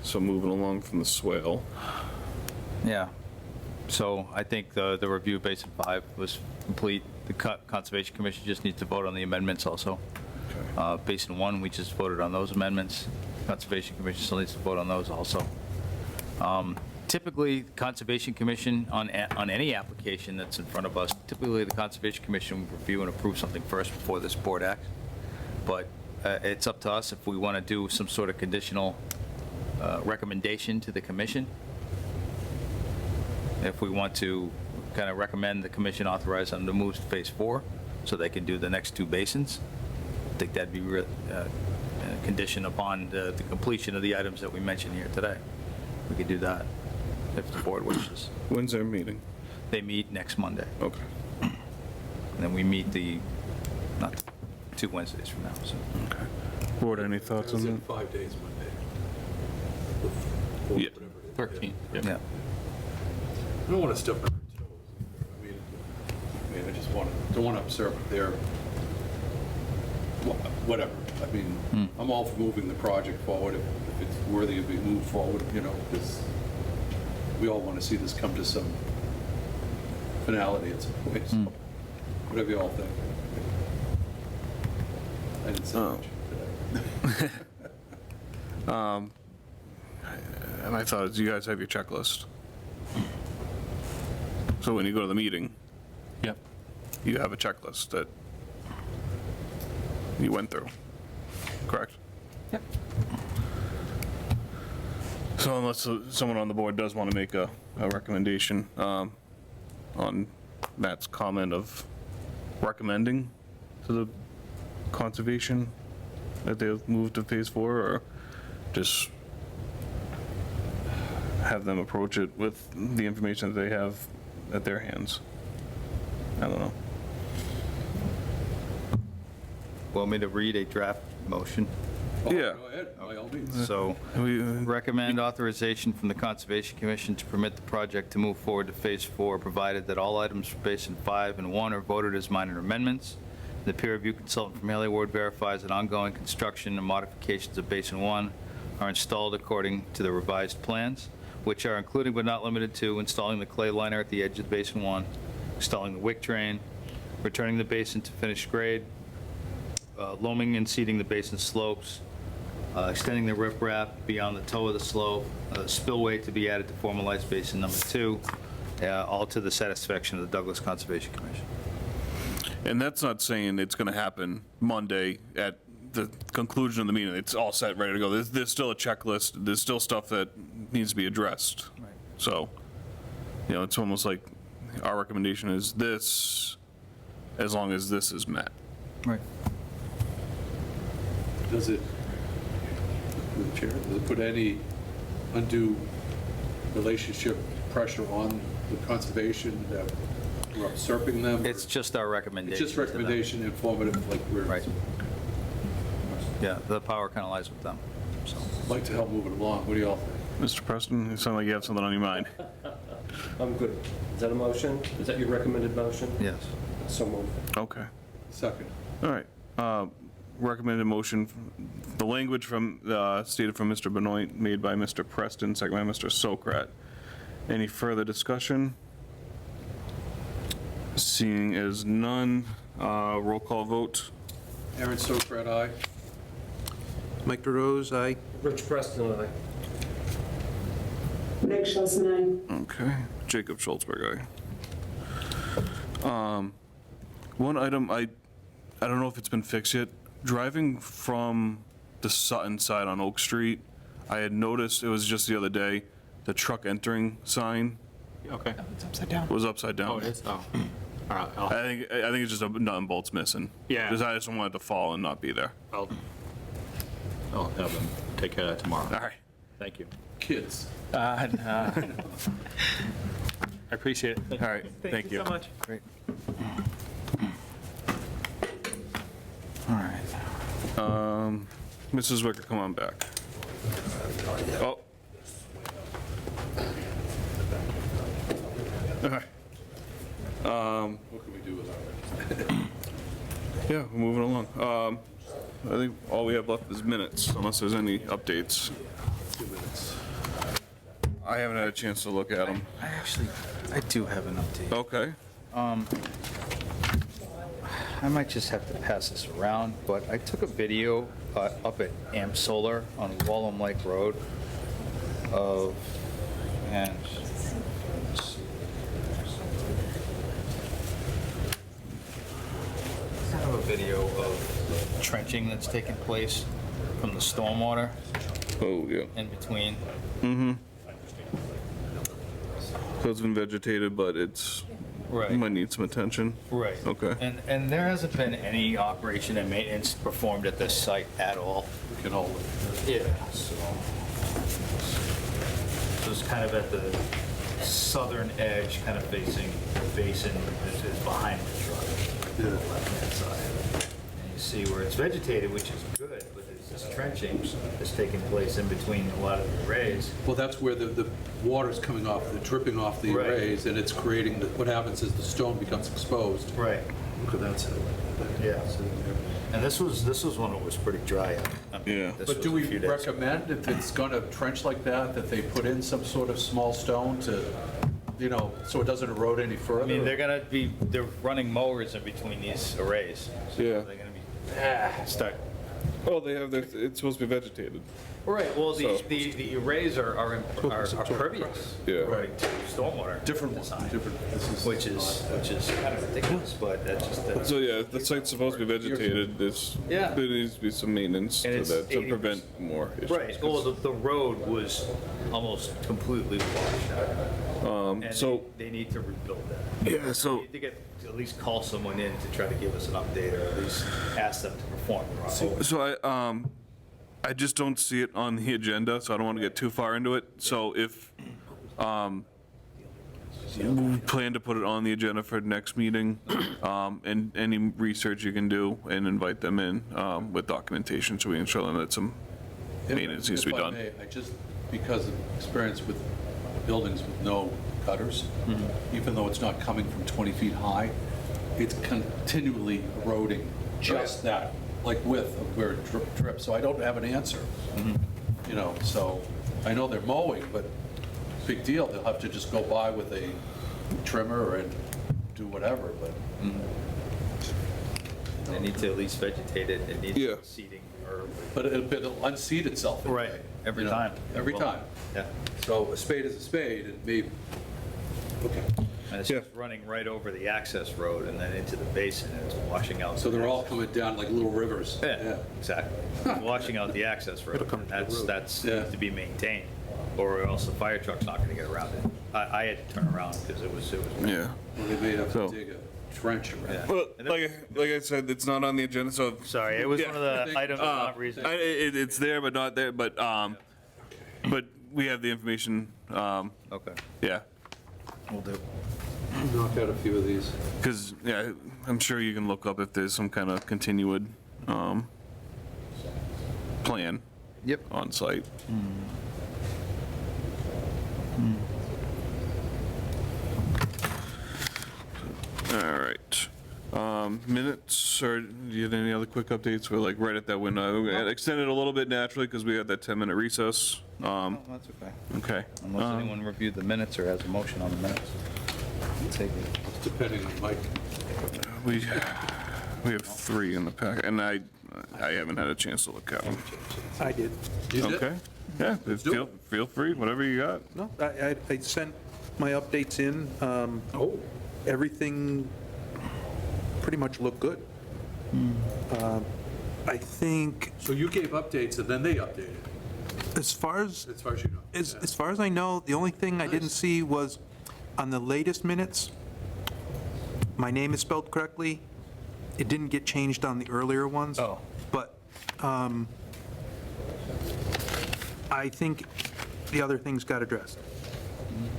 So moving along from the swale. Yeah. So I think the review of Basin 5 was complete. The Conservation Commission just needs to vote on the amendments also. Basin 1, we just voted on those amendments. Conservation Commission still needs to vote on those also. Typically, Conservation Commission, on any application that's in front of us, typically the Conservation Commission would review and approve something first before this board acts. But it's up to us if we want to do some sort of conditional recommendation to the commission. If we want to kind of recommend the commission authorize them to move to phase 4 so they can do the next 2 basins. I think that'd be a condition upon the completion of the items that we mentioned here today. We could do that if the board wishes. When's their meeting? They meet next Monday. Okay. And then we meet not 2 Wednesdays from now. So. Okay. Board, any thoughts on that? 5 days Monday. Yeah. 13. Yeah. I don't want to step on their toes. I mean, I just don't want to observe their, whatever. I mean, I'm all for moving the project forward if it's worthy of being moved forward, because we all want to see this come to some finality at some point. So whatever you all think. I didn't say much today. My thought is, you guys have your checklist. So when you go to the meeting, Yep. you have a checklist that you went through, correct? Yep. So unless someone on the board does want to make a recommendation on Matt's comment of recommending to the conservation that they move to phase 4, or just have them approach it with the information that they have at their hands. I don't know. Want me to read a draft motion? Yeah. Go ahead, by all means. So, recommend authorization from the Conservation Commission to permit the project to move forward to Phase 4, provided that all items for Basin 5 and 1 are voted as minor amendments. The peer review consultant from Haley Ward verifies that ongoing construction and modifications of Basin 1 are installed according to the revised plans, which are including but not limited to installing the clay liner at the edge of Basin 1, installing the wick drain, returning the basin to finished grade, loaming and seeding the basin slopes, extending the riprap beyond the toe of the slope, spillway to be added to formalize basin number 2, all to the satisfaction of the Douglas Conservation Commission. And that's not saying it's going to happen Monday at the conclusion of the meeting. It's all set, ready to go. There's still a checklist. There's still stuff that needs to be addressed. Right. So, it's almost like our recommendation is this, as long as this is met. Right. Does it, through the chair, does it put any undue relationship pressure on the conservation that we're usurping them? It's just our recommendation. It's just to them. recommendation, informative, like we're. Right. Yeah, the power kind of lies with them, so. I'd like to help move it along. What do y'all think? Mr. Preston, you sound like you have something on your mind. I'm good. Is that a motion? Is that your recommended motion? Yes. So moved. Okay. Second. All right. Recommended motion, the language from, stated from Mr. Benoit, made by Mr. Preston, second by Mr. Sokrat. Any further discussion? Seeing as none, roll call vote. Aaron Sokrat, aye. Mike DeRose, aye. Rich Preston, aye. Meg Schlesman, aye. Okay. Jacob Schultzberg, aye. One item, I don't know if it's been fixed yet. Driving from the Sutton side on Oak Street, I had noticed, it was just the other day, the truck entering sign Okay. It's upside down. was upside down. Oh, it is? Oh. All right, I think it's just a nut and bolt's missing. Yeah. Because I just don't want it to fall and not be there. I'll have them take care of that tomorrow. All right. Thank you. Kids. I appreciate it. All right, thank you. so much. Great. All right. Mrs. Wicker, come on back. Oh. All right. What can we do with our? Yeah, we're moving along. I think all we have left is minutes, unless there's any updates. 2 minutes. I haven't had a chance to look at them. I do have an update. Okay. I might just have to pass this around, but I took a video up at Amp Solar on Wallem Lake Road of, and let's see. I have a video of trenching that's taking place from the stormwater Oh, yeah. in between. Mm-hmm. So it's been vegetated, but it's, Right. might need some attention. Right. Okay. And there hasn't been any operation and maintenance performed at this site at all. We can all, Yeah. So it's kind of at the southern edge, kind of facing the basin that is behind the truck, the left-hand side. And you see where it's vegetated, which is good, but it's this trenching that's taking place in between a lot of the arrays. well, that's where the water's coming off, the dripping off the Right. arrays, and it's creating, what happens is the stone becomes exposed. Right. Look at that. Yeah. And this was when it was pretty dry out. I mean, Yeah. this But was do a we few days ago. recommend, if it's going to trench like that, that they put in some sort of small stone to, so it doesn't erode any further? I mean, they're running mowers in between these arrays. So Yeah. they're gonna be, start. Oh, they have, it's supposed to be vegetated. Right, well, So- the arrays are pervious. Yeah. Right, to stormwater. Different design, this is which is kind of ridiculous, but that's. So yeah, the site's supposed to be vegetated, Yeah. there needs to be some maintenance And to it's that, to 80%. prevent more issues. Right, well, the road was almost completely washed out. And so- they need to rebuild that. Yeah, so- We need to get, at least call someone in to try to give us an update, or at least ask them to perform the road. So I just don't see it on the agenda, so I don't want to get too far into it. So if, we plan to put it on the agenda for next meeting, and any research you can do and invite them in, with documentation, so we can show them that some maintenance needs to be If I done. may, I just, because of experience with buildings with no gutters, even though it's not coming from 20 feet high, it's continually eroding just that, like width of where it drips, so I don't have an answer. You know, so I know they're mowing, but big deal, they'll have to just go by with a trimmer and do whatever, but. They need to at least vegetate it, it needs Yeah. seeding or. But it'll unseed itself. Right, every you know, time. Every Well, time. Yeah. So a spade is a spade, and maybe, okay. And it's just running right over the access road and then into the basin, and it's washing out. So they're all coming down like little rivers. Yeah, exactly. Washing out the access road. That's Yeah. needs to be maintained, or else the fire truck's not gonna get around it. I had to turn around because it was. Yeah. Well, they may have So- to dig a trench around. Yeah. Well, like I said, it's not on the agenda, so. Sorry, it was Yeah. one of the items not reasonable. It's there, but not there, but we have the information, Okay, yeah. we'll do. Knock out a few of these. Because, yeah, I'm sure you can look up if there's some kind of continued plan. Yep. On site. All right. Minutes, or do you have any other quick updates? We're like right at that window. We extended a little bit naturally because we had that 10-minute recess. Oh, that's okay. Okay. Unless anyone reviewed the minutes or has a motion on the minutes. Take it. Depending on Mike. We have 3 in the pack, and I haven't had a chance to look at them. I did. You did? Okay. Yeah, feel free, whatever you got. No, I sent my updates in. Everything pretty much looked good. I think, So you gave updates and then they updated, as far as as far as you know. As far as I know, the only thing I didn't see was on the latest minutes, my name is spelled correctly. It didn't get changed on the earlier ones. Oh. But I think the other things got addressed.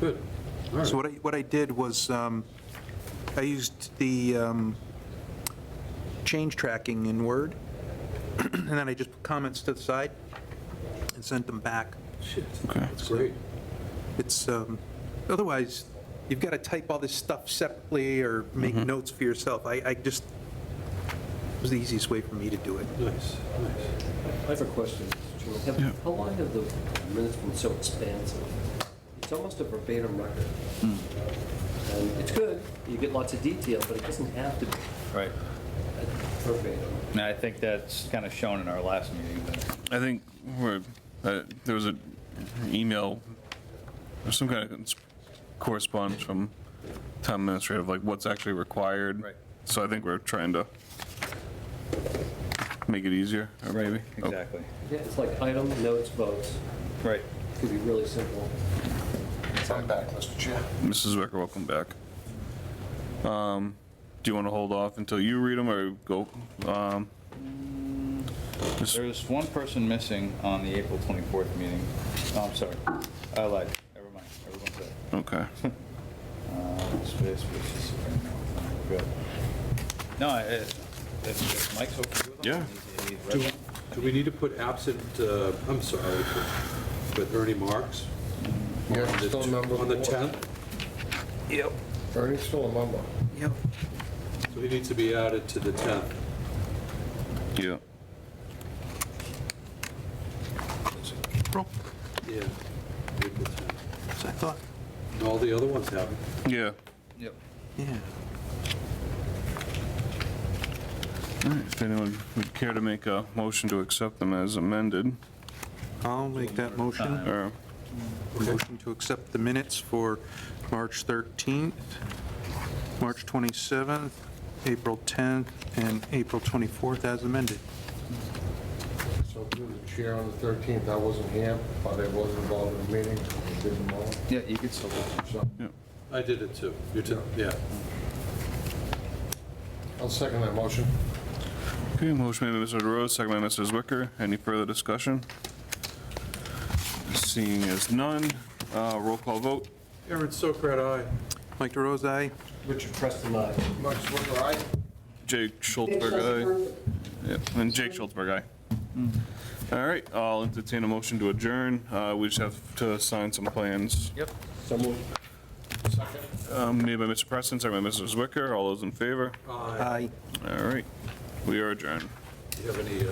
Good. All right. So what I did was, I used the change tracking in Word, and then I just put comments to the side and sent them back. Okay. That's great. It's, otherwise, you've got to type all this stuff separately or make notes for yourself. I just, it was the easiest way for me to do it. Nice, nice. I have a question, Mr. Chairman. How long have the minutes been so expansive? It's almost a verbatim record. And it's good, you get lots of detail, but it doesn't have to be Right. verbatim. And I think that's kind of shown in our last meeting, but I think there was an email, or some kind of correspondence from town administrative, like what's actually required. Right. So I think we're trying to make it easier, or maybe. exactly. Yeah, it's like item, notes, votes. Right. It could be really simple. I'm back, Mr. Chair. Mrs. Wicker, welcome back. Do you want to hold off until you read them, or go? There's one person missing on the April 24th meeting. Oh, I'm sorry. I lied. Never mind. Everyone's there. Okay. Space. Good. No, if Mike's okay with them? Yeah. Do we need to put absent, I'm sorry, with Ernie Marks? Yeah, On the- still a member of On the the board. 10th? Yep. Ernie's still a member. Yep. So he needs to be added to the 10th. Yeah. April, Yeah. April 10th. so I thought, And all the other ones have it. Yeah. Yep. yeah. All right, if anyone would care to make a motion to accept them as amended. I'll make that motion. Or, Motion to accept the minutes for March 13th, March 27th, April 10th, and April 24th as amended. So through the chair on the 13th, I wasn't here, but I was involved in the meeting, so I did them all. Yeah, you could still vote. So I did it too. You did, yeah. I'll second that motion. okay, motion made by Mr. DeRose, second by Mr. Zwicker. Any further discussion? Seeing as none, roll call vote. Aaron Sokrat, aye. Mike DeRose, aye. Richard Preston, aye. Mike Swicker, aye? Jake Schultzberg, aye. Yep, and Jake Schultzberg, aye. All right, I'll entertain a motion to adjourn. We just have to sign some plans. Yep. So moved. Made by Mr. Preston, second by Mr. Zwicker. All those in favor? Aye. All right, we are adjourned. Do you have any